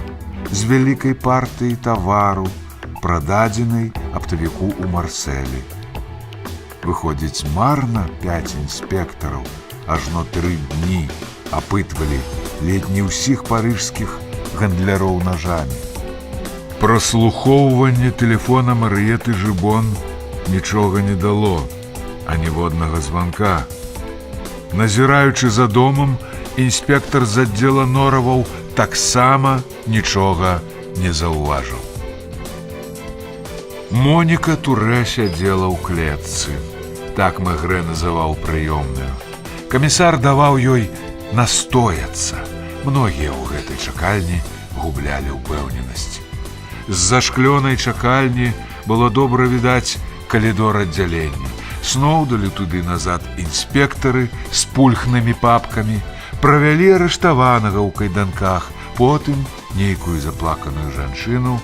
S4: з вялікай партыі тавару, прададзенай аптавіку ў Марселі. Выходзіць, марна 5 інспектараў ажно 3 дні апытвалі ледь не ўсіх парыжскіх гандляроў нажамі. Праслухоўванне тэлефона Марыеты Жыбон нічога не дало, а ніводнага званка. Назіраючы за домам, інспектар з аддзела нораваў таксама нічога не заўважыў. Моніка Турэ сядзела ў клетцы. Так Мегрэ называў прыёмную. Камісар даваў ёй настояцца. Многія ў гэтай чакальні гублялі ўпэўненасць. З-за шклёнай чакальні было добра відаць калідор аддзялення. Сноўдалі туды назад інспектары з пульхнымі папкамі, правялі арыштаванага ў кайданках, потым нейкую заплаканую жанчыну,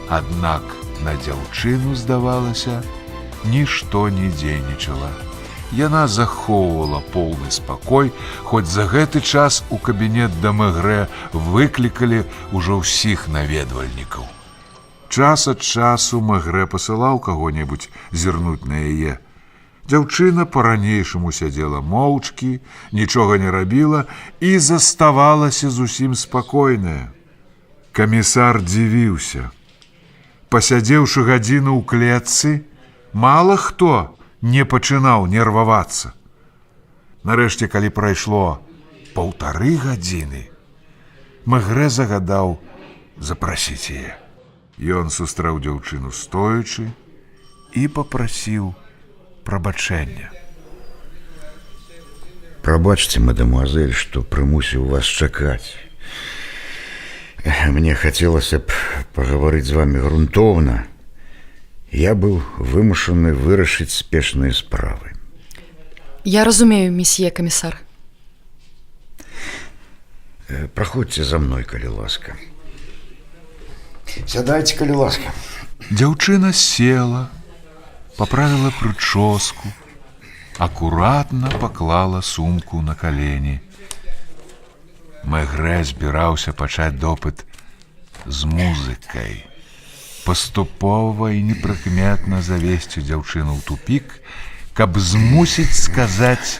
S4: аднак на дзяўчыну, здавалася, нішто не дзейнічала. Яна захоўвала поўны спакой, хоць за гэты час у кабінет да Мегрэ выклікалі ўжо ўсіх наведвальнікаў. Час ад часу Мегрэ пасылаў каго-небудзь зірнуць на яе. Дзяўчына па-ранейшаму сядзела моўчкі, нічога не рабіла і заставалася зусім спакойная. Камісар дзівіўся. Пасядзеўшы гадзіну ў клетцы, мала хто не пачынаў нервавацца. Нарэшце, калі прайшло 1,5 гадзіны, Мегрэ загадаў запрасіць яе. Ён сустраў дзяўчыну стоячы і папрасіў прабачэння.
S6: Прабачце, мадемуазель, што прымусіў вас чакаць. Мне хацелася б паговорыць з вами грунтоўна. Я быў вымушаны вырашыць спешныя справы.
S11: Я разумею, месье камісар.
S6: Праходзьце за мной, калі ласка. Сядайце, калі ласка.
S4: Дзяўчына села, паправіла прычоску, акуратна паклала сумку на калені. Мегрэ збіраўся пачаць допыт з музыкай, паступова і непрыкметна завесці дзяўчыну ў тупік, каб змусіць сказаць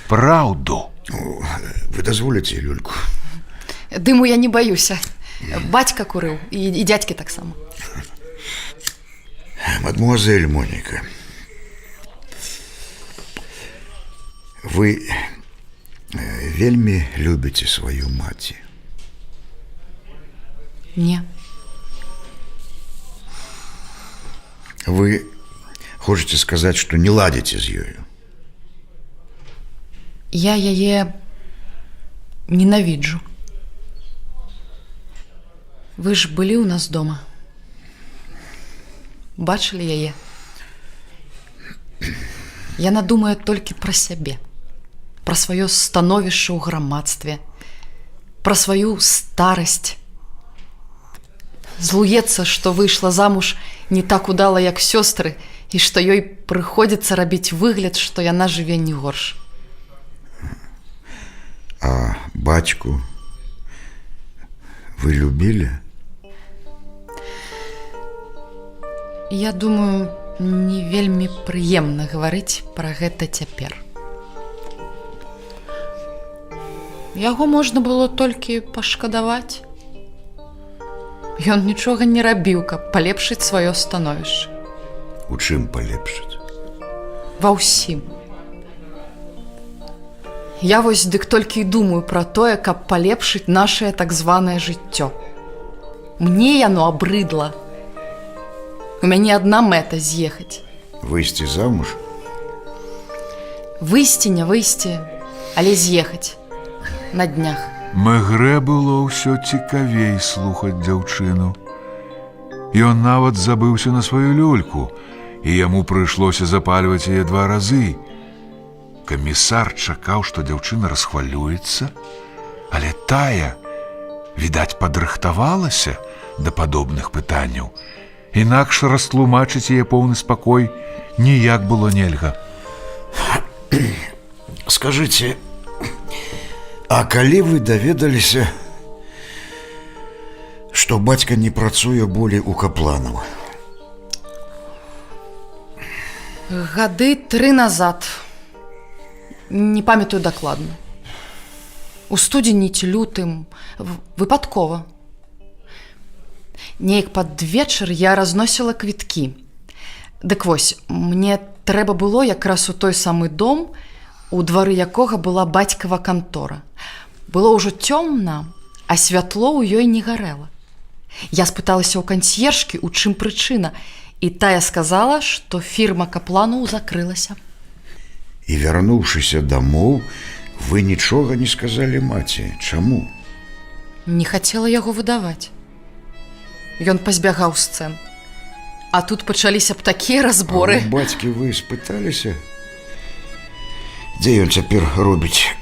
S4: праўду.
S6: Вы дазволіце люльку?
S11: Дыму я не баюся. Бацька курыў і дзядзькі таксама.
S6: Мадемуазель Моніка, вы вельмі любіце сваю маці?
S11: Не.
S6: Вы хочаце сказаць, што не ладзіце з ёю?
S11: Я яе ненавіджу. Вы ж былі ў нас дома. Бачылі яе? Яна думае толькі пра сябе, пра сваё становішча ў грамадстве, пра сваю старасць. Злуецца, што выйшла замуж не так удала, як сёстры, і што ёй прыходзіцца рабіць выгляд, што яна жыве не горш.
S6: А бацьку вы любілі?
S11: Я думаю, не вельмі прыемна гаварыць пра гэта цяпер. Яго можна было толькі пашкадаваць. Ён нічога не рабіў, каб палепшыць сваё становішча.
S6: У чым палепшыць?
S11: Ва ўсім. Я вось дык толькі і думаю пра тое, каб палепшыць нашае так званае жыццё. Мне яно абрыдла. У мяне адна мэта з'ехаць.
S6: Выйсці замуж?
S11: Выйсці, не выйсці, але з'ехаць. На днях.
S4: Мегрэ было ўсё цікавей слухаць дзяўчыну. Ён нават забыўся на сваю люльку, і яму прыйшлося запальваць яе 2 разы. Камісар чакаў, што дзяўчына расхвалюецца, але тая, відаць, падрыхтавалася да падобных пытанняў. Інакш растлумачыць яе поўны спакой ніяк было нельга.
S6: Скажыце, а калі вы даведаліся, што бацька не працуе болей у Капланаў?
S11: Гады 3 назад. Не памятаю дакладна. У студзені ці лютым выпадкова. Неяк пад вечар я разносіла квіткі. Дык вось, мне трэба было якраз у той самы дом, у двары якога была бацькава кантора. Было ўжо цёмна, а святло ў ёй не гарэла. Я спыталася ў кансьержкі, у чым прычына, і тая сказала, што фірма капланаў закрылася.
S6: І вярнуўшыся дамоў, вы нічога не сказалі маці. Чаму?
S11: Не хацела яго выдаваць. Ён пазбягаў сцэн. А тут пачаліся б такія разборы.
S6: А у бацькі вы спыталіся? Дзе ён цяпер робіць?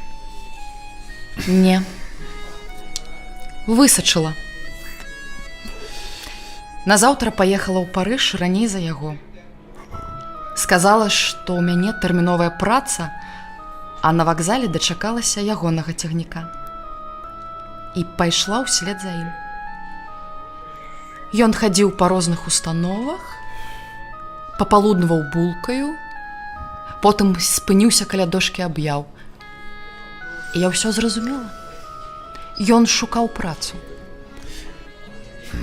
S11: Не. Высачыла. Назаўтра паехала ў Парыж раней за яго. Сказала, што ў мяне тэрміновая праца, а на вакзале дачакалася ягонага цягніка. І пайшла ўслед за ім. Ён хадзіў па розных установах, папалуднаваў булкаю, потым спыніўся каля дошкі аб'яў. І я ўсё зразумела. Ён шукаў працу.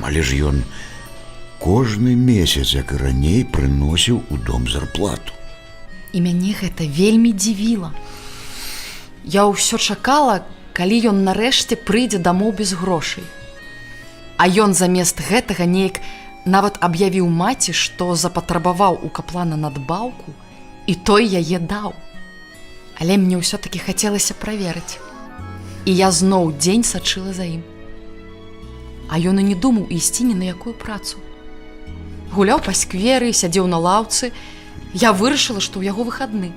S6: Але ж ён кожны месяц, як і раней, прыносіў у дом зарплату.
S11: І мяне гэта вельмі дзівіла. Я ўсё чакала, калі ён нарэшце прыйдзе дамоў без грошай. А ён замест гэтага неяк нават аб'явіў маці, што запатрабаваў у каплана надбаўку, і той яе даў. Але мне ўсё-такі хацелася праверыць. І я зноў дзень сачыла за ім. А ён і не думаў ісці ні на якую працу. Гуляў па скверы, сядзеў на лаўцы. Я вырашыла, што ў яго выхадны.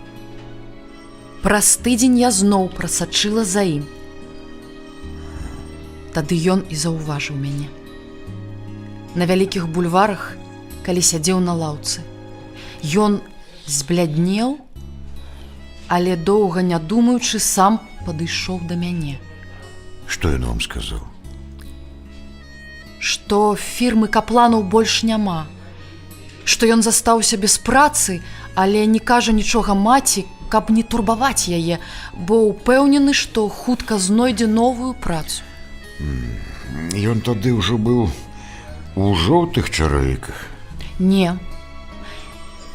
S11: Праз тыдзень я зноў прасачыла за ім. Тады ён і заўважыў мяне. На вялікіх бульварах, калі сядзеў на лаўцы. Ён збляднеў, але доўга не думаючы, сам падышоў да мяне.
S6: Што ён вам сказаў?
S11: Што фірмы капланаў больш няма. Што ён застаўся без працы, але не кажа нічога маці, каб не турбаваць яе, бо ўпэўнены, што хутка знойдзе новую працу.
S6: Ён тады ўжо быў у жоўтых чаравіках?
S11: Не.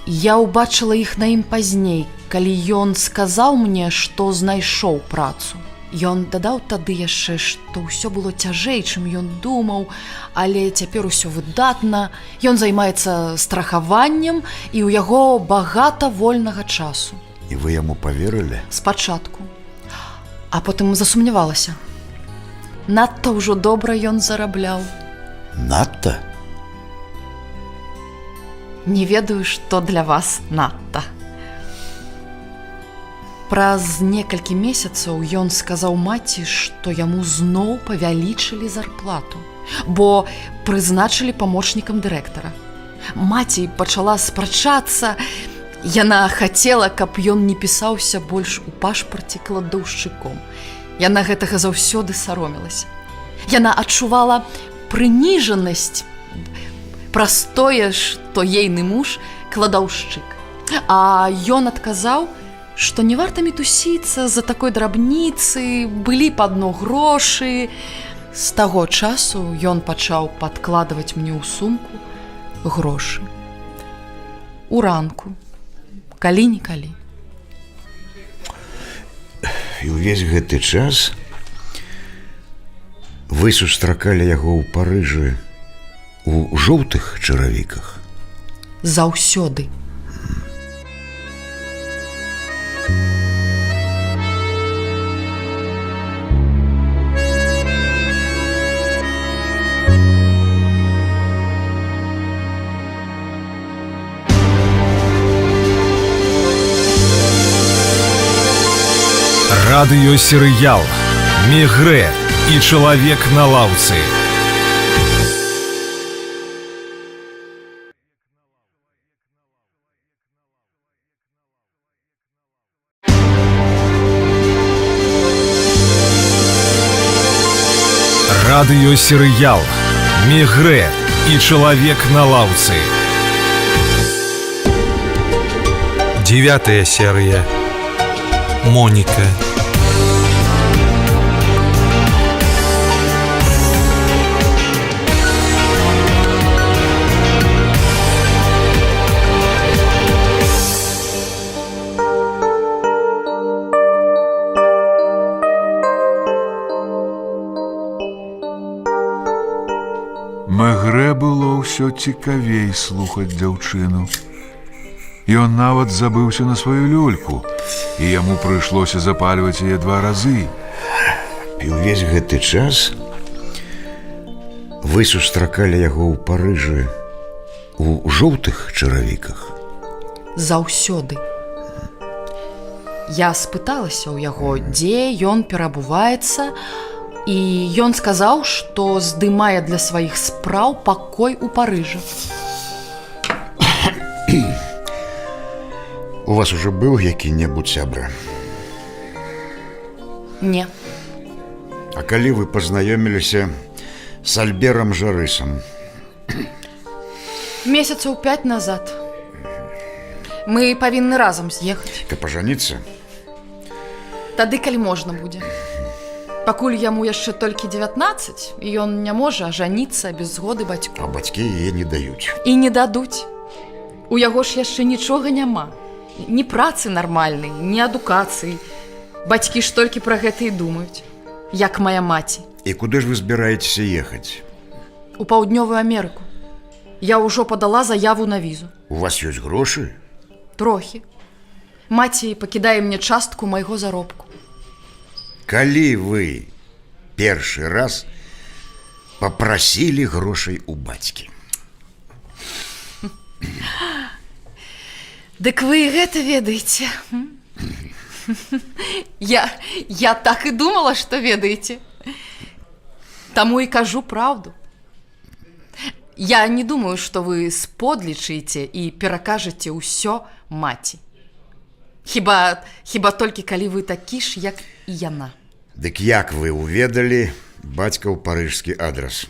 S11: Я ўбачыла іх на ім пазней, калі ён сказаў мне, што знайшоў працу. Ён дадаў тады яшчэ, што ўсё было цяжэй, чым ён думаў, але цяпер усё выдатна, ён займаецца страхаваннем, і ў яго багата вольнага часу.
S6: І вы яму паверылі?
S11: Спачатку. А потым засумнявалася. Надта ўжо добра ён зарабляў.
S6: Надта?
S11: Не ведаю, што для вас надта. Праз некалькі месяцаў ён сказаў маці, што яму зноў павялічылі зарплату, бо прызначылі памочнікам дырэктара. Маці пачала спрачацца. Яна хацела, каб ён не пісаўся больш у пашпарце кладаўшчыком. Яна гэтага заўсёды саромілася. Яна адчувала прыніжанасць праз тое, што ейны муж кладаўшчык. А ён адказаў, што не варта мітусіцца за такой драбніцы, былі б адно грошы. З таго часу ён пачаў падкладваць мне ў сумку грошы. Уранку, калі-нікалі.
S6: І ўвесь гэты час вы сустракалі яго ў Парыжы у жоўтых чаравіках?
S11: Заўсёды.
S10: Радыёсерыял «Мегрэ» і «Чалавек на лаўцы». Радыёсерыял «Мегрэ» і «Чалавек на лаўцы».
S14: 9 серия. Моника.
S4: Мегрэ было ўсё цікавей слухаць дзяўчыну. Ён нават забыўся на сваю люльку, і яму прыйшлося запальваць яе 2 разы.
S6: І ўвесь гэты час вы сустракалі яго ў Парыжы у жоўтых чаравіках?
S11: Заўсёды. Я спыталася ў яго, дзе ён перабуваецца, і ён сказаў, што здымае для сваіх спраў пакой у Парыжы.
S6: У вас уже быў які-небудзь сябра?
S11: Не.
S6: А калі вы пазнаёміліся з Альберам Жарысам?
S11: Месяцаў 5 назад. Мы павінны разам з'ехаць.
S6: Каб пажаніцца?
S11: Тады, калі можна будзе. Пакуль яму яшчэ толькі 19, і ён не можа ажаніцца без згоды бацькоў.
S6: А бацькі яе не даюць.
S11: І не дадуць. У яго ж яшчэ нічога няма. Ні працы нармальнай, ні адукацыі. Бацькі ж толькі пра гэта і думаюць, як мая маці.
S6: І куды ж вы збіраецеся ехаць?
S11: У Паўднёвую Амерыку. Я ўжо падала заяву на візу.
S6: У вас ёсць грошы?
S11: Трохі. Маці пакідае мне частку майго заробку.
S6: Калі вы першы раз папрасілі грошай у бацькі?
S11: Дык вы гэта ведаеце. Я так і думала, што ведаеце. Таму і кажу праўду. Я не думаю, што вы сподлічыце і перакажаце ўсё маці. Хіба толькі калі вы такі ж, як і яна.
S6: Дык як вы ўведалі бацькаў парыжскі адрас?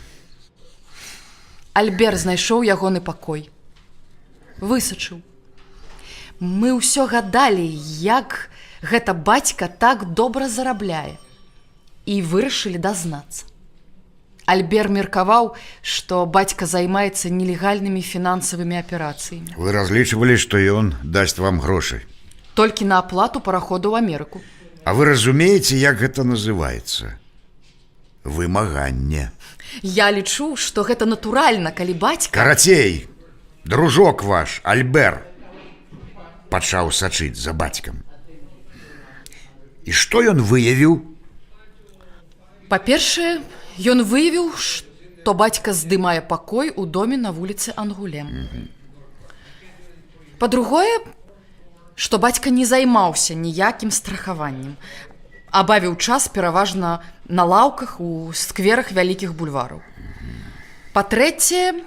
S11: Альбер знайшоў ягоны пакой. Высачыў. Мы ўсё гадалі, як гэта бацька так добра зарабляе. І вырашылі дазнацца. Альбер меркаваў, што бацька займаецца нелегальнымі фінансавымі аперацыямі.
S6: Вы разлічвалі, што ён дасць вам грошы?
S11: Толькі на аплату параходу ў Амерыку.
S6: А вы разумееце, як гэта называецца? Вымаганне.
S11: Я лічу, што гэта натуральна, калі бацька...
S6: Карацей, дружок ваш, Альбер, пачаў сачыць за бацькам. І што ён выявіў?
S11: Па-першае, ён выявіў, што бацька здымае пакой у доме на вуліцы Ангулем. Па-другое, што бацька не займаўся ніякім страхаваннем, а бавіў час пераважна на лаўках у скверах вялікіх бульвараў. Па-трэцяе,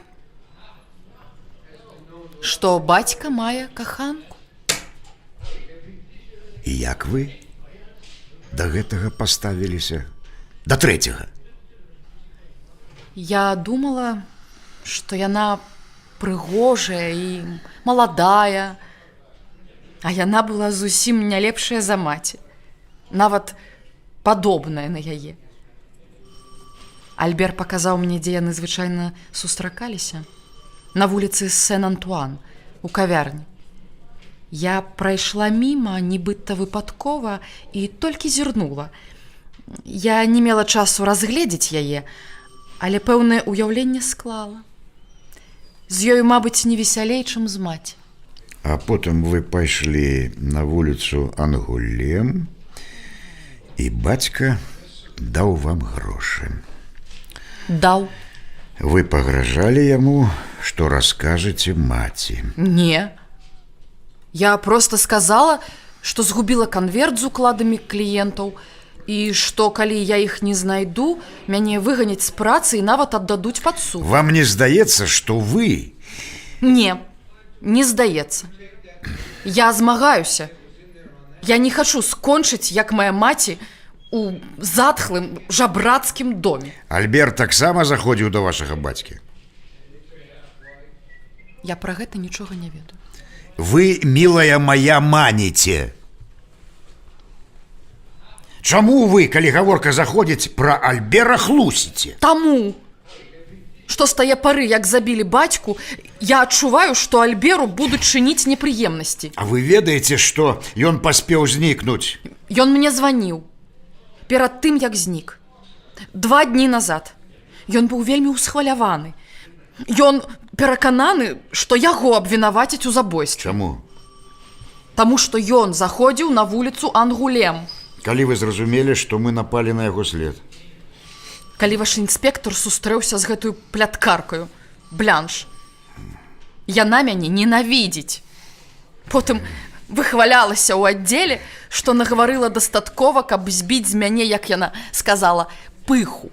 S11: што бацька мае каханку.
S6: І як вы да гэтага паставіліся? Да трэцяга?
S11: Я думала, што яна прыгожая і маладая, а яна была зусім не лепшая за маці, нават падобная на яе. Альбер паказаў мне, дзе яны звычайна сустракаліся, на вуліцы Сен-Антуан, у кавярні. Я прайшла міма, нібыта выпадкова, і толькі зірнула. Я не мела часу разгледзець яе, але пэўнае ўяўленне склала. З ёю, мабыць, не весялей, чым з маці.
S6: А потым вы пайшлі на вуліцу Ангулем, і бацька даў вам грошы.
S11: Даў.
S6: Вы пагражалі яму, што раскажаце маці?
S11: Не. Я проста сказала, што згубіла канверт з укладамі кліентаў, і што, калі я іх не знайду, мяне выганяць з працы і нават аддадуць пад суд.
S6: Вам не здаецца, што вы...
S11: Не здаецца. Я змагаюся. Я не хачу скончыць, як моя маці, у затхлым жабрацкім доме.
S6: Альбер таксама заходзіў да вашага бацькі?
S11: Я пра гэта нічога не ведаю.
S6: Вы, милая моя, маніце. Чаму вы, калі гаворка заходзіць пра Альбера, хлусіце?
S11: Таму, што з тае пары, як забілі бацьку, я адчуваю, што Альберу будуць чыніць непрыемнасці.
S6: А вы ведаеце, што ён паспеў знікнуць?
S11: Ён мне званіў перад тым, як знік. 2 дні назад. Ён быў вельмі ўсхваляваны. Ён перакананы, што яго абвінавацяць у забойстве.
S6: Чаму?
S11: Таму што ён заходзіў на вуліцу Ангулем.
S6: Калі вы зразумелі, што мы напалі на яго след?
S11: Калі ваш інспектор сустрэўся з гэтую пляткаркаю, Блянш. Яна мяне ненавідзіць. Потым выхвалялася ў аддзеле, што нагаварыла дастаткова, каб збіць з мяне, як яна сказала, пыху.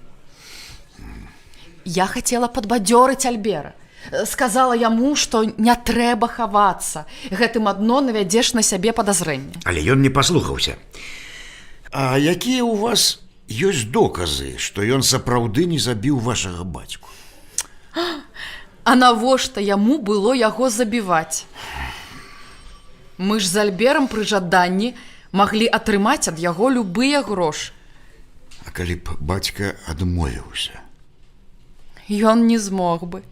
S11: Я хацела падбадзёрыць Альбера. Сказала яму, што не трэба хавацца. Гэтым адно навядзеш на сябе падазрэнне.
S6: Але ён не паслухаўся. А якія ў вас ёсць доказы, што ён сапраўды не забіў вашага бацьку?
S11: А навошта яму было яго забіваць? Мы ж з Альберам пры жаданні маглі атрымаць ад яго любыя грошы.
S6: А калі б бацька адмовіўся?
S11: Ён не змог бы.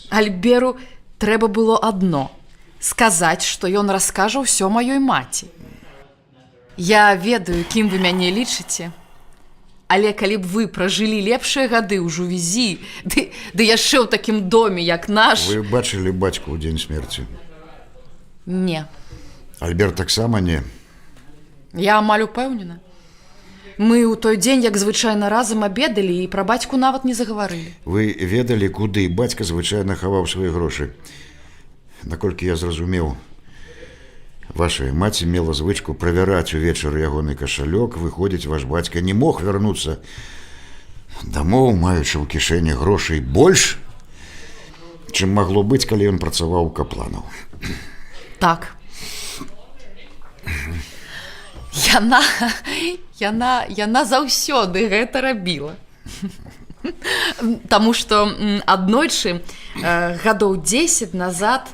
S11: Альберу трэба было адно – сказаць, што ён раскажа ўсё маёй маці. Я ведаю, кім вы мяне лічыце, але калі б вы пражылі лепшыя гады ў Жувезі, ды яшчэ ў такім доме, як наш...
S6: Вы бачылі бацьку ў дзень смерці?
S11: Не.
S6: Альбер таксама не?
S11: Я амаль упэўнена. Мы ў той дзень, як звычайна разам абедалі, і пра бацьку нават не загаварылі.
S6: Вы ведалі, куды бацька звычайна хаваў свае грошы? Наколькі я зразумеў, ваша маці мела звычку правяраць увечары ягоны кашалёк, выходзіць, ваш бацька не мог вярнуцца дамоў, маючы ў кішэні грошай больш, чым магло быць, калі ён працаваў у капланаў.
S11: Так. Яна заўсёды гэта рабіла. Таму што аднойчы, гадоў 10 назад,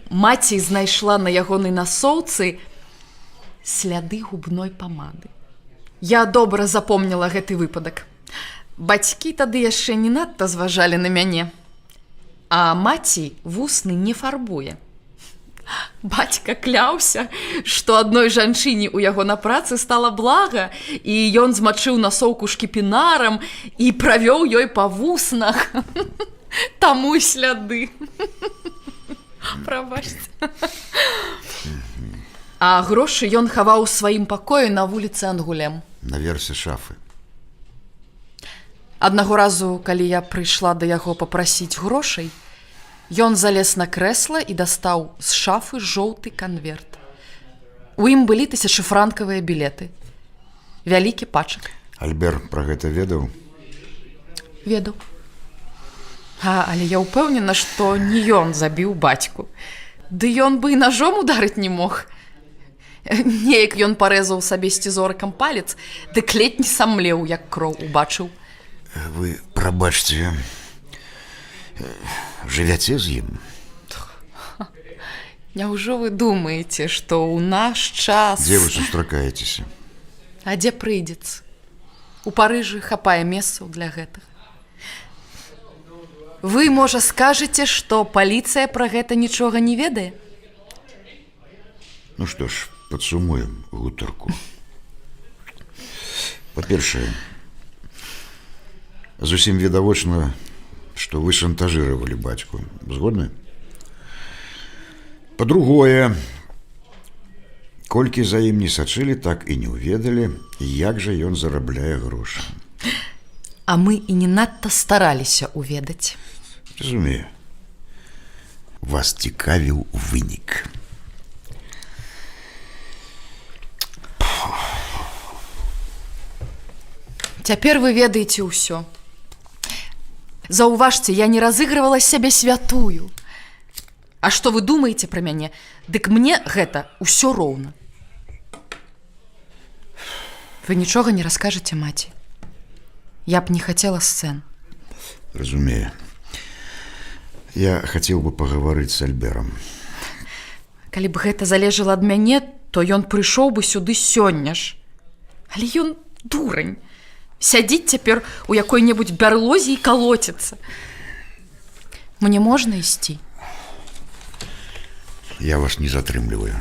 S11: маці знайшла на ягонай насоўцы сляды губной памады. Я добра запомніла гэты выпадак. Бацькі тады яшчэ не надта зважалі на мяне. А маці вусны не фарбуе. Бацька кляўся, што адной жанчыне ў яго на працы стала блага, і ён змачыў насоўку шкіпінарам і правёў ёй па вуснах. Таму сляды. Прабачце. А грошы ён хаваў у сваім пакоі на вуліцы Ангулем.
S6: Наверсе шафы.
S11: Аднаго разу, калі я прыйшла да яго папрасіць грошай, ён залез на крэсла і дастаў з шафы жоўты канверт. У ім былі 1000-франкавыя білеты. Вялікі пачак.
S6: Альбер пра гэта ведаў?
S11: Ведаў. Але я ўпэўнена, што не ён забіў бацьку. Ды ён бы і ножом ударыць не мог. Неяк ён парэзаў сабе сцізорыкам палец, дык ледзь не самлеў, як кроў убачыў.
S6: Вы, прабачце, жывяце з ім?
S11: Няўжо вы думаеце, што ў наш час...
S6: Дзе вы сустракаецеся?
S11: А дзе прыйдзецца? У Парыжы хапае месцаў для гэтага. Вы, можа, скажаце, што паліцыя пра гэта нічога не ведае?
S6: Ну што ж, падсумуем гутарку. Па-першае, зусім відавочна, што вы шантажыравалі бацьку. Згодны? Па-другое, колькі за ім не сачылі, так і не ўведалі, як жа ён зарабляе грошы.
S11: А мы і не надта стараліся ўведаць.
S6: Разумею. Вас цікавіў вынік.
S11: Цяпер вы ведаеце ўсё. Заўважце, я не разыгрывала сябе святую. А што вы думаеце пра мяне? Дык мне гэта ўсё роўна. Вы нічога не раскажаце маці? Я б не хацела сцэн.
S6: Разумею. Я хацеў бы пагаварыць з Альберам.
S11: Калі б гэта залежала ад мяне, то ён прыйшоў бы сюды сёння ж. Але ён дурань. Сядзіць цяпер у якой-небудзь бярлозе і калоціцца. Мне можна ісці?
S6: Я вас не затрымліваю.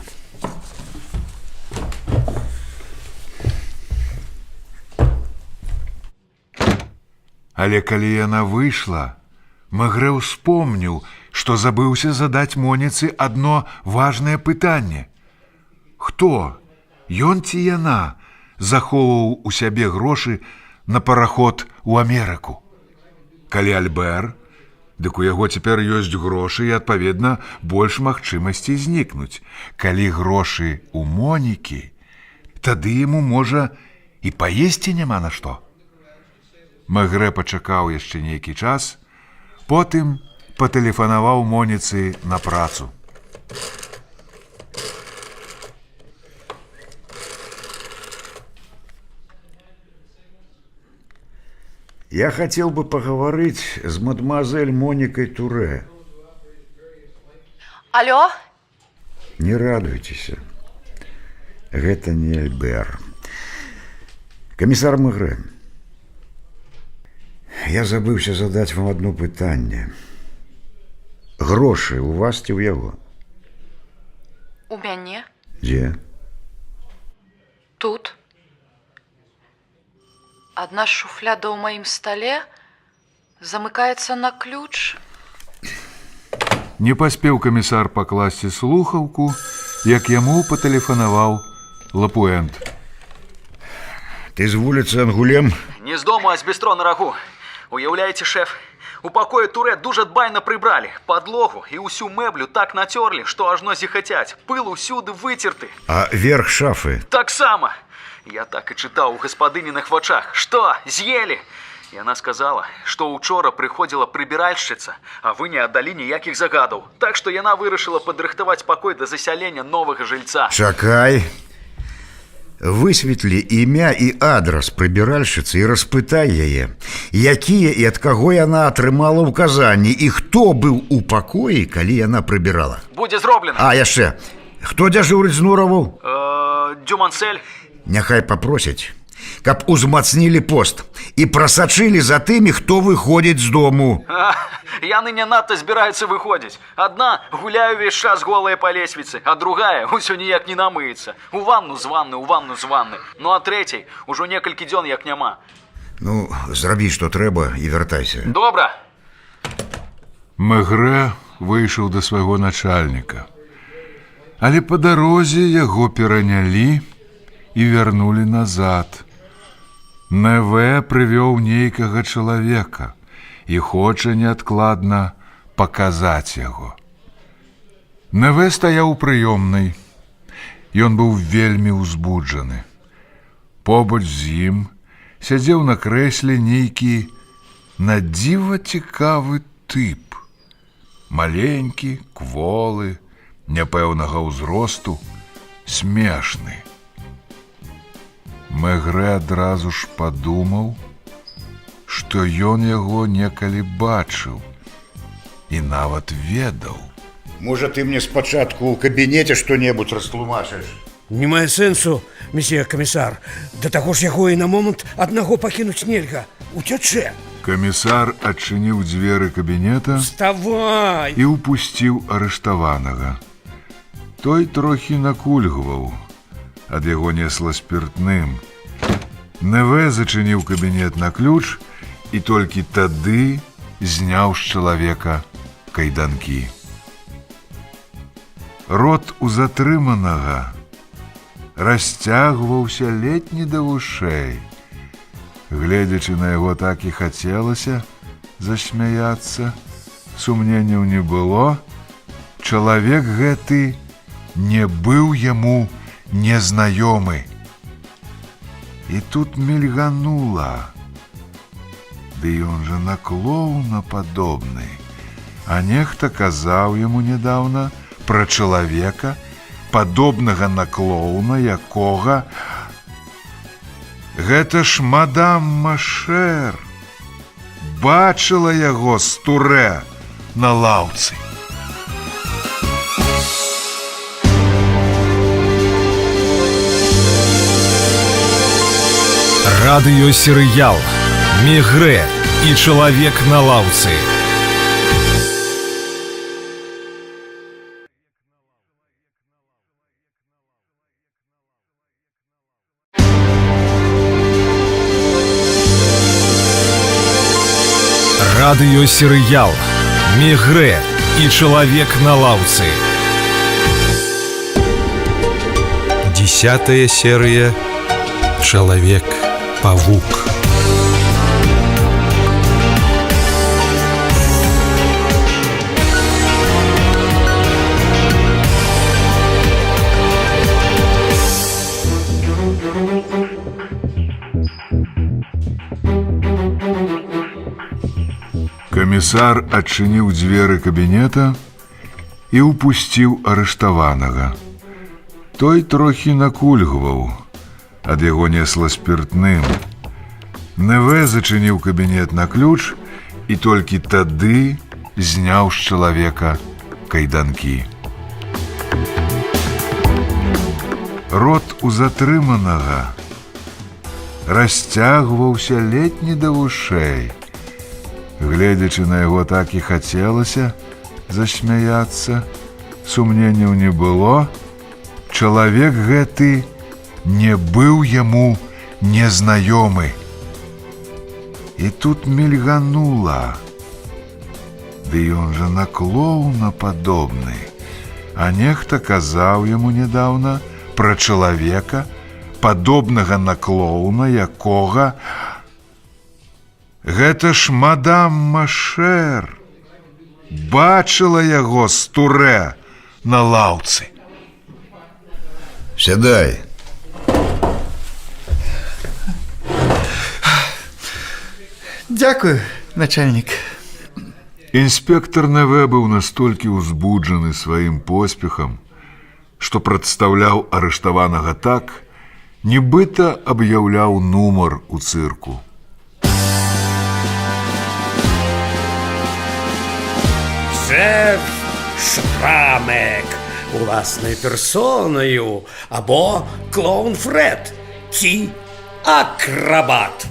S4: Але калі яна выйшла, Мегрэ ўспомніў, што забыўся задаць Моніцы адно важнае пытанне. Хто, ён ці яна, захоўваў у сябе грошы на параход у Амерыку? Калі Альбер, дык у яго цяпер ёсць грошы і, адпаведна, больш магчымасцей знікнуць. Калі грошы у Монікі, тады яму, можа, і паесці няма на што. Мегрэ пачакаў яшчэ нейкі час, потым патэлефанаваў Моніцы на працу.
S6: Я хотел бы поговорить с мадемуазель Моникой Туре.
S11: Алло?
S6: Не радуйтесь. Это не Альбер. Комиссар Мегрэ, я забыўся задаць вам одно пытанне. Грошы у вас ці ў яго?
S11: У мяне?
S6: Дзе?
S11: Тут. Одна шуфляда ў маім стале замыкаецца на ключ.
S4: Не паспеў камісар пакласці слухаўку, як яму патэлефанаваў Лапуэнт.
S6: Ты з вуліцы Ангулем?
S16: Не з дому, а з бістро на рагу. Уяўляеце, шэф, у пакоі Туре дужа дбайна прыбралі. Падлогу і ўсю мэблю так нацёрлі, што ажно зіхацяць. Пыл усюды выцерты.
S6: А верх шафы?
S16: Таксама. Я так і чытаў у гаспадыніных вачах. Што, з'елі? Яна сказала, што учора прыходзіла прыбіральшчыца, а вы не аддалі ніякіх загадаў. Так што яна вырашыла падрыхтаваць пакой да засялення новага жыльца.
S6: Чакай. Высветлі імя і адрас прыбіральшчыцы і распытай яе, якія і ад каго яна атрымала ўказанні і хто быў у пакоі, калі яна прыбірала.
S16: Будзе зроблена.
S6: А яшчэ, хто дзяжурыць з Нураву?
S16: Дюмансель.
S6: Няхай папросяць, каб узмацнілі пост і прасачылі за тымі, хто выходзіць з дому.
S16: Яны не надта збіраюцца выходзіць. Адна гуляю увесь час голая па лесвіцы, а другая ўсё ніяк не намыецца. У ванну з ванны, у ванну з ванны. Ну а трэцяй ужо некалькі дзён як няма.
S6: Ну, зрабі, што трэба і вяртайся.
S16: Добра.
S4: Мегрэ выйшаў да свайго начальніка. Але па дарозе яго перанялі і вярнулі назад. Неве прывёў нейкага чалавека і хоча неадкладна паказаць яго. Неве стаяў у прыёмнай. Ён быў вельмі ўзбуджаны. Побач з ім сядзеў на крэсле нейкі надзіва цікавы тып. Маленькі, кволы, няпэўнага ўзросту, смешны. Мегрэ адразу ж падумаў, што ён яго некалі бачыў і нават ведаў.
S6: Можа, ты мне спачатку ў кабінеце што-небудзь растлумачыш?
S18: Не мае сэнсу, месье камісар. Да таго ж яго і на момант аднаго пакінуць нельга. Уцячэ.
S4: Камісар адчыніў дзверы кабінета
S18: Вставай!
S4: і ўпусціў арыштаванага. Той трохі накульгваў, ад яго несла спіртным. Неве зачыніў кабінет на ключ і толькі тады зняў з чалавека кайданкі. Рот у затрыманага расцягваўся ледзь не да вушэй. Гледзячы на яго, так і хацелася засмяяцца. Сумненняў не было. Чалавек гэты не быў яму незнаёмы. І тут мільганула. Ды ён жа на клоуна падобны. А нехта казаў яму нядаўна пра чалавека, падобнага на клоуна, якога... Гэта ж мадам Машэр. Бачыла яго з Туре на лаўцы.
S10: Радыёсерыял «Мегрэ и человек на лаўцы». Радыёсерыял «Мегрэ и человек на лаўцы».
S14: 10-я серия «Человек-павук».
S4: Камісар адчыніў дзверы кабінета і ўпусціў арыштаванага. Той трохі накульгваў, ад яго несла спіртным. Неве зачыніў кабінет на ключ і толькі тады зняў з чалавека кайданкі. Рот у затрыманага расцягваўся ледзь не да вушэй. Гледзячы на яго, так і хацелася засмяяцца, сумненняў не было. Чалавек гэты не быў яму незнаёмы. І тут мільганула. Ды ён жа на клоуна падобны. А нехта казаў яму нядаўна пра чалавека, падобнага на клоуна, якога... Гэта ж мадам Машэр бачыла яго з турэ на лаўцы.
S6: Сядай.
S1: Дякую, начальник.
S4: Інспектор Неве быў настолькі ўзбуджаны сваім поспехам, што прадстаўляў арыштаванага так, нібыта аб'яўляў нумар у цырку.
S18: Шеф Шрамек уласною персоною або клоун Фред ці акрабат.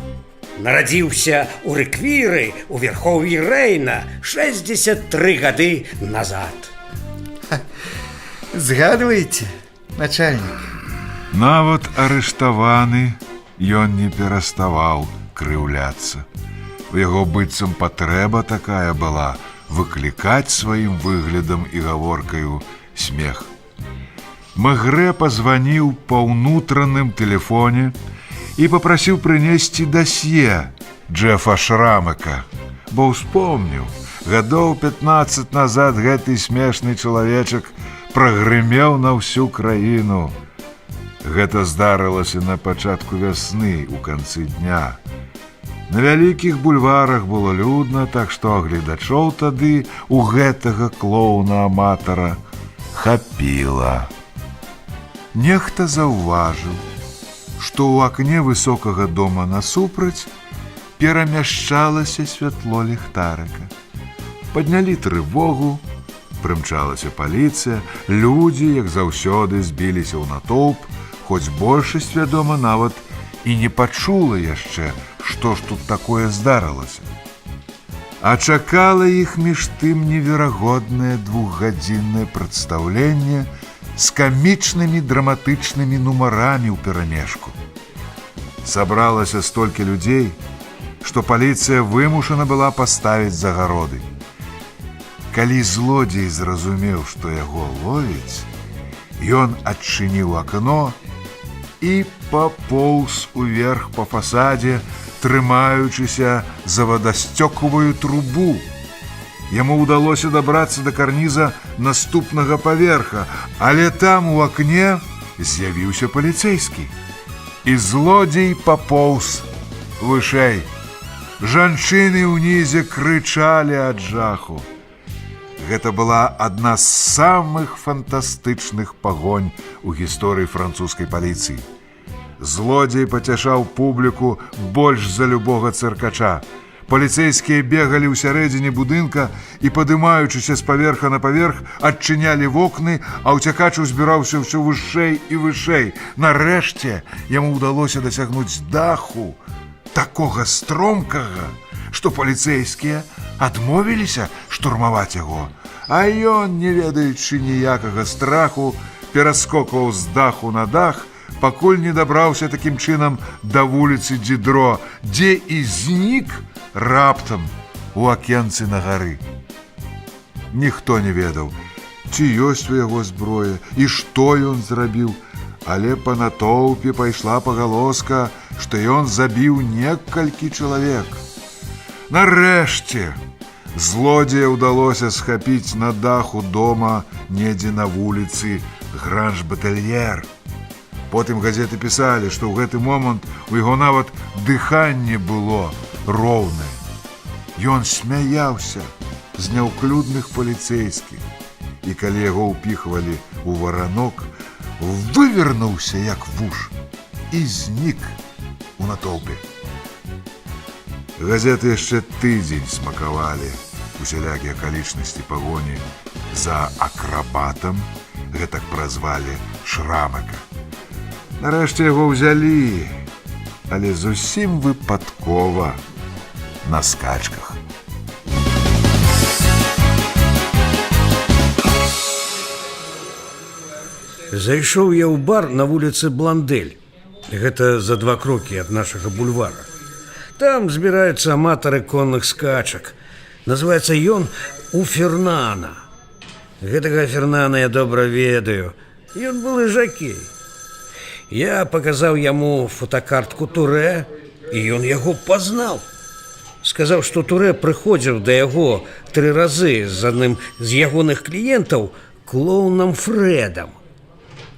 S18: Нарадзіўся ў рэквіры ў вярхоўі Рэйна 63 гады назад.
S1: Згадваеце, начальник?
S4: Нават арыштаваны ён не пераставаў крыўляцца. У яго быццам патрэба такая была выклікаць сваім выглядам і гаворкаю смех. Мегрэ пазваніў па ўнутраным тэлефоне і папрасіў прынесці дасье Джефа Шрамека, бо ўспомніў, гадоў 15 назад гэты смешны чалавечак прагрымеў на ўсю краіну. Гэта здарылася на пачатку вясны, у канцы дня. На вялікіх бульварах было людна, так што гледачоў тады у гэтага клоуна-аматара хапіла. Нехта заўважыў, што ў акне высокага дома насупраць перамяшчалася святло ліхтарыка. Паднялі трывогу, прымчалася паліцыя, людзі, як заўсёды, збіліся ў натоўп, хоць большасць, вядома, нават і не пачула яшчэ, што ж тут такое здарылася. А чакала іх між тым неверагоднае двухгадзіннае прадстаўленне з камічнымі драматычнымі нумарамі ў перамешку. Сабралася столькі людзей, што паліцыя вымушана была паставіць загароды. Калі злодзей зразумеў, што яго ловіць, ён адчыніў акно і папоўз уверх па фасадзе, трымаючыся за вадасцёкавую трубу. Яму ўдалося дабрацца да карніза наступнага паверха, але там у акне з'явіўся паліцэйскі. І злодзей папоўз вышэй. Жанчыны ўнізе крычалі ад жаху. Гэта была адна з самых фантастычных пагонь у гісторыі французскай паліцыі. Злодзей пацяшаў публіку больш за любога цыркача. Паліцэйскія бегалі ў сярэдзіне будынка і, падымаючыся з паверха на паверх, адчынялі вокны, а ўцякач узбіраўся ўсё вышэй і вышэй. Нарэшце яму ўдалося дасягнуць даху, такога стромкага, што паліцэйскія адмовіліся штурмаваць яго. А ён, не ведаючы ніякага страху, пераскокваў з даху на дах, пакуль не дабраўся такім чынам да вуліцы Дідро, дзе і знік раптам у акенцы на гары. Ніхто не ведаў, ці ёсць у яго зброя і што ён зрабіў, але па натоўпе пайшла пагалоска, што ён забіў некалькі чалавек. Нарэшце злодзея ўдалося схапіць на даху дома недзе на вуліцы Гранж-Батальер. Потым газеты пісалі, што ў гэты момант у яго нават дыханне было роўнае. Ён смяяўся з няўклюдных паліцэйскіх, і калі яго ўпіхвалі ў варанок, вывернуўся як вуш і знік у натоўпе. Газеты яшчэ тыдзень смакавалі усялякія акалічнасці пагоні за акрабатам, гэтак празвалі Шрамака. Нарэшце яго ўзялі, але зусім выпадкова на скачках.
S18: Зайшоў я ў бар на вуліцы Бландель. Гэта за 2 крокі ад нашага бульвара. Там збіраюцца аматары конных скачак. Называецца ён у Фернана. Гэтага Фернана я добра ведаю. Ён былы жакей. Я паказаў яму фотакартку Турэ, і ён яго пазнаў. Сказаў, што Турэ прыходзіў да яго 3 разы з адным з ягоных кліентаў, клоунам Фрэдам.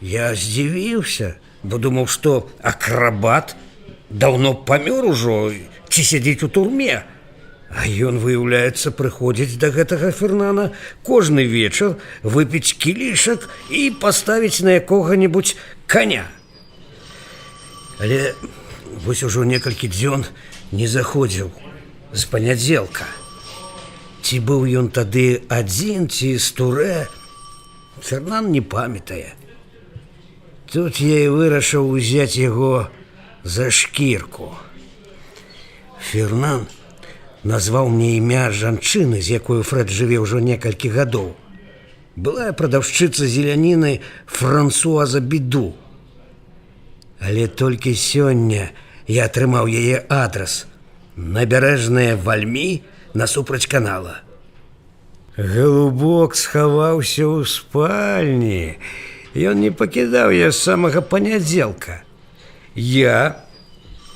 S18: Я здзівіўся, бо думаў, што акрабат даўно памёр ужо ці сядзіць у турме. А ён, выяўляецца, прыходзіць да гэтага Фернана кожны вечар выпіць кілішак і паставіць на якога-небудзь каня. Але вось ужо некалькі дзён не заходзіў з панядзелка. Ці быў ён тады адзін, ці з Турэ, Фернан не памятае. Тут я і вырашыў узяць яго за шкірку. Фернан назваў мне імя жанчыны, з якой Фрэд жыве ўжо некалькі гадоў. Былая прадаўшчыца зеляніны Франсуаза Біду. Але толькі сёння я атрымаў яе адрас. Набярэжная Вальмі насупраць канала. Галубок схаваўся ў спальні. Ён не пакідаў я з самага панядзелка. Я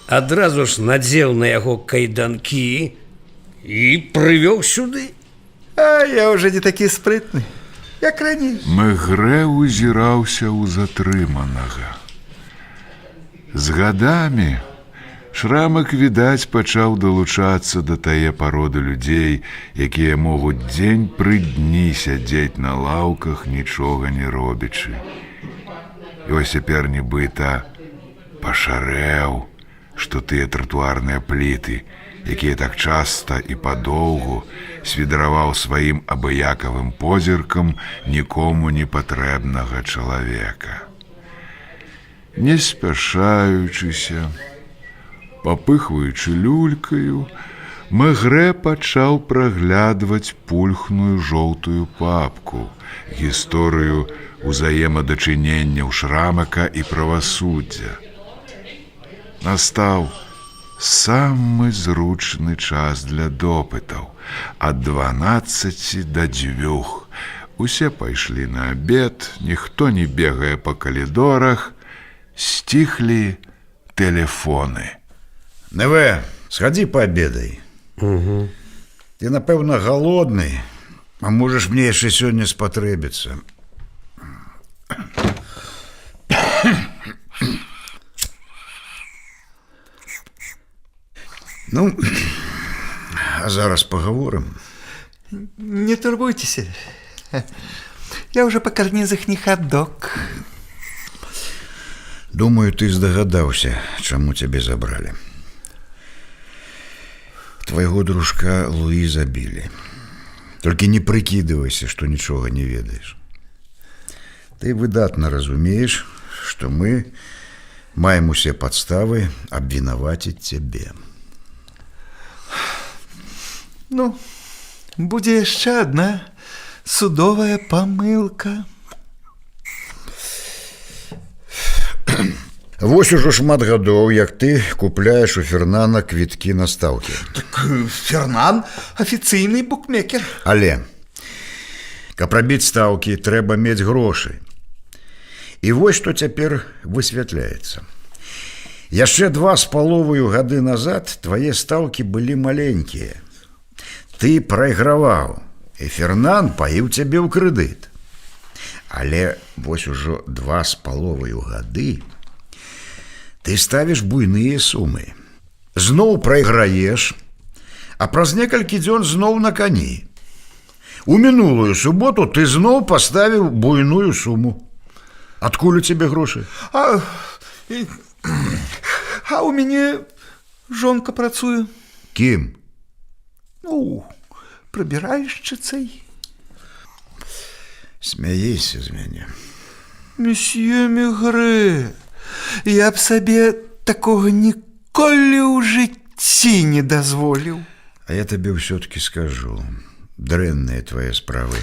S18: адразу ж надзеў на яго кайданкі і прывёў сюды.
S1: А я ўжо не такі спрытны, як раней.
S4: Мегрэ узіраўся ў затрыманага. З гадамі Шрамак, відаць, пачаў далучацца да тае пароды людзей, якія могуць дзень пры дні сядзець на лаўках, нічога не робячы. І вось цяпер нібыта пашарэў, што тыя тратуарныя пліты, якія так часта і падоўгу свідраваў сваім абыякавым позіркам нікому не патрэбнага чалавека. Не спяшаючыся, папыхваючы люлькаю, Мегрэ пачаў праглядваць пульхную жоўтую папку, гісторыю ўзаемадачыненняў Шрамака і правасуддзя. Настаў самы зручны час для допытаў, ад 12 до 2. Усе пайшлі на абед, ніхто не бегае па калідорах, стихлі тэлефоны.
S6: Неве, сходи пообедай.
S18: Угу.
S6: Ты, напэўна, голодный, а можешь мне яшчэ сёння спатрэбіцца. Ну, а зараз поговорим.
S1: Не турбуйтесь. Я уже по карнизах не хот-дог.
S6: Думаю, ты здагадаўся, чаму цябе забралі. Твайго дружка Луі забілі. Толькі не прыкідывайся, што нічога не ведаеш. Ты выдатна разумееш, што мы маем усе падставы абвінаваціць цябе.
S1: Ну, будзе яшчэ адна судовая памылка.
S6: Вось ужо шмат гадоў, як ты купляеш у Фернана квіткі на стаўкі.
S1: Так Фернан афіцыйны букмекер.
S6: Але, каб рабіць стаўкі, трэба мець грошы. І вось што цяпер высвятляецца. Яшчэ 2,5 гады назад твае стаўкі былі маленькія. Ты прайграваў, і Фернан паіў цябе ў крэдыт. Але вось ужо 2,5 гады ты ставіш буйныя сумы. Зноў прайграеш, а праз некалькі дзён зноў на кані. У мінулую суботу ты зноў паставіў буйную суму. Адкуль у цябе грошы?
S1: А у мяне жонка працуе.
S6: Кім?
S1: Ну, прыбіральшчыцай.
S6: Смяейся з мяне.
S1: Месье Мегрэ, я б сабе такога ніколі ў жыцці не дазволіў.
S6: А я табе ўсё-таки скажу. Дрэнныя твае справы.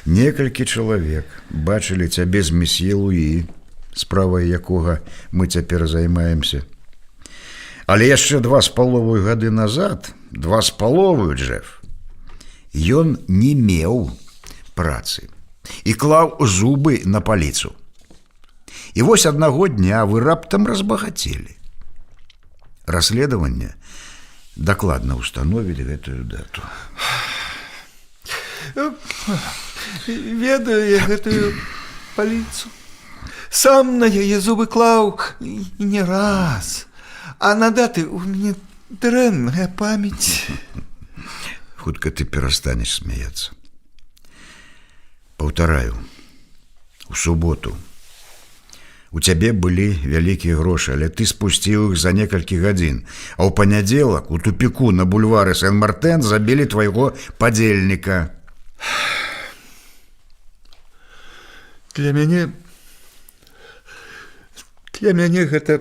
S6: Некалькі чалавек бачылі цябе з месье Луі, справай якога мы цяпер займаемся. Але яшчэ 2,5 гады назад, 2,5, Джеф, ён не меў працы і клаў зубы на паліцу. І вось аднаго дня вы раптам разбагацелі. Расследаванне дакладна ўстановілі гэтую дату.
S1: Ведаю я гэтую паліцу. Сам на яе зубы клаў і не раз. А на даты у мяне дрэнная памяць.
S6: Хутка ты перастанеш смяяцца. Паўтараю, у суботу у цябе былі вялікія грошы, але ты спусціў іх за некалькі гадзін, а ў панядзелак у тупіку на бульвары Сен-Мартен забілі твайго падзельніка.
S1: Для мяне гэта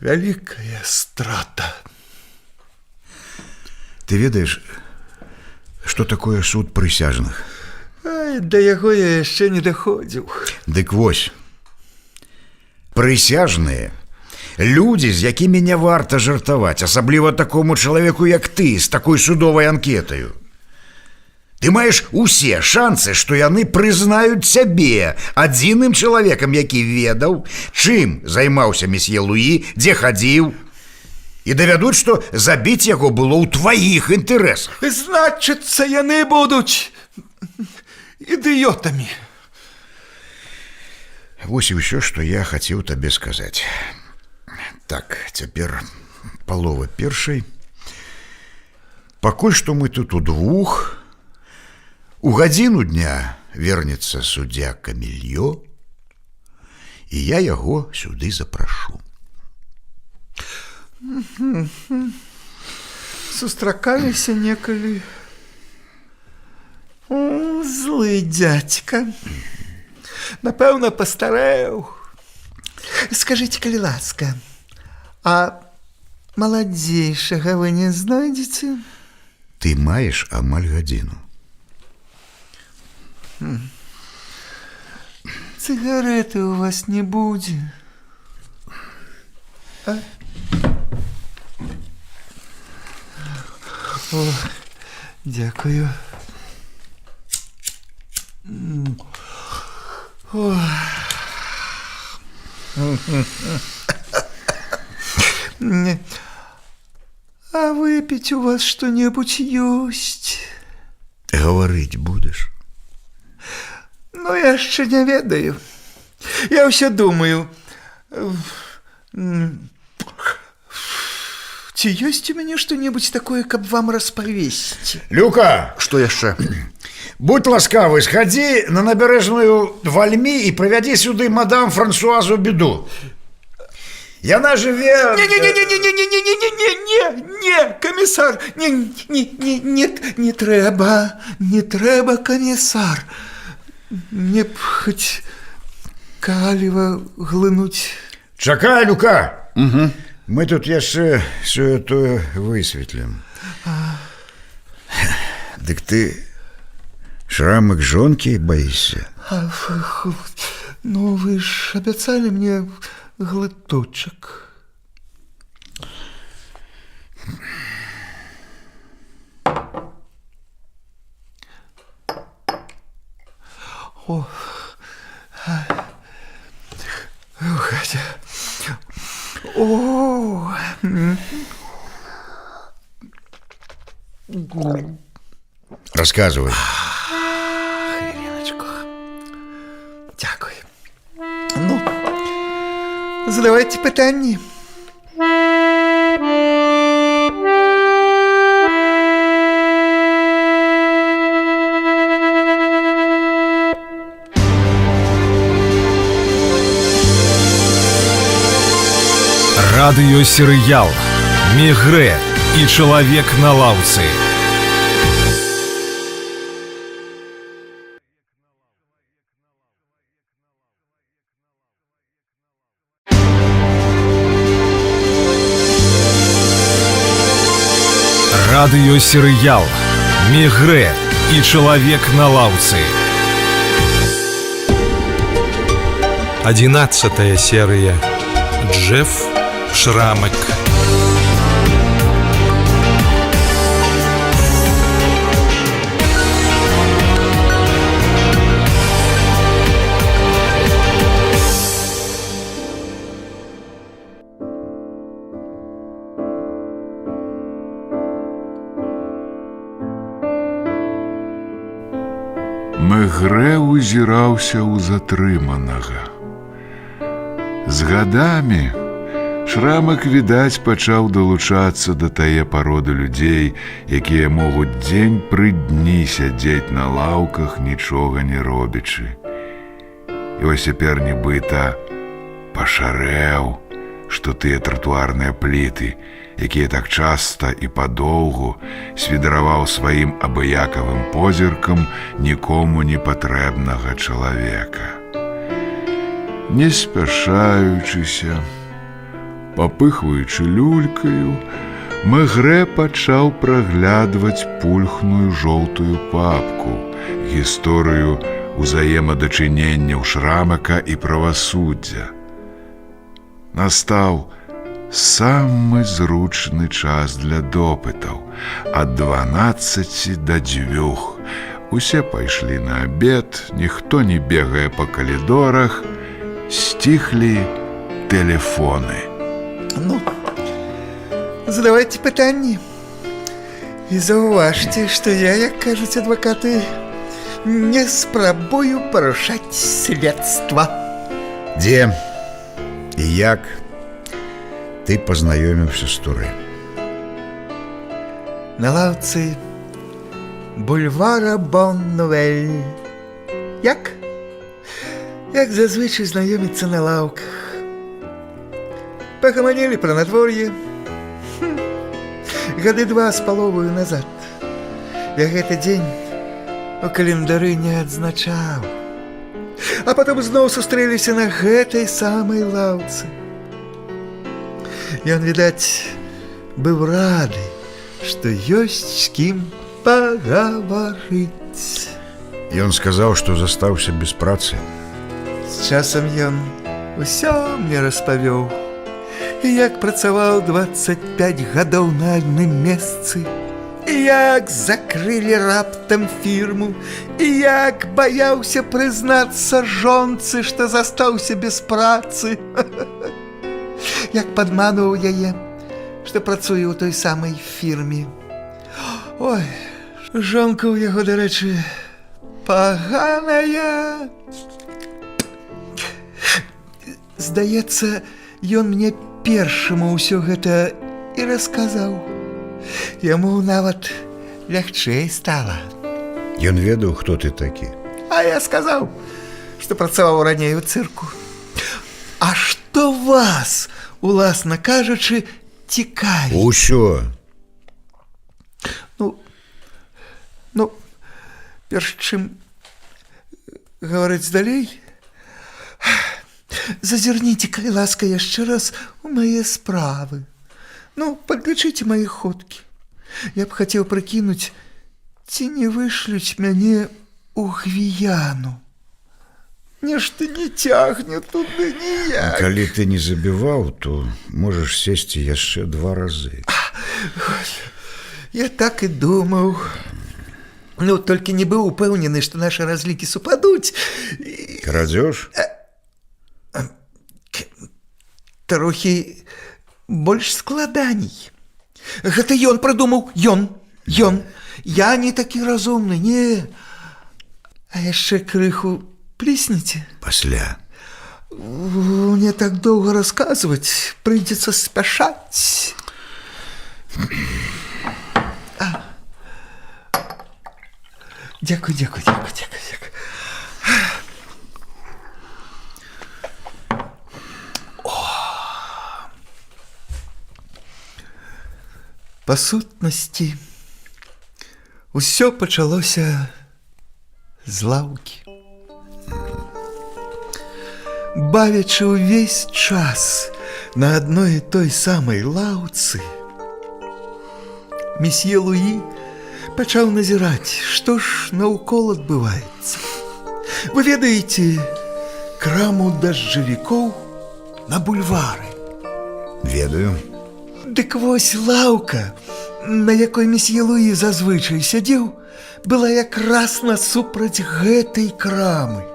S1: вялікая страта.
S6: Ты ведаеш, што такое суд прысяжных?
S1: Да яго я яшчэ не даходзіў.
S6: Дык вось, прысяжныя людзі, з якімі не варта жартаваць, асабліва такому чалавеку, як ты, з такой судовай анкетаю. Ты маеш усе шансы, што яны прызнаюць цябе адзіным чалавекам, які ведаў, чым займаўся месье Луі, дзе хадзіў, і давядуць, што забіць яго было ў тваіх інтарэсах.
S1: Значыцца, яны будуць ідыётамі.
S6: Вось і ўсё, што я хацеў табе сказаць. Так, цяпер 1:30. Пакуль што мы тут удвух. У гадзіну дня вернецца суддзя Камільё, і я яго сюды запрашу.
S1: Сустракаліся некалі. О, злы дзядзька. Напэўна, пастарэў. Скажыце, калі ласка, а маладзейшага вы не знойдзеце?
S6: Ты маеш амаль гадзіну.
S1: Цыгареты у вас не будзе. А? О, дзякую. А выпить у вас что-нибудь есть?
S6: Гаварыць будешь?
S1: Ну, я яшчэ не ведаю. Я ўсё думаю. Ці ёсць у мяне што-небудзь такое, каб вам распавесці?
S6: Люка!
S3: Што яшчэ?
S6: Будь ласкавы, схадзі на набярэжную Вальмі і прывядзі сюды мадам Франсуазу Беду. Яна жыве...
S1: Не, камісар, не трэба, камісар. Мне б хоць каліва глынуць.
S6: Чакай, Люка! Мы тут яшчэ сёе-тое высветлім. Дык ты шрамак жонкі баішся?
S1: Ну, вы ж абяцалі мне глыточак. О, хотя... О,
S6: рассказывай.
S1: Хвилиночку. Дякую. Ну, задавайте питання.
S10: Радыёсерыял «Мегрэ и человек на лаўцы». Радыёсерыял «Мегрэ и человек на лаўцы».
S14: 11-я серия. Джефф Шрамек.
S4: Мегрэ узіраўся ў затрыманага. З гадамі Шрамак, відаць, пачаў далучацца да тае пароды людзей, якія могуць дзень пры дні сядзець на лаўках, нічога не робячы. І вось цяпер нібыта пашарэў, што тыя тратуарныя пліты, якія так часта і падоўгу свідараваў сваім абыякавым позіркам нікому не патрэбнага чалавека. Не спяшаючыся, папыхваючы люлькаю, Мегрэ пачаў праглядваць пульхную жоўтую папку, гісторыю ўзаемадачыненняў Шрамака і правасуддзя. Настаў самы зручны час для допытаў ад 12 да 2. Усе пайшлі на абед, ніхто не бегае па калідорах, сціхлі тэлефоны.
S1: Ну, задавайте пытанні. І заўважце, што я, як кажуць адвакаты, не спрабую парушаць следства.
S6: Дзе і як ты пазнаёміўся з Турэ?
S1: На лаўцы бульвара Бон-Нувель. Як? Як зазвычай знаёміцца на лаўках. Пагаманілі пра надвор'е. Гады 2,5 назад. Я гэты дзень у календары не адзначаў. А потом зноў сустрэліся на гэтай самай лаўцы. Ён, відаць, быў рады, што ёсць з кім пагаварыць.
S6: Ён сказаў, што застаўся без працы.
S1: З часам ён усё мне распавёў. І як працаваў 25 гадоў на адным месцы, і як закрылі раптам фірму, і як баяўся прызнацца жонцы, што застаўся без працы. Як падмануў яе, што працуе ў той самай фірме. Ой, жонка ў яго, дарэчы, паганая. Здаецца, ён мне першаму ўсё гэта і расказаў. Яму нават лягчэй стала.
S6: Ён ведаў, хто ты такі.
S1: А я сказаў, што працаваў раней у цырку. А што вас уласна кажучы, цікавей.
S6: Усё.
S1: Ну, перш чым гаварыць далей, зазірніце, калі ласка, яшчэ раз у мае справы. Ну, падлічыце мае ходкі. Я б хацеў прыкінуць, ці не вышлюць мяне ў Гвіяну. Нешта не цягне туды ніяк.
S6: Калі ты не забіваў, то можаш сесці яшчэ 2 разы.
S1: Я так і думаў. Ну, толькі не быў упэўнены, што нашы разлікі супадуць.
S6: Крадзёж?
S1: Трохі больш складаней. Гэта ён прыдумаў, ён. Я не такі разумны, не. А яшчэ крыху плесніце.
S6: Пасля.
S1: Не так доўга расказваць, прыйдзецца спяшаць. Дзякуй. Па сутнасці, усё пачалося з лаўкі. Бавячы ўвесь час на адной і той самай лаўцы, месье Луі пачаў назіраць, што ж наўкол адбываецца. Вы ведаеце краму дажджавікоў на бульвары?
S6: Ведаю.
S1: Дык вось лаўка, на якой месье Луі зазвычай сядзеў, была якраз насупраць гэтай крамы.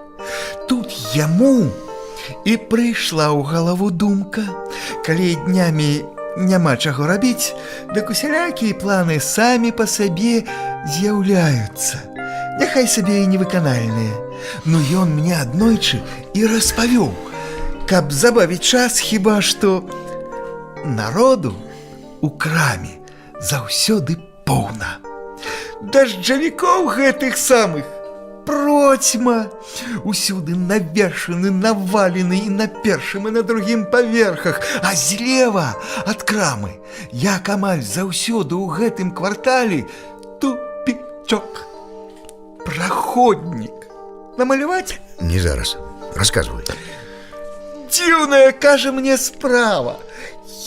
S1: Тут яму і прыйшла ў галаву думка, калі днямі няма чаго рабіць, дык усялякія планы самі па сабе з'яўляюцца. Няхай сабе і невыканальныя. Но ён мне аднойчы і распавёў, каб забавіць час, хіба што народу у краме заўсёды поўна. Дажджавікоў гэтых самых процьма. Усюды навешаны, навалены і на першым, і на другім паверхах. А злева ад крамы, як амаль заўсёды ў гэтым квартале, тупічок. Праходнік. Намаляваць?
S6: Не зараз. Расказвай.
S1: Дзіўная, кажа мне, справа.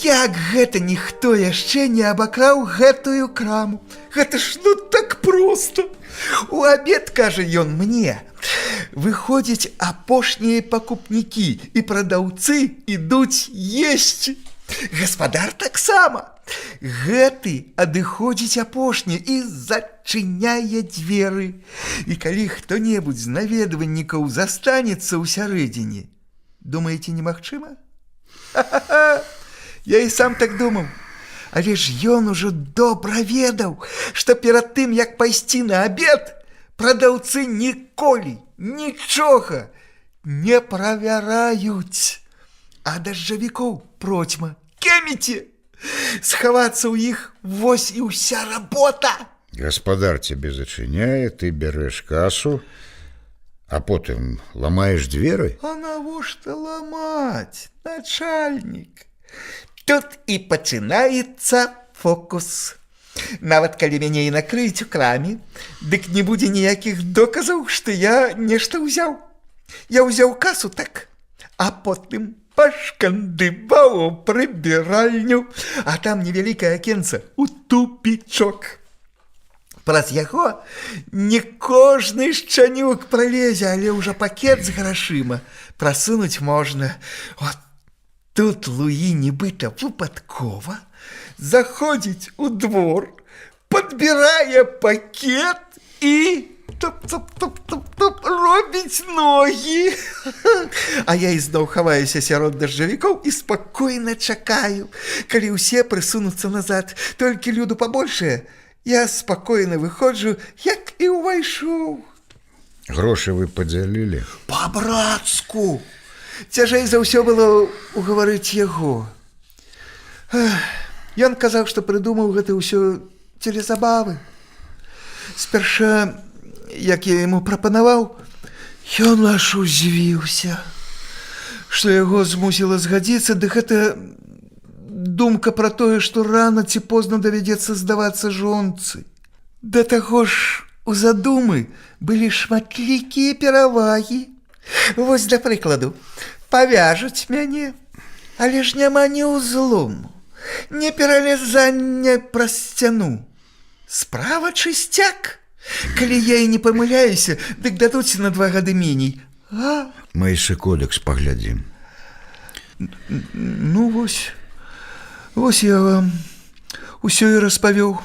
S1: Як гэта ніхто яшчэ не абакраў гэтую краму? Гэта ж ну так проста. У абед, кажа ён мне, выходзяць апошнія пакупнікі, і прадаўцы ідуць есці. Гаспадар таксама. Гэты адыходзіць апошні і зачыняе дзверы. І калі хто-небудзь з наведвальнікаў застанецца ўсярэдзіне, думаеце, немагчыма? Ха-ха-ха! Я і сам так думаў. Але ж ён ужо добра ведаў, што перад тым, як пайсці на абед, прадаўцы ніколі нічога не правяраюць. А дажджавікоў процьма. Кеміце! Схавацца ў іх вось і ўся работа.
S6: Гаспадар цябе зачыняе, ты бярэш касу, а потым ламаеш дзверы?
S1: А навошта ламаць, начальнік? Тут і пачынаецца фокус. Нават калі мяне і накрыюць у краме, дык не будзе ніякіх доказаў, што я нешта ўзяў. Я ўзяў касу так, а потым пашкандыбаў у прыбіральню, а там невялікае акенца у тупічок. Праз яго не кожны шчанюк пралезе, але ўжо пакет з грашыма прасунуць можна. От тут Луі нібыта выпадкова заходзіць у двор, падбірае пакет і туп-туп-туп-туп-туп робіць ногі. А я ізноў хаваюся сярод дажджавікоў і спакойна чакаю, калі ўсе прысунуцца назад. Толькі люду пабольшае, я спакойна выходжу, як і ўвайшоў.
S6: Грошы вы падзялілі?
S1: Па-брацку! Цяжэй за ўсё было угаварыць яго. Ён казаў, што прыдумаў гэта ўсё дзеля забавы. Спярша, як я яму прапанаваў, ён аж узвіўся. Што яго змусіла згадзіцца, дык гэта думка пра тое, што рана ці позна давядзецца здавацца жонцы. Да таго ж у задумы былі шматлікія перавагі. Вось, да прыкладу, павяжуць мяне, але ж няма ні ўзлому, ні пералезання праз сцяну. Справа чысцяк. Калі я і не памыляюся, дык дадуць на 2 гады меней. А?
S6: Мы яшчэ кодекс паглядзім.
S1: Ну, вось я вам усё і распавёў.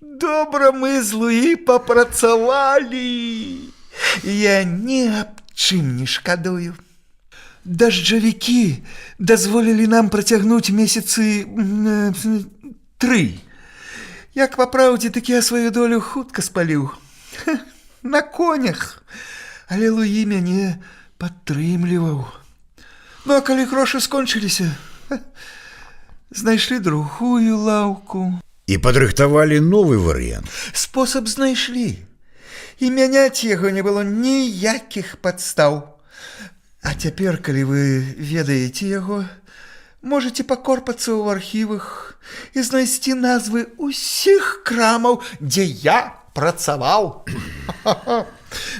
S1: Добра мы з Луі папрацавалі. Я ні аб чым не шкадую. Дажджавікі дазволілі нам працягнуць месяцы 3. Як па праўдзе, так я сваю долю хутка спаліў. На конях. Але Луі мяне падтрымліваў. Ну, а калі грошы скончыліся, знайшлі другую лаўку.
S6: І падрыхтавалі новы варыянт.
S1: Спосаб знайшлі. І мяняць яго не было ніякіх падстаў. А цяпер, калі вы ведаеце яго, можете пакорпацца ў архівах і знайсці назвы ўсіх крамаў, дзе я працаваў.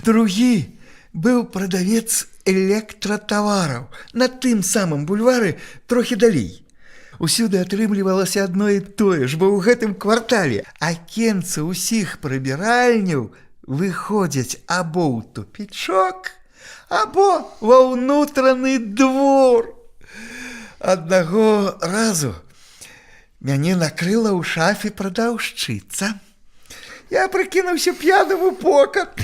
S1: Другі быў прадавец электратавараў на тым самым бульвары трохі далей. Усюды атрымлівалася адно і тое ж, бо ў гэтым квартале акенцы ўсіх прыбіральняў выходзяць або ў тупічок, або ва ўнутраны двор. Аднаго разу мяне накрыла ў шафе прадаўшчыца. Я прыкінуўся п'яным у покат.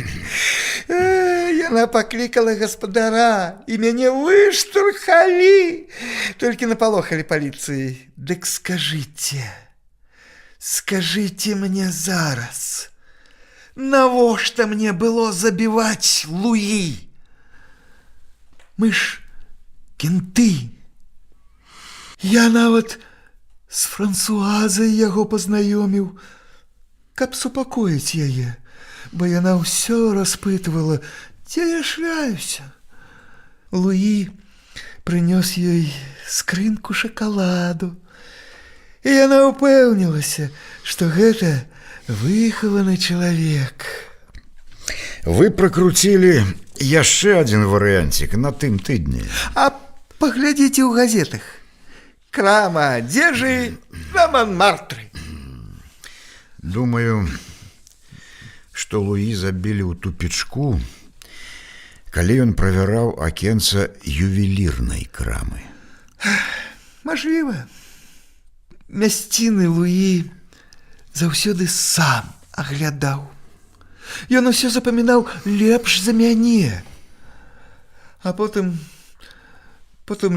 S1: Яна паклікала гаспадара, і мяне выштурхалі. Толькі напалохалі паліцыі. Дык скажыце мне зараз, навошта мне было забіваць Луі? Мы ж кенты. Я нават з Франсуазай яго пазнаёміў, каб супакоіць яе, бо яна ўсё распытвала, дзе я шляюся. Луі прынёс ёй скрынку шакаладу, і яна ўпэўнілася, што гэта выхаваны чалавек.
S6: Вы пракруцілі яшчэ адзін варыянцік на тым тыдні.
S1: А паглядзіце ў газетах. Крама адзежы на Манмартры.
S6: Думаю, што Луі забілі ў тупічку, калі ён правяраў акенца ювелірнай крамы.
S1: Мажліва. Мясціны Луі заўсёды сам аглядаў. Ён усё запамінаў лепш за мяне. А потым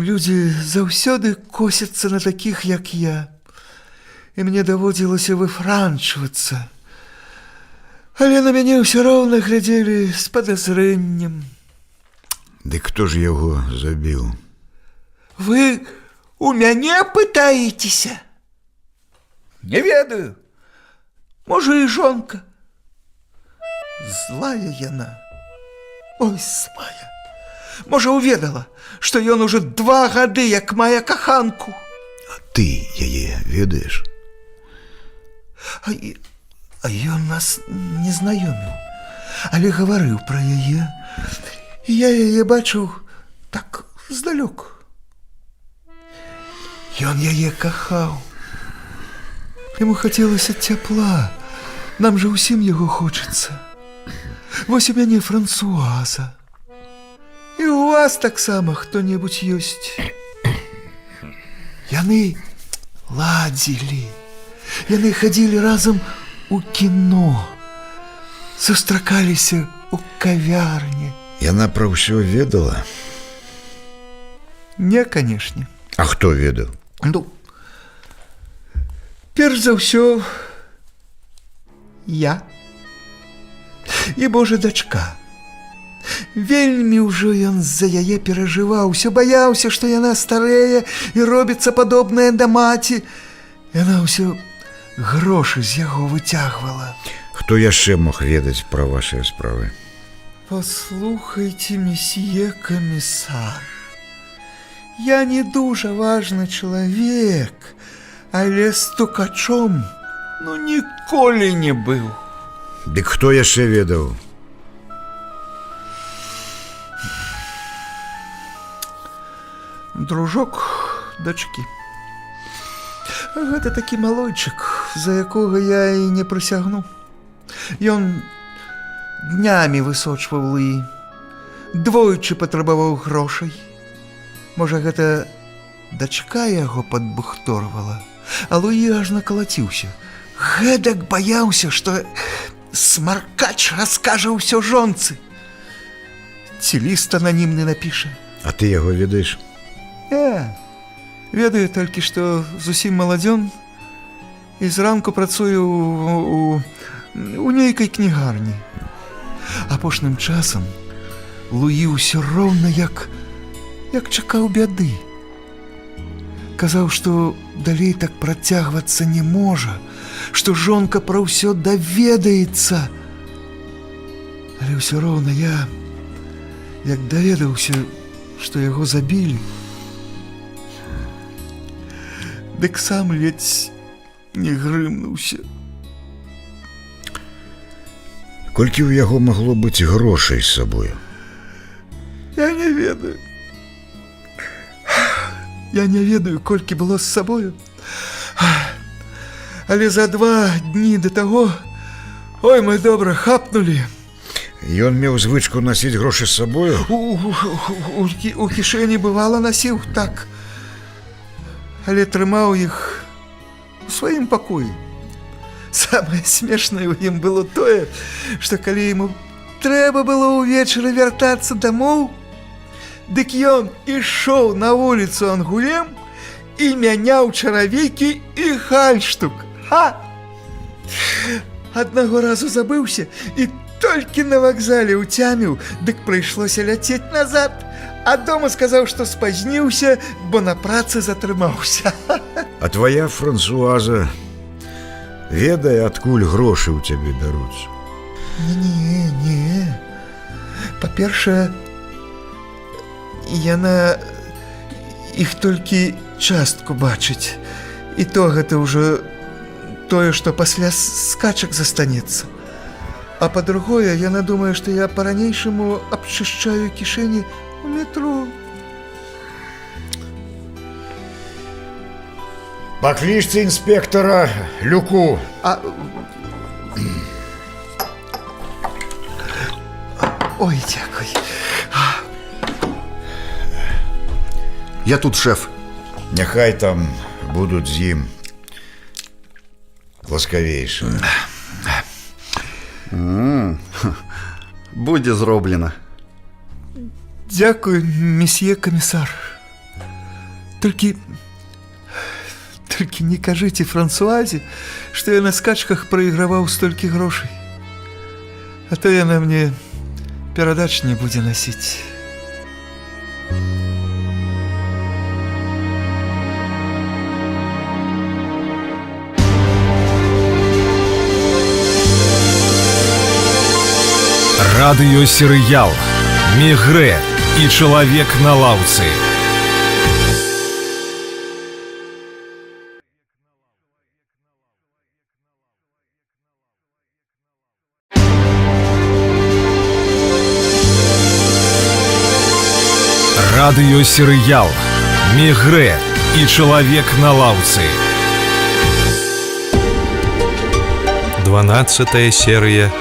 S1: людзі заўсёды косяцца на такіх, як я. І мне даводзілася выфранчвацца. Але на мяне ўсё роўна глядзелі з падазрэннем.
S6: Дык хто ж яго забіў?
S1: Вы у мяне пытаецеся? Не ведаю. Можа, і жонка. Злая яна. Ой, злая. Можа, уведала, што ён ужо 2 гады, як мае каханку.
S6: А ты яе ведаеш?
S1: А ён нас не знаёміў, але гаварыў пра яе. Я яе бачыў так здалёк. Ён яе кахаў. Яму хацелася цяпла. Нам жа ўсім яго хочацца. Вось у мяне Франсуаза. І у вас таксама хто-небудзь ёсць. Яны ладзілі. Яны хадзілі разам у кіно. Сустракаліся ў кавярні.
S6: Яна пра ўсё ведала?
S1: Не, канешне.
S6: А хто ведаў?
S1: Ну, перш за ўсё, я. І Божа дачка. Вельмі ўжо ён з-за яе перажываў, усё баяўся, што яна старэе і робіцца падобная да маці. Яна ўсё грошы з яго выцягвала.
S6: Хто яшчэ мог ведаць пра вашыя справы?
S1: Паслухайце, месье камісар. Я не дуже важны чалавек, але стукачом ніколі не быў.
S6: Дык хто яшчэ ведаў?
S1: Дружок дачкі. Гэта такі малойчык, за якога я і не прысягну. Ён днямі высочваў лыі, двойчы патрабаваў грошай. Можа, гэта дачка яго падбухторвала, а Луі аж накалаціўся. Гэтак баяўся, што смаркач раскажа ўсё жонцы. Ці ліст ананімны напіша.
S6: А ты яго ведаеш?
S1: Ведаю толькі, што зусім маладзён і зранку працую у нейкай кнігарні. Апошнім часам Луі ўсё роўна як чакаў бяды. Казаў, што далей так працягвацца не можа, што жонка пра ўсё даведаецца. Але ўсё роўна я, як даведаўся, што яго забілі, дык сам ледзь не грымнуўся.
S6: Колькі ў яго магло быць грошай з сабою?
S1: Я не ведаю. Я не ведаю, колькі было з сабою. Але за 2 дні да таго, ой, мы добра хапнулі.
S6: Ён меў звычку насіць грошы з сабою?
S1: У кішэні бывала насіў, так. Але трымаў іх у сваім пакоі. Самае смешнае ў ім было тое, што калі яму трэба было ўвечары вяртацца дамоў, дык ён ішоў на вуліцу Ангулем і мяняў чаравікі і гальштук. Аднаго разу забыўся і толькі на вакзале ўцяміў, дык прыйшлося ляцець назад, а дома сказаў, што спазніўся, бо на працы затрымаўся.
S6: А твоя Франсуаза ведае, адкуль грошы ў цябе бяруцца?
S1: Не. Па-першае, яна іх толькі частку бачыць. І то гэта ўжо тое, што пасля скачак застанецца. А па-другое, яна думае, што я па-ранейшаму абчышчаю кішэні у метро.
S6: Паклічце інспектара Люку.
S1: Ой, дзякуй.
S3: Я тут шэф.
S6: Няхай там будуць з ім ласкавейшы.
S3: Будзе зроблена.
S1: Дзякуй, месье камісар. Толькі не кажыце Франсуазе, што я на скачках прайграваў столькі грошай. А то яна мне перадач не будзе насіць.
S10: Радыёсерыял «Мегрэ» і «Чалавек на лаўцы». Радыёсерыял «Мегрэ» і «Чалавек на лаўцы».
S14: 12-я серия.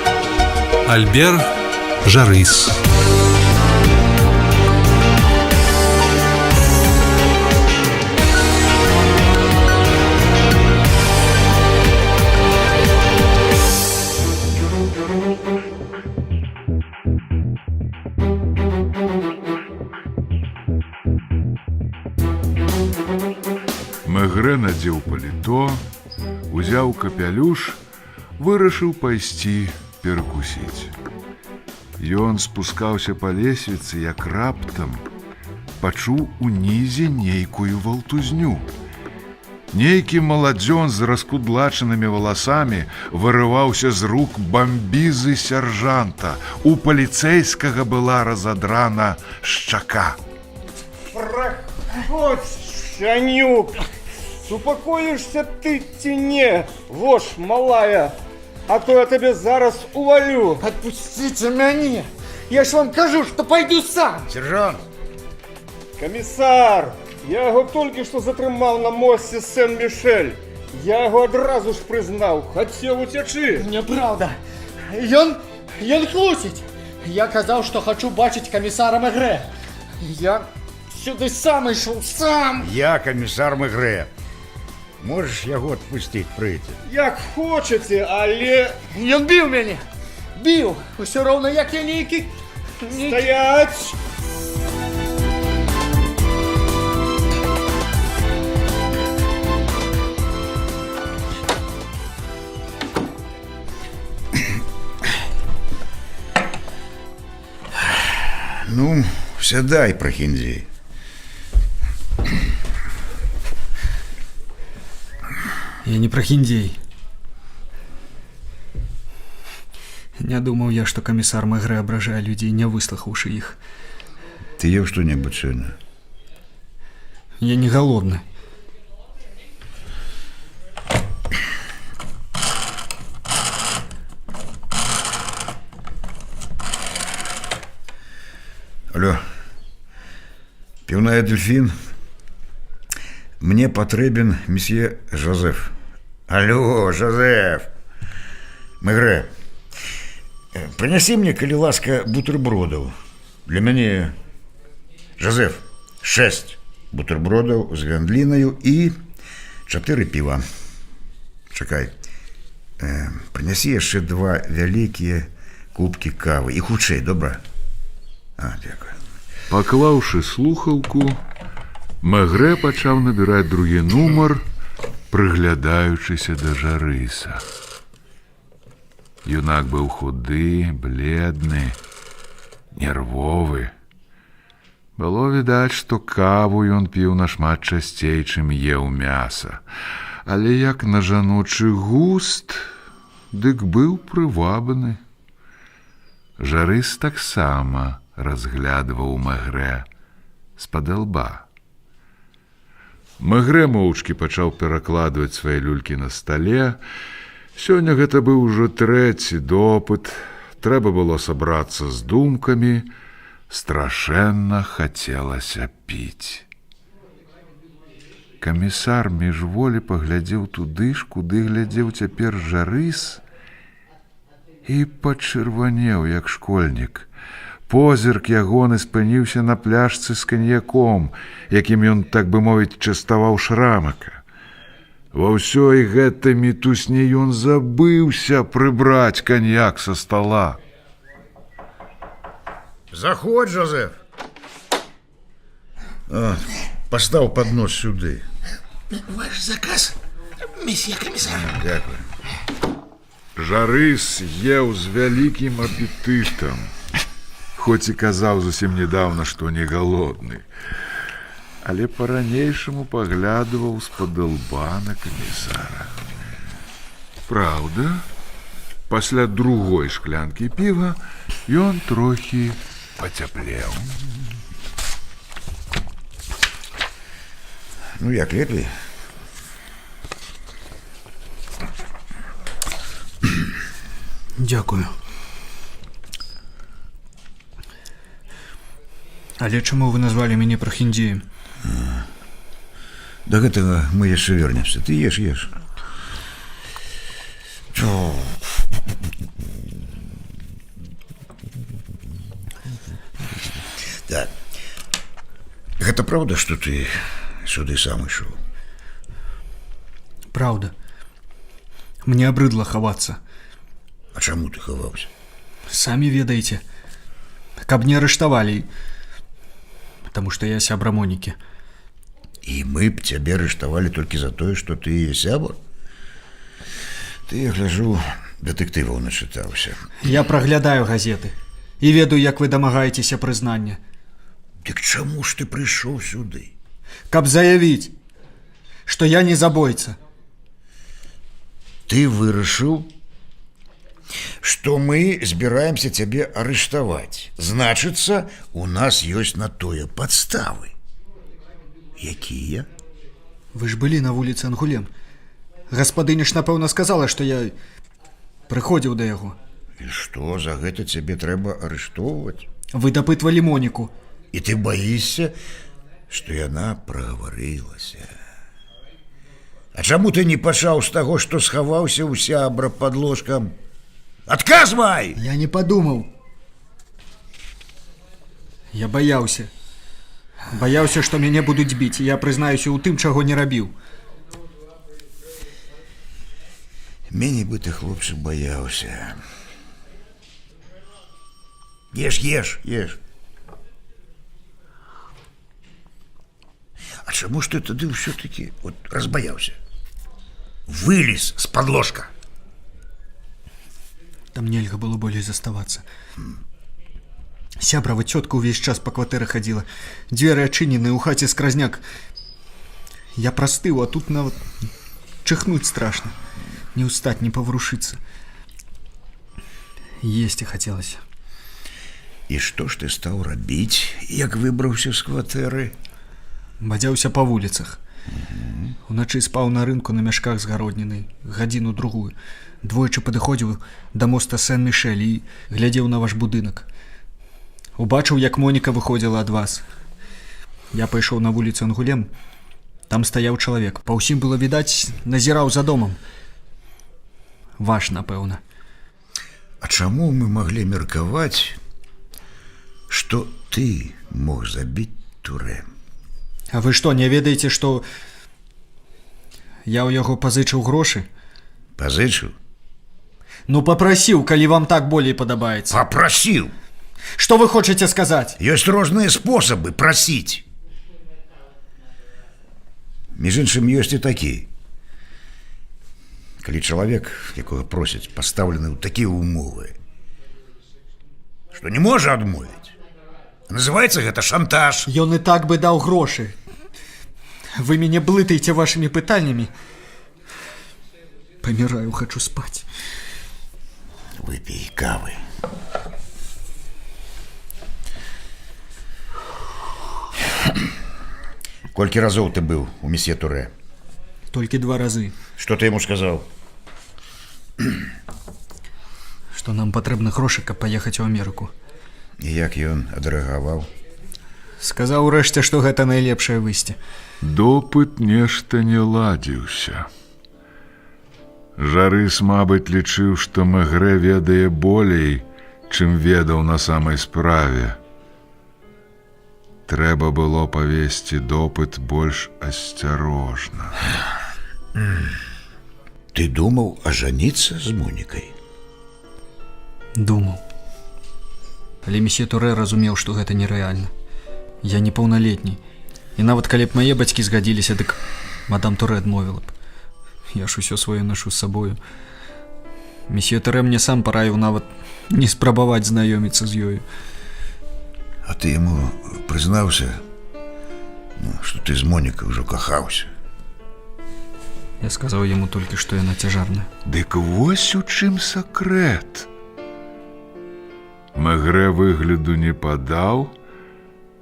S14: Альбер Жарыс.
S4: Мегрэ надзеў паліто, узяў капялюш, вырашыў пайсці перакусіць. Ён спускаўся па лесвіцы, як раптам пачуў унізе нейкую валтузню. Нейкі маладзён з раскудлачанымі валасамі вырываўся з рук бамбізы сяржанта. У паліцэйскага была разадрана шчака.
S19: Хоть, Шанюк, упокоишься ты тяне, ложь малая, а то я тебе зараз увалю.
S20: Отпустите меня! Я ж вам кажу, что пойду сам!
S6: Сержант!
S19: Комісар, я його тільки що затримав на мості Сен-Мішель. Я його одразу ж признав, хотів утечи.
S20: Неправда. Ён хлусить. Я казав, что хочу бачить комиссара Мегре. Я сюда сам ішов, сам.
S6: Я комиссар Мегре. Можешь яго отпустить, прийти?
S19: Як хочете, але...
S20: Ён бил меня. Бил. Все равно як я нейкий...
S19: Стоять!
S6: Ну, сядай, прохиндей.
S16: Я не прохиндей. Не думал я, что комиссар Мегре ображает людей, не выслушавши их.
S6: Ты ел что-нибудь сегодня?
S16: Я не голодный.
S6: Алло, пивная Дельфин, мне потребен месье Жозеф. Алло, Жозеф. Мегре, принеси мне, коли ласка, бутербродов. Для меня, Жозеф, 6 бутербродов с вендлиною и 4 пива. Чекай, принеси еще 2 великие кубки кавы. И худшей, добра? А, дякую.
S4: Паклаўшы слухаўку, Мегре пачаў набіраць другі нумар, прыглядаючыся да Жарыса. Юнак быў худы, бледны, нервовы. Было відаць, што каву ён піў нашмат часцей, чым еў мяса. Але як на жаночы густ, дык быў прывабны. Жарыс таксама разглядываў Мегре з-пад лба. Мегре моўчкі пачаў перакладваць свае люлькі на стале. Сёння гэта быў ужо 3-ці допыт. Трэба было сабрацца з думкамі. Страшэнна хацелася піць. Камісар міжволі паглядзеў туды ж, куды глядзеў цяпер Жарыс, і пачырванеў, як школьнік. Позірк ягоны спыніўся на пляшцы з каньяком, якім ён, так бы мовіць, частаваў Шрамака. Ва ўсёй гэтай мітусні ён забыўся прыбраць каньяк са стола.
S6: Заходь, Жозеф. Постав поднос сюды.
S20: Ваш заказ, месье комиссар.
S6: Дякую.
S4: Жарыс еў з вялікім апетытам, хоць і казаў зусім недавно, што не голодны, але па-ранейшаму паглядываў з-пад лба на камісара. Праўда, пасля другой шклянкі піва ён трохі пацяплеў.
S6: Ну, як лепей?
S16: Дякую. Але чаму вы назвалі мяне прахіндзеем?
S6: Да гэтага мы яшчэ вернемся. Ты еш, еш. Так. Гэта правда, што ты сюды сам ішоў?
S16: Правда. Мне абрыдла хавацца.
S6: А чаму ты хаваўся?
S16: Самі ведаеце. Каб не арыштавалі. Потому што я сябра Монікі.
S6: І мы б цябе арыштавалі толькі за тое, што ты яе сябар? Ты, я гляжу, дэтэктываў начытаўся.
S16: Я праглядаю газеты і ведаю, як вы дамагаецеся прызнання.
S6: Дык чаму ж ты прыйшоў сюды?
S16: Каб заявіць, што я не забойца.
S6: Ты вырашыў, што мы збіраемся цябе арыштаваць. Значыцца, у нас ёсць на тое падставы. Якія?
S20: Вы ж былі на вуліцы Ангулем. Гаспадыня ж, напэўна, сказала, што я прыходзіў да яго.
S6: І што, за гэта цябе трэба арыштоўваць?
S20: Вы дапытвалі Моніку.
S6: І ты баішся, што яна прагаварылася. А чаму ты не пачаў з таго, што схаваўся ў сябра пад ложкам? Адказвай!
S20: Я не падумаў. Я баяўся. Баяўся, што мяне будуць біць, і я прызнаюся ў тым, чаго не рабіў.
S6: Меней бы ты, хлопчык, баяўся. Еш. А чаму ж ты тады ўсё-такі разбаяўся? Вылез з-пад ложка.
S20: Там нельга было болей заставацца. Сябрава цётка ўвесь час па кватэры хадзіла. Дзверы адчынены, ў хаце скразняк. Я прастыў, а тут нават чихнуць страшна. Не ўстаць, не паварушыцца. Есці хацелася.
S6: І што ж ты стаў рабіць, як выбраўся з кватэры?
S20: Бадзяўся па вуліцах. Уначы спаў на рынку на мяшках з гароднінай, гадзіну-другую. Двойчы падыходзіў да моста Сен-Мішэль і глядзеў на ваш будынак. Убачыў, як Моніка выходзіла ад вас. Я пайшоў на вуліцу Ангулем. Там стаяў чалавек. Па ўсім было відаць, назіраў за домам. Ваш, напэўна.
S6: А чаму мы маглі меркаваць, што ты мог забіць Турэ?
S20: А вы што, не ведаеце, што я ў яго пазычыў грошы?
S6: Пазычыў?
S20: Ну, папрасіў, калі вам так болей падабаецца.
S6: Папрасіў?
S20: Што вы хочаце сказаць?
S6: Ёсць розныя спосабы прасіць. Між іншым, ёсць і такі. Калі чалавек, якога просяць, пастаўлены ў такія ўмовы, што не можа адмовіць. Называецца гэта шантаж.
S20: Ён і так бы даў грошы. Вы мяне блытаеце вашымі пытаннямі. Паміраю, хачу спаць.
S6: Выпей кавы. Колькі разоў ты быў у месье Турэ?
S20: Толькі 2 разы.
S6: Што ты яму сказаў?
S20: Што нам патрэбны грошы, каб паехаць у Амерыку.
S6: І як ён адрэагаваў?
S20: Сказаў урэшце, што гэта найлепшае выйсце.
S4: Допыт нешта не ладзіўся. Жарыс, мабыць, лічыў, што Мегрэ ведае болей, чым ведаў на самай справе. Трэба было павесці допыт больш асцярожна.
S6: Ты думаў ажаніцца з Монікай?
S20: Думаў. Але месье Турэ разумеў, што гэта нерэальна. Я непаўналетні. І нават калі б мае бацькі згадзіліся, дык мадам Турэ адмовіла б. Я ж усё сваё нашу з сабою. Месье Турэ мне сам параіў нават не спрабаваць знаёміцца з ёю.
S6: А ты яму прызнаўся, што ты з Монікай ўжо кахаўся?
S20: Я сказаў яму толькі, што яна цяжарная.
S4: Дык вось у чым сакрэт. Мегрэ выгляду не падаў,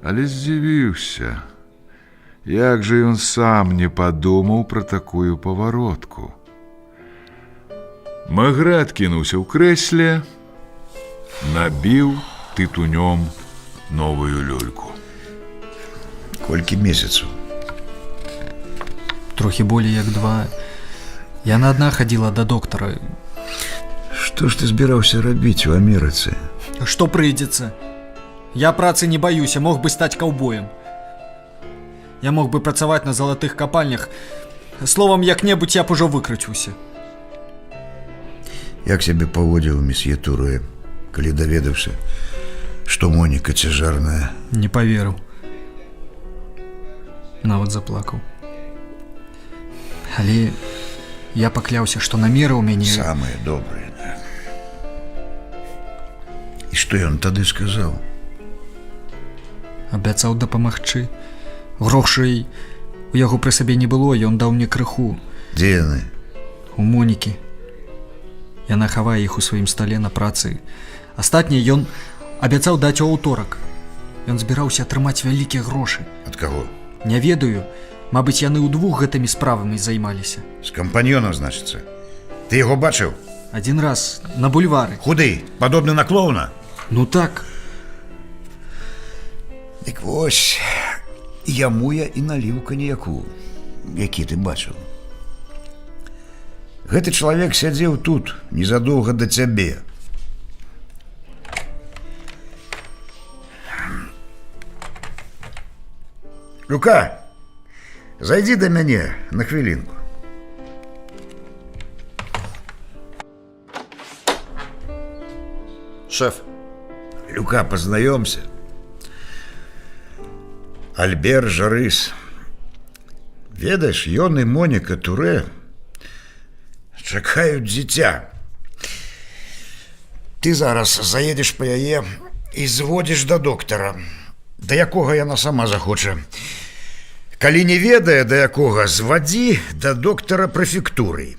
S4: але здзівіўся. Як жа ён сам не падумаў пра такую паваротку. Мегрэ адкінуўся ў крэсле, набіў тытунём новую люльку.
S6: Колькі месяцаў?
S20: Трохі болей як 2. Яна адна хадзіла да доктара.
S6: Што ж ты збіраўся рабіць у Амерыцы?
S20: Што прыйдзецца? Я працы не баюся, мог бы стаць каўбоем. Я мог бы працаваць на залатых капальнях. Словам, як-небудзь я б ужо выкруціўся.
S6: Як сябе паводзіў месье Турэ, калі даведаўся, што Моніка цяжарная?
S20: Не паверыў. Нават заплакаў. Але я пакляўся, што намеры ў мяне...
S6: Самыя добрыя, да. І што ён тады сказаў?
S20: Абяцаў дапамагчы. Грошай у яго пры сабе не было, ён даў мне крыху.
S6: Дзе яны?
S20: У Монікі. Яна хавае іх у сваім стале на працы. Астатняе ён абяцаў даць у аўторак. Ён збіраўся атрымаць вялікія грошы.
S6: Ад каго?
S20: Не ведаю, мабыць, яны ўдвух гэтымі справамі займаліся.
S6: З кампаньёнам, значыцца. Ты яго бачыў?
S20: Адзін раз на бульвары.
S6: Худы, падобны на клоуна?
S20: Ну так.
S6: Дык вось, яму я і наліў каньяку, які ты бачыў. Гэты чалавек сядзеў тут незадоўга да цябе. Люка, зайдзі да мяне на хвілінку.
S1: Шеф.
S6: Люка, познаёмся. Альбер Жарыс. Ведаеш, ён і Моніка Турэ чакаюць дзіця. Ты зараз заедзеш па яе і зводзіш да доктара, да якога яна сама захоча. Калі не ведае, да якога, звадзі да доктара прэфектуры.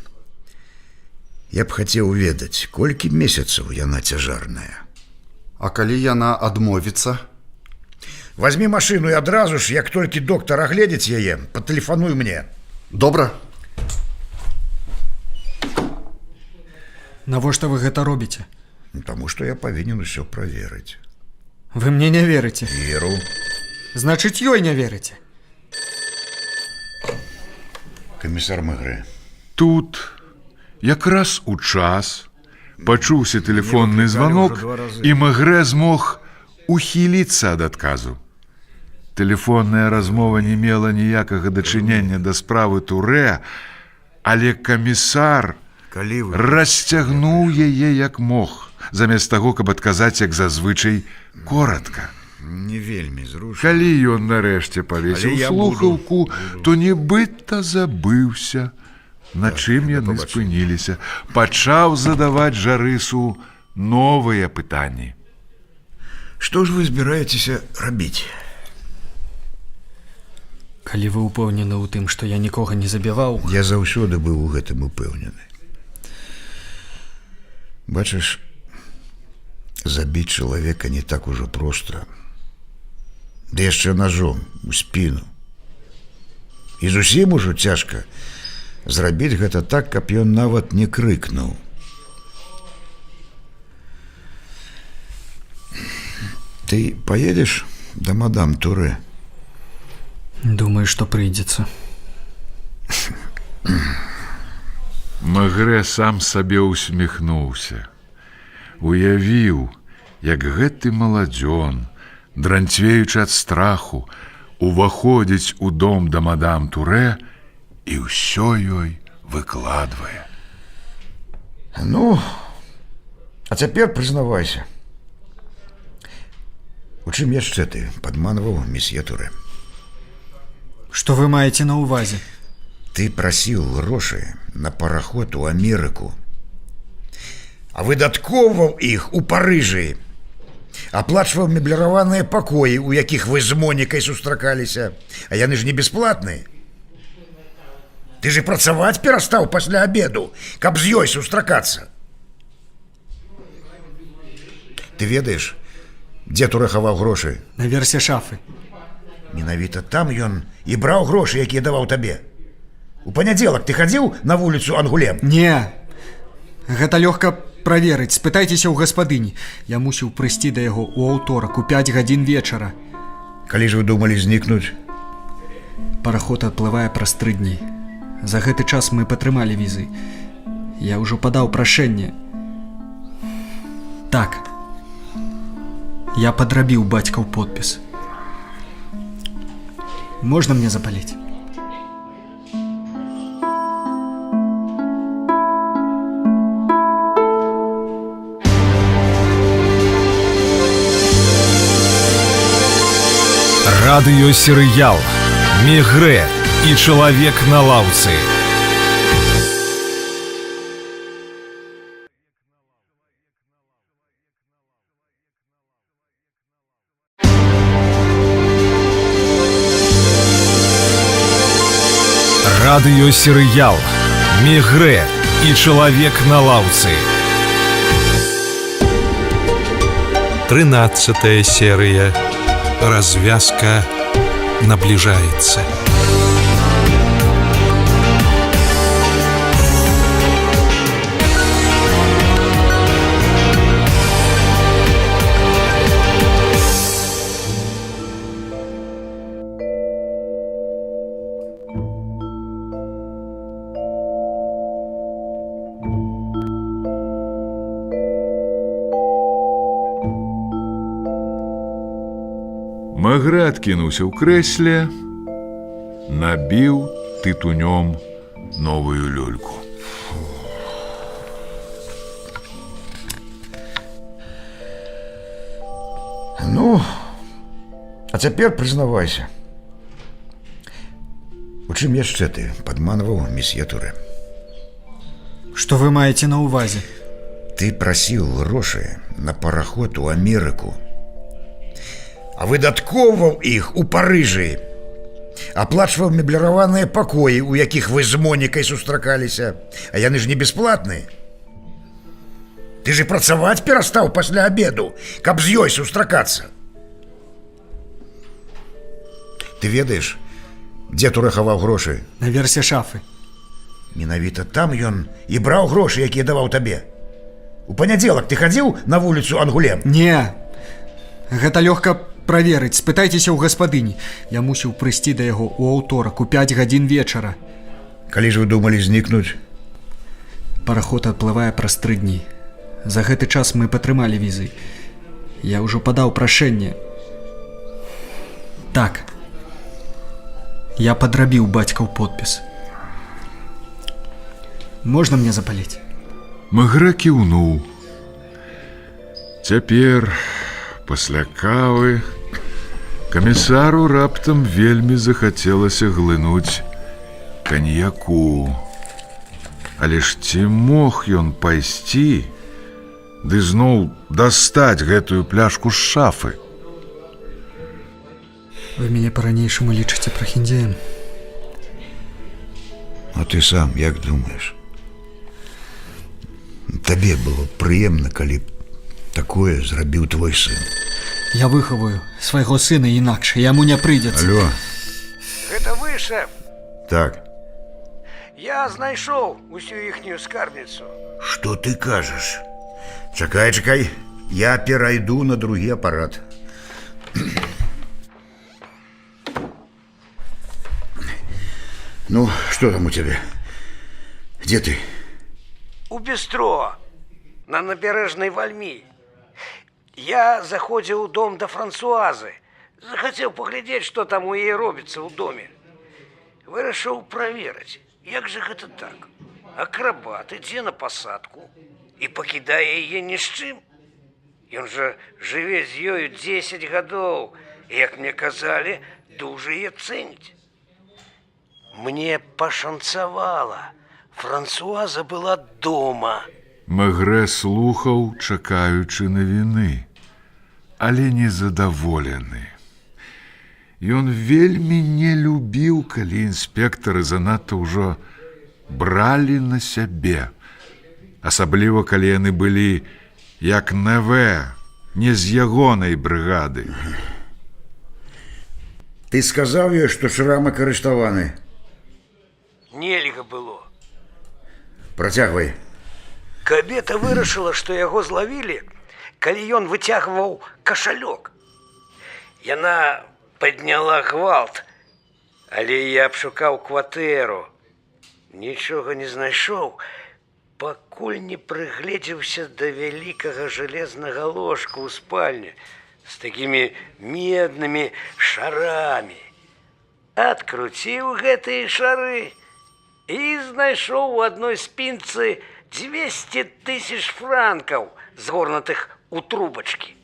S6: Я б хацеў ведаць, колькі месяцаў яна цяжарная.
S3: А калі яна адмовіцца?
S6: Возьми машину і адразу ж, як толькі доктар агледзіць яе, патэлефануй мне.
S3: Добра.
S20: Навошта вы гэта робіце?
S6: Таму што я павінен усё праверыць.
S20: Вы мне не верыце?
S6: Веру.
S20: Значыць, ёй не верыце.
S6: Камісар Мегрэ.
S4: Тут якраз у час пачуўся тэлефонны званок, і Мегрэ змог ухіліцца ад адказу. Тэлефонная размова не мела ніякага дачынення да справы Турэ, але камісар расцягнуў яе як мог, замест таго, каб адказаць, як зазвычай, коратка.
S6: Не вельмі зручна.
S4: Калі ён нарэшце павесіў слухаўку, то нібыта забыўся, на чым яны спыніліся, пачаў задаваць Жарысу новыя пытанні.
S6: Што ж вы збіраецеся рабіць?
S20: Калі вы ўпэўнены ў тым, што я нікога не забіваў...
S6: Я заўсёды быў у гэтым упэўнены. Бачыш, забіць чалавека не так ужо проста. Ды яшчэ ножом у спіну. І зусім ужо цяжка зрабіць гэта так, каб ён нават не крыкнуў. Ты поедешь до мадам Турэ?
S20: Думаю, што прыйдзецца.
S4: Мегрэ сам сабе усміхнуўся. Уявіў, як гэты маладзён, дранцвеючы ад страху, уваходзіць у дом да мадам Турэ і ўсё ёй выкладвае.
S6: Ну, а цяпер прызнавайся. У чым яшчэ ты падманваў месье Турэ?
S20: Што вы маеце на ўвазе?
S6: Ты прасіў грошы на параход у Амерыку, а выдаткоўваў іх у Парыжы, аплачваў мебліраваныя пакоі, у якіх вы з Монікай сустракаліся, а яны ж не бясплатныя. Ты ж і працаваць перастаў пасля абеду, каб з ёй сустракацца. Ты ведаеш, дзе Турэ хаваў грошы?
S20: Наверсе шафы.
S6: Менавіта там ён і браў грошы, якія даваў табе. У панядзелак ты хадзіў на вуліцу Ангулем?
S20: Не, гэта лёгка праверыць. Спытайцеся ў гаспадыні. Я мусіў прыйсці да яго ў аўторак у 5 гадзін вечара.
S6: Калі ж вы думалі знікнуць?
S20: Параход адплывае праз 3 дні. За гэты час мы патрымалі візы. Я ўжо падаў прашэнне. Так. Я падрабіў бацькаў подпіс. Можна мне запаліць?
S10: Радыёсерыял «Мегрэ і чалавек на лаўцы». Радыёсерыял «Мегрэ і чалавек на лаўцы».
S14: 13-я серыя. Развязка наближается.
S4: Магрэ адкінуўся ў крэсле, набіў тытунём новую люльку.
S6: Ну, а цяпер прызнавайся. У чым яшчэ ты падманваў месье Турэ?
S20: Што вы маеце на ўвазе?
S6: Ты прасіў грошы на параход у Амерыку, а выдаткоўваў іх у Парыжы, аплачваў мебліраваныя пакоі, у якіх вы з Монікай сустракаліся, а яны ж не бясплатныя. Ты ж і працаваць перастаў пасля абеду, каб з ёй сустракацца. Ты ведаеш, дзе Турэ хаваў грошы?
S20: Наверсе шафы.
S6: Менавіта там ён і браў грошы, якія даваў табе. У панядзелак ты хадзіў на вуліцу Ангулем?
S20: Не, гэта лёгка праверыць, спытайцеся ў гаспадыні. Я мусіў прыйсці да яго ў аўторак у 5 гадзін вечара.
S6: Калі ж вы думалі знікнуць?
S20: Параход адплывае праз 3 дні. За гэты час мы патрымалі візы. Я ўжо падаў прашэнне. Так. Я падрабіў бацькаў подпіс. Можна мне запаліць?
S4: Магрэ кіўнуў. Цяпер, пасля кавы, камісару раптам вельмі захацелася глынуць каньяку. Але ж ці мог ён пайсці ды зноў дастаць гэтую пляшку з шафы?
S20: Вы мяне па-ранейшаму лічыце прахіндзеем?
S6: А ты сам як думаеш? Табе было прыемна, калі б такое зрабіў твой сын.
S20: Я выхаваю свайго сына інакш, яму не прыйдзецца.
S6: Алло.
S7: Гэта вы, шэф?
S6: Так.
S7: Я знайшоў усю іхнюю скарбніцу.
S6: Што ты кажаш? Чакай, чакай, я перайду на другі апарат. Ну, что там у тебя? Где ты?
S7: У бістро, на набярэжнай Вальмі. Я заходзіў у дом да Франсуазы. Захацеў паглядзець, што там у яе робіцца ў доме. Вырашыў праверыць, як жа гэта так? Акрабат ідзе на пасадку і пакідае яе ні з чым. Ён жа жыве з ёю 10 гадоў, і, як мне казалі, дужа яе цэніць. Мне пашанцавала. Франсуаза была дома.
S4: Магрэ слухаў, чакаючы навіны, але незадаволены. Ён вельмі не любіў, калі інспектары занадта ўжо бралі на сябе, асабліва калі яны былі як Неве, не з ягонай брыгады.
S6: Ты сказаў ёй, што шрамы арыштаваны?
S7: Нельга было.
S6: Працягвай.
S7: Кабета вырашыла, што яго злавілі, калі ён выцягваў кашалёк. Яна падняла гвалт, але я абшукаў кватэру. Нічога не знайшоў, пакуль не прыгледзеўся да вялікага жалезнага ложка ў спальні з такімі меднымі шарамі. Адкруціў гэтыя шары і знайшоў у адной спінцы 200 000 франкаў, згорнутых у трубачкі.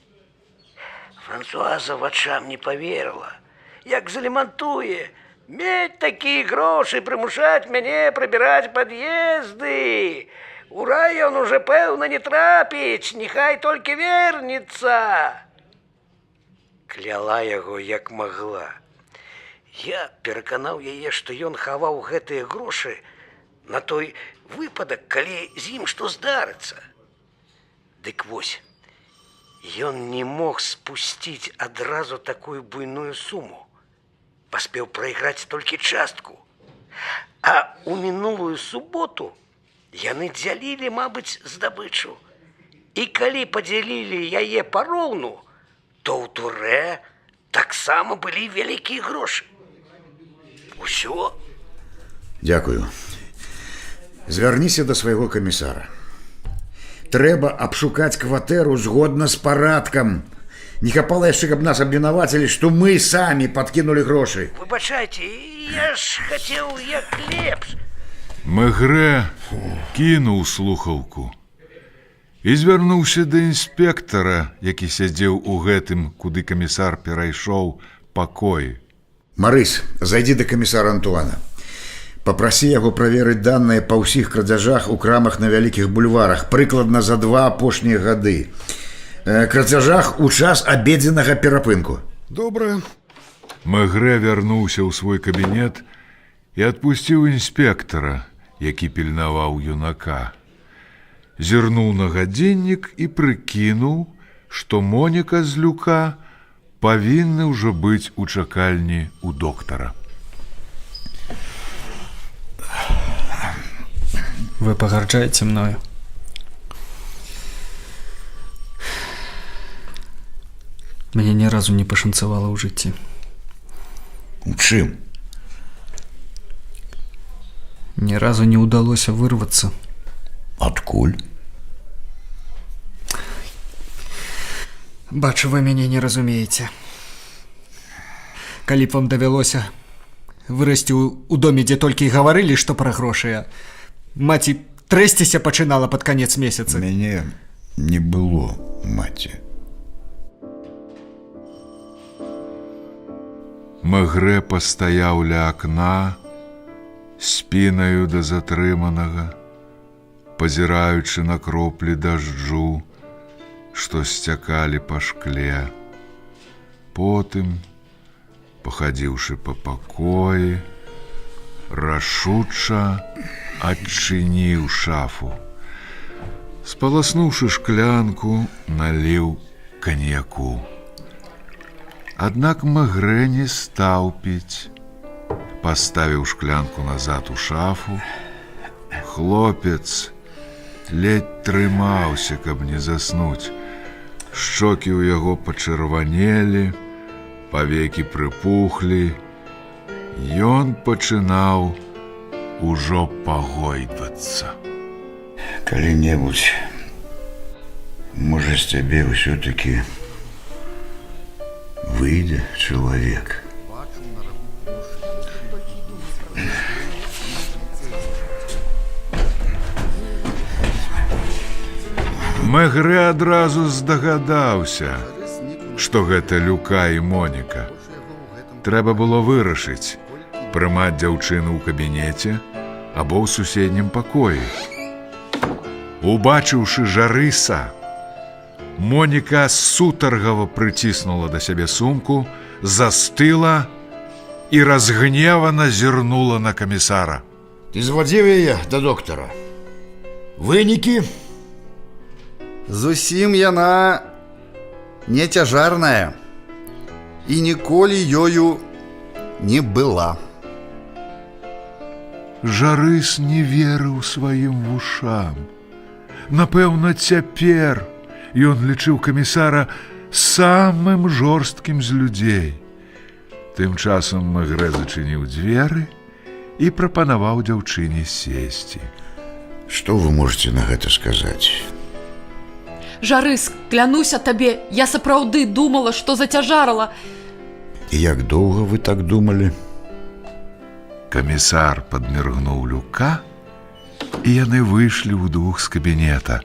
S7: Франсуаза вачам не поверила. Як залемантуе, мець такія грошы, прымушаць мяне прыбіраць пад'езды. У рай ён уже, пэўна, не трапіць, няхай толькі вернецца. Кляла яго, як магла. Я пераканаў яе, што ён хаваў гэтыя грошы на той выпадак, калі з ім што здарыцца. Дык вось, ён не мог спусціць адразу такую буйную суму. паспеў прайграць толькі частку. А ў мінулую суботу яны дзялілі, мабыць, здабычу. І калі падзялілі яе пароўну, то ў турэ таксама былі вялікія грошы. Усё.
S6: Дякую. Звярніся да свайго камісара. Трэба абшукаць кватэру згодна з парадкам. Не хапала яшчэ, каб нас абвінавацілі, што мы самі падкінулі грошы.
S7: Выбачайце, я ж хацеў як лепш.
S4: Мегрэ кінуў слухаўку і звярнуўся да інспектара, які сядзеў у гэтым, куды камісар перайшоў, пакоі.
S6: Марыс, зайдзі да камісара Антуана. Папрасі яго праверыць даныя па ўсіх крадзяжах у крамах на вялікіх бульварах, прыкладна за 2 апошнія гады. Крадзяжах у час абедзенага перапынку.
S8: Добра.
S4: Мегрэ вярнуўся ў свой кабінет і адпусціў інспектара, які пільнаваў юнака. Зірнуў на гадзіннік і прыкінуў, што Моніка з Люка павінны ўжо быць у чакальні ў доктара.
S20: Вы погарджаете мною. Мне ни разу не пашанцавала ў жыцці.
S6: У чым?
S20: Ни разу не удалося вырвацца.
S6: Адкуль?
S20: Бачу, вы мяне не разумееце. Калі б вам давялося вырасці ў доме, дзе толькі і гаварылі, што пра грошы, маці трэсціся пачынала пад канец месяца.
S6: Мяне не было маці.
S4: Мегрэ пастаяў ля акна, спінаю да затрыманага, пазіраючы на кроплі дажджу, што сцякалі па шкле. Потым, пахадзіўшы па пакоі, рашуча адчыніў шафу. Спаласнуўшы шклянку, наліў каньяку. Аднак Мегрэ не стаў піць. Паставіў шклянку назад у шафу. Хлопец ледь трымаўся, каб не заснуць. Шчокі ў яго пачырванелі, павекі прыпухлі. Ён пачынаў ужо пагойдвацца.
S6: Калі-небудзь, можа, з цябе ўсё-такі выйдзе чалавек.
S4: Мегрэ адразу здагадаўся, што гэта Люка і Моніка. Трэба было вырашыць, прымаць дзяўчыну ў кабінеце або ў суседнім пакоі. Убачыўшы Жарыса, Моніка сутаргава прыціснула да сябе сумку, застыла і разгневана зірнула на камісара.
S6: Ты звадзіў яе да доктара. Вынікі?
S3: Зусім яна не цяжарная і ніколі ёю не была.
S4: Жарыс не верыў сваім вушам. Напэўна, цяпер ён лічыў камісара самым жорсткім з людзей. Тым часам Мегрэ зачыніў дзверы і прапанаваў дзяўчыне сесці.
S6: Што вы можаце на гэта сказаць?
S11: Жарыс, клянуся табе, я сапраўды думала, што зацяжарала.
S6: І як доўга вы так думалі?
S4: Камісар падміргнуў Люка, і яны выйшлі ўдвух з кабінета,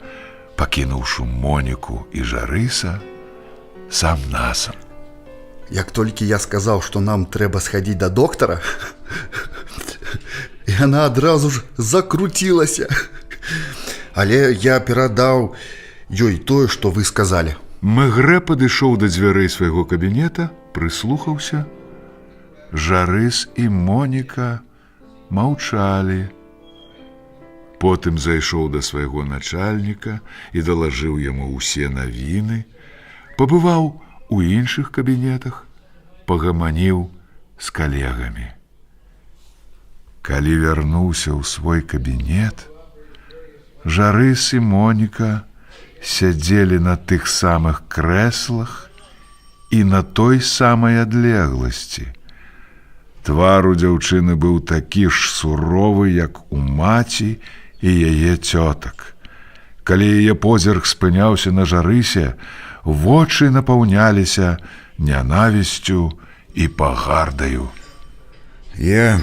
S4: пакінуўшы Моніку і Жарыса сам-насам.
S3: Як толькі я сказаў, што нам трэба схадзіць да доктара, яна адразу ж закруцілася. Але я перадаў ёй тое, што вы сказалі.
S4: Мегрэ падышоў да дзвярэй свайго кабінета, прыслухаўся. Жарыс і Моніка маўчалі. Потым зайшоў да свайго начальніка і далажыў яму ўсе навіны, пабываў у іншых кабінетах, пагаманіў з калегамі. Калі вярнуўся ў свой кабінет, Жарыс і Моніка сядзелі на тых самых крэслах і на той самай адлегласці. Твар у дзяўчыны быў такі ж суровы, як у маці і яе цётак. Калі яе позірк спыняўся на Жарысе, вочы напаўняліся нянавісцю і пагардаю.
S6: Я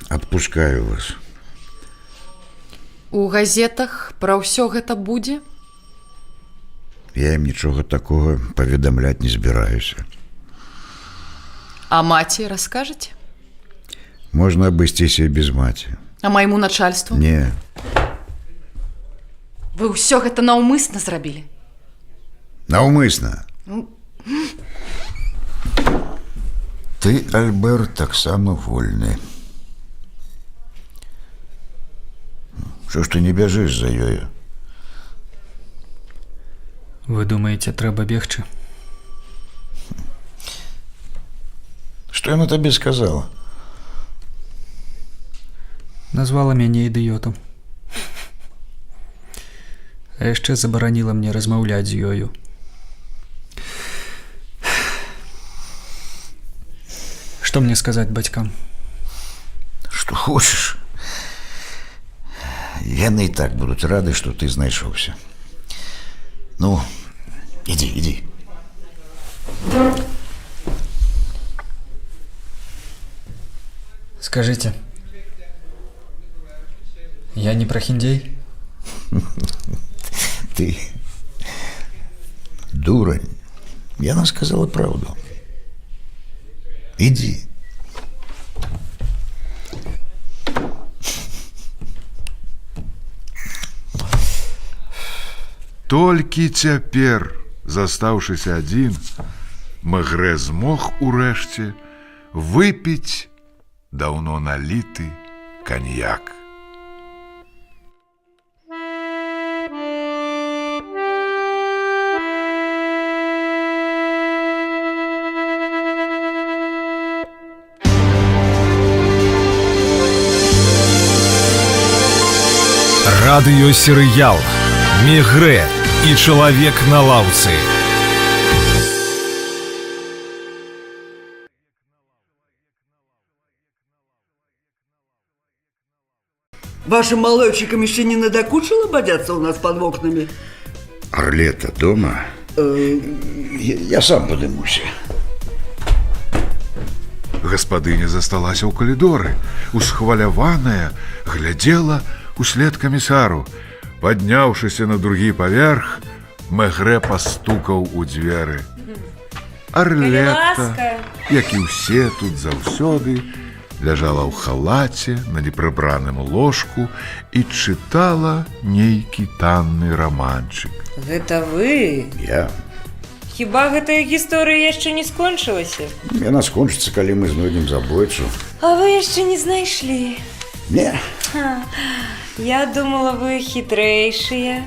S6: отпускаю вас.
S11: У газетах пра ўсё гэта будзе?
S6: Я ім нічога такога паведамляць не збіраюся.
S11: А маці раскажаце?
S6: Можна абысціся і без маці.
S11: А майму начальству?
S6: Не.
S11: Вы ўсё гэта наўмысна зрабілі?
S6: Наўмысна. Ты, Альбер, таксама вольны. Што ж ты не бяжыш за ёю?
S20: Вы думаеце, трэба бегчы?
S6: Што яна табе сказала?
S20: Назвала мяне ідыётам. А яшчэ забараніла мне размаўляць з ёю. Што мне сказаць бацькам?
S6: Што хочаш. Яны і так будуць рады, што ты знайшоўся. Ну, ідзі, ідзі.
S20: Скажите, я не прохиндей?
S6: Ты дурань. Яна сказала правду. Иди.
S4: Толькі цяпер, застаўшыся адзін, Мегрэ змог урэшце выпіць даўно наліты каньяк.
S10: Радыёсерыял «Мегрэ і чалавек на лаўцы».
S15: Вашим малойчикам еще не надокучило бодяться у нас под окнами?
S6: Арлета дома? Я сам подымуся.
S4: Гаспадыня засталася ў калідоры, усхваляваная, глядзела услед камісару. Падняўшыся на другі паверх, Мегрэ пастукаў у дзверы. Арлета, як і ўсе тут заўсёды, ляжала ў халаце на непрыбраным ложку і чытала нейкі танны раманчык.
S21: Гэта вы?
S6: Я.
S21: Хіба гэтая гісторыя яшчэ не скончылася?
S6: Яна скончыцца, калі мы знойдзем забойцу.
S21: А вы яшчэ не знайшлі?
S6: Не.
S21: Я думала, вы хітрэйшыя.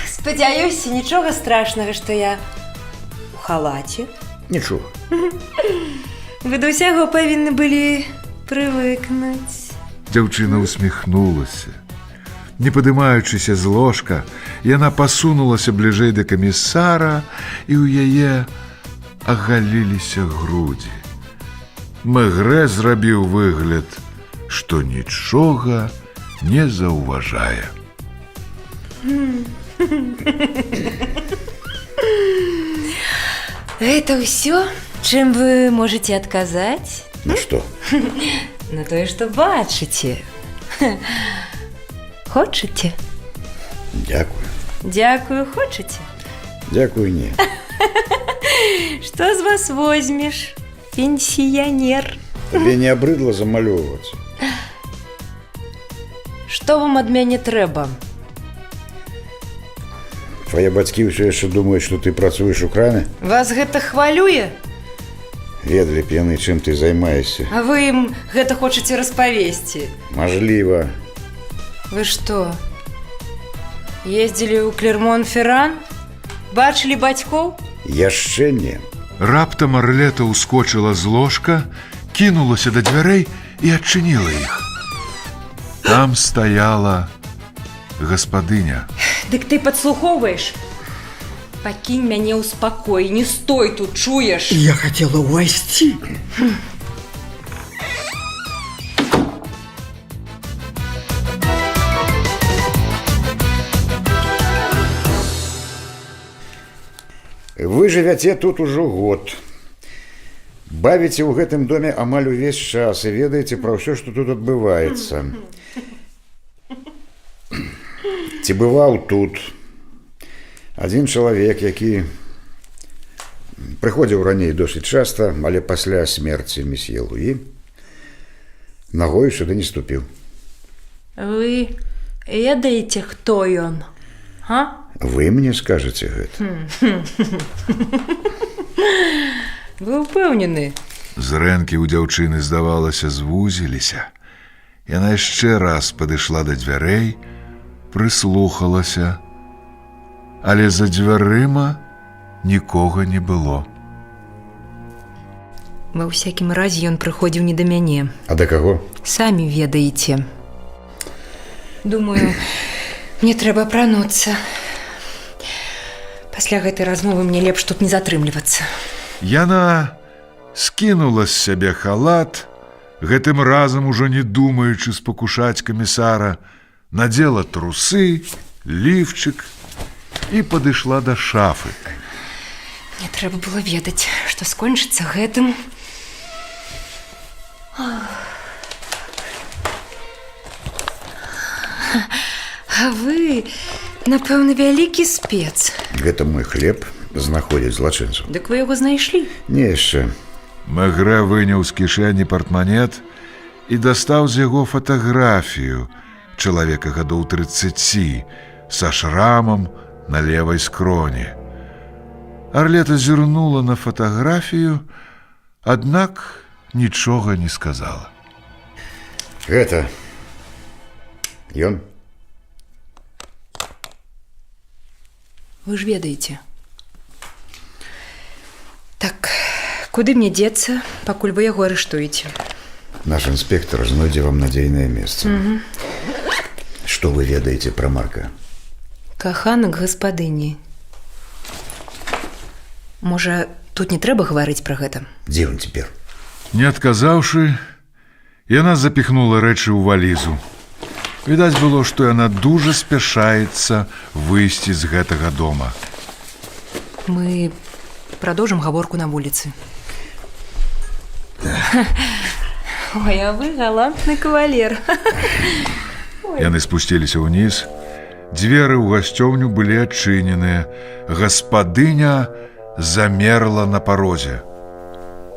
S21: Спадзяюся, нічога страшнага, што я у халаце.
S6: Нічога.
S21: Вы да ўсяго павінны былі прывыкнуць.
S4: Дзяўчына усміхнулася. Не падымаючыся з ложка, яна пасунулася бліжэй да камісара, і ў яе агаліліся грудзі. Мегрэ зрабіў выгляд, што нічога не заўважае.
S21: Гэта ўсё, чым вы можаце адказаць?
S6: На што?
S21: На тое, што бачыце. Хочаце?
S6: Дякую.
S21: Дзякую, хочаце?
S6: Дзякую, не.
S21: Што з вас возьмеш, пенсіянер?
S6: Табе не абрыдла замалёўвацца?
S21: Што вам ад мяне трэба?
S6: Твае бацькі ўсё яшчэ думаюць, што ты працуеш у краме?
S21: Вас гэта хвалюе?
S6: Ведалі б яны, чым ты займаешся.
S21: А вы ім гэта хочаце распавесці?
S6: Мажліва.
S21: Вы што, ездзілі ў Клермон-Ферран? Бачылі бацькоў?
S6: Яшчэ не.
S4: Раптам Арлета ускочыла з ложка, кінулася да дзвярэй і адчыніла іх. Там стаяла гаспадыня.
S12: Дык ты падслухоўваеш? Пакінь мяне ў спакой, не стой тут, чуеш?
S15: Я хотела увайсці.
S6: Вы жывяце тут ужо год. Бавіце ў гэтым доме амаль увесь час і ведаеце пра ўсё, што тут адбываецца. Ці бываў тут адзін чалавек, які прыходзіў раней досыць часта, але пасля смерці месье Луі нагою сюды не ступіў.
S12: Вы ведаеце, хто ён? А?
S6: Вы мне скажаце гэта.
S12: Вы ўпэўнены?
S4: Зрэнкі ў дзяўчыны, здавалася, звузіліся. Яна яшчэ раз падышла да дзвярэй, прыслухалася, але за дзвярыма нікога не было.
S12: Ва ўсякім разе ён прыходзіў не да мяне.
S6: А да каго?
S12: Самі ведаеце. Думаю, мне трэба апрануцца. Пасля гэтай размовы мне лепш тут не затрымлівацца.
S4: Яна скінула з сябе халат, гэтым разам ужо не думаючы спакушаць камісара, надзела трусы, ліфчык і падышла да шафы.
S12: Мне трэба было ведаць, што скончыцца гэтым. А вы, напэўна, вялікі спец.
S6: Гэта мой хлеб знаходзіць злачынцаў.
S12: Дык вы яго знайшлі?
S6: Не яшчэ.
S4: Мегрэ выняў з кішэні партманет і дастаў з яго фатаграфію чалавека гадоў 30 са шрамам на левай скроні. Арлета зірнула на фатаграфію, аднак нічога не сказала.
S6: Гэта ён?
S12: Вы ж ведаеце. Так, куды мне дзецца, пакуль вы яго арыштуеце?
S6: Наш інспектор знойдзе вам надзейнае месца. Што вы ведаеце пра Марка?
S12: Каханак гаспадыні. Можа, тут не трэба гаварыць пра гэта?
S6: Дзе ён цяпер?
S4: Не адказаўшы, яна запіхнула рэчы ў валізу. Відаць было, што яна дужа спяшаецца выйсці з гэтага дома.
S12: Мы продолжим гаворку на вуліцы. Ой, а вы галантны кавалер.
S4: Яны спусціліся ўніз. Дзверы ў гасцёўню былі адчыненыя. Гаспадыня замерла на парозе.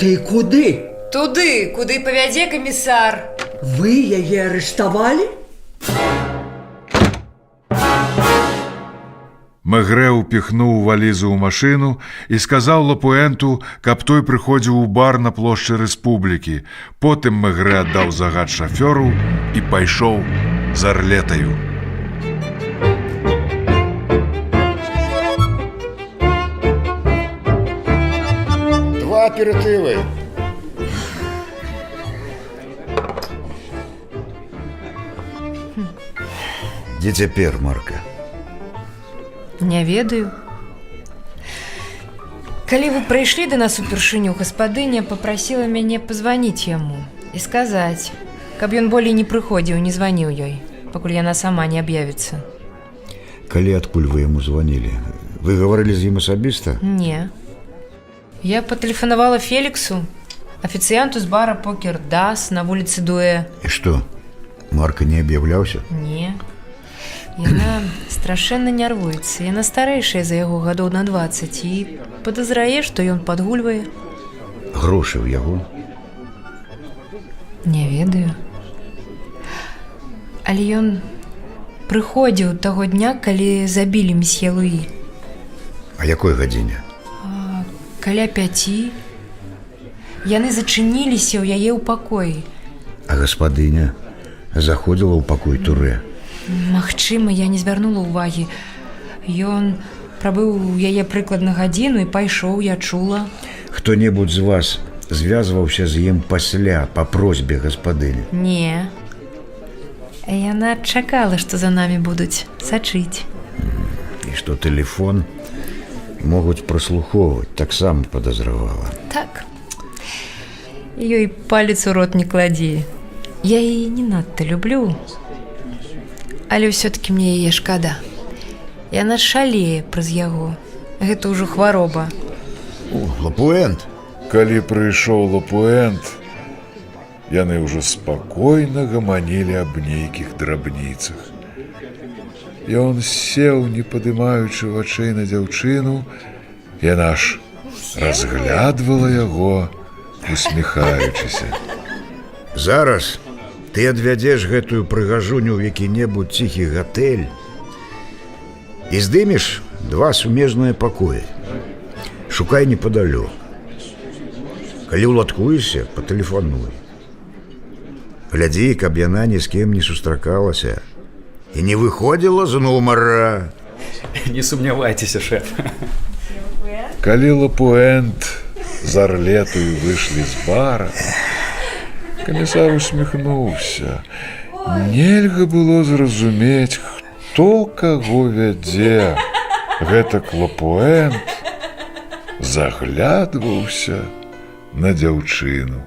S15: Ты куды?
S9: Туды, куды павядзе камісар.
S15: Вы яе арыштавалі?
S4: Мегрэ упіхнуў валізу ў машыну і сказаў Лапуэнту, каб той прыходзіў у бар на плошчы Рэспублікі. Потым Мегрэ аддаў загад шафёру і пайшоў з Арлетаю.
S6: Два аператывы. Дзе цяпер Марка?
S12: Не ведаю. Калі вы прыйшлі да нас упершыню, гаспадыня папрасіла мяне пазваніць яму і сказаць, каб ён болей не прыходзіў, не званіў ёй, пакуль яна сама не аб'явіцца.
S6: Калі адкуль вы яму званілі? Вы гаварылі з ім асабіста?
S12: Не. Я патэлефанавала Феліксу, афіцыянту з бара «Покер Дас» на вуліцы Дуэ.
S6: І што, Марка не аб'яўляўся?
S12: Не. Яна страшэнна нервуецца. Яна старэйшая за яго гадоў на 20 і падазрае, што ён падгульвае.
S6: Грошы ў яго?
S12: Не ведаю. Але ён прыходзіў таго дня, калі забілі месье Луі.
S6: А якой гадзіне?
S12: Каля 5. Яны зачыніліся ў яе ў пакоі.
S6: А гаспадыня заходзіла ў пакой Турэ?
S12: Магчыма, я не звярнула ўвагі. Ён
S9: Прабыў у яе прыкладна гадзіну і пайшоў, я чула.
S6: Хто-небудзь з вас звязваўся з ім пасля па просьбе гаспадыні?
S9: Не. Яна чакала, што за намі будуць сачыць.
S6: І што тэлефон могуць праслухоўваць, таксама падазравала.
S9: Так. Ёй палец у рот не кладзі. Я яе не надта люблю. Але ўсё-такі мне яе шкада. Яна шалее праз яго. Гэта ўжо хвароба.
S6: О, Лапуэнт.
S4: Калі прыйшоў Лапуэнт, яны ўжо спакойна гаманілі аб нейкіх драбніцах. Ён сеў, не падымаючы вачэй на дзяўчыну, яна ж разглядвала яго, усміхаючыся.
S6: Зараз ты адвядзеш гэтую прыгажуню ў які-небудзь ціхі гатэль і здымеш 2 сумежныя пакоі. Шукай непадалёк. Калі ўладкуешся, патэлефануй. Глядзі, каб яна ні з кем не сустракалася і не выходзіла з нумара.
S16: Не сумнявайцеся, шэф.
S4: Калі Лапуэнт з Арлетаю выйшлі з бара, камісар усміхнуўся. Нельга было зразумець, хто каго вядзе. Гэтак Лапуэнт заглядваўся на дзяўчыну.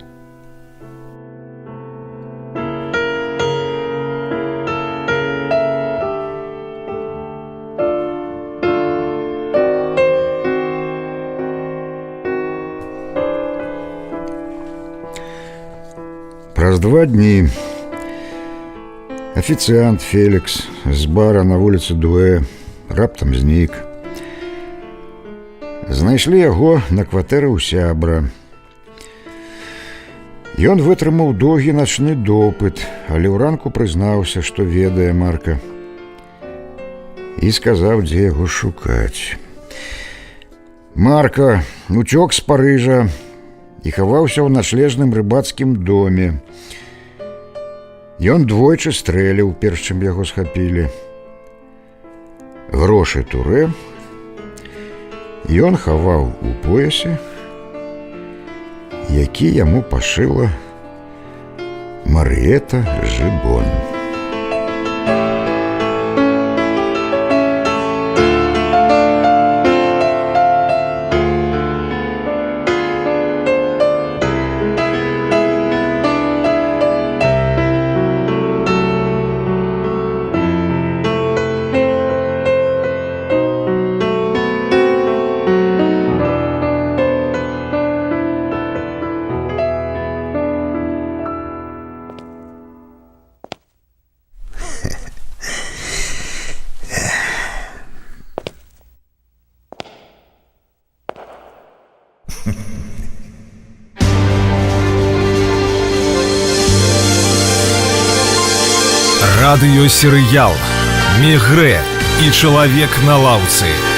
S6: Праз 2 дні афіцыант Фелікс з бара на вуліцы Дуэ раптам знік. Знайшлі яго на кватэры ў сябра. Ён вытрымаў доўгі начны допыт, але ўранку прызнаўся, што ведае Марка. І сказаў, дзе яго шукаць. Марка уцёк з Парыжа і хаваўся ў начлежным рыбацкім доме. Ён двойчы стрэліў, перш чым яго схапілі. Грошы турэ ён хаваў у поясе, які яму пашыла Марыета Жибон.
S10: Радыёсерыял «Мегрэ» і «Чалавек на лаўцы».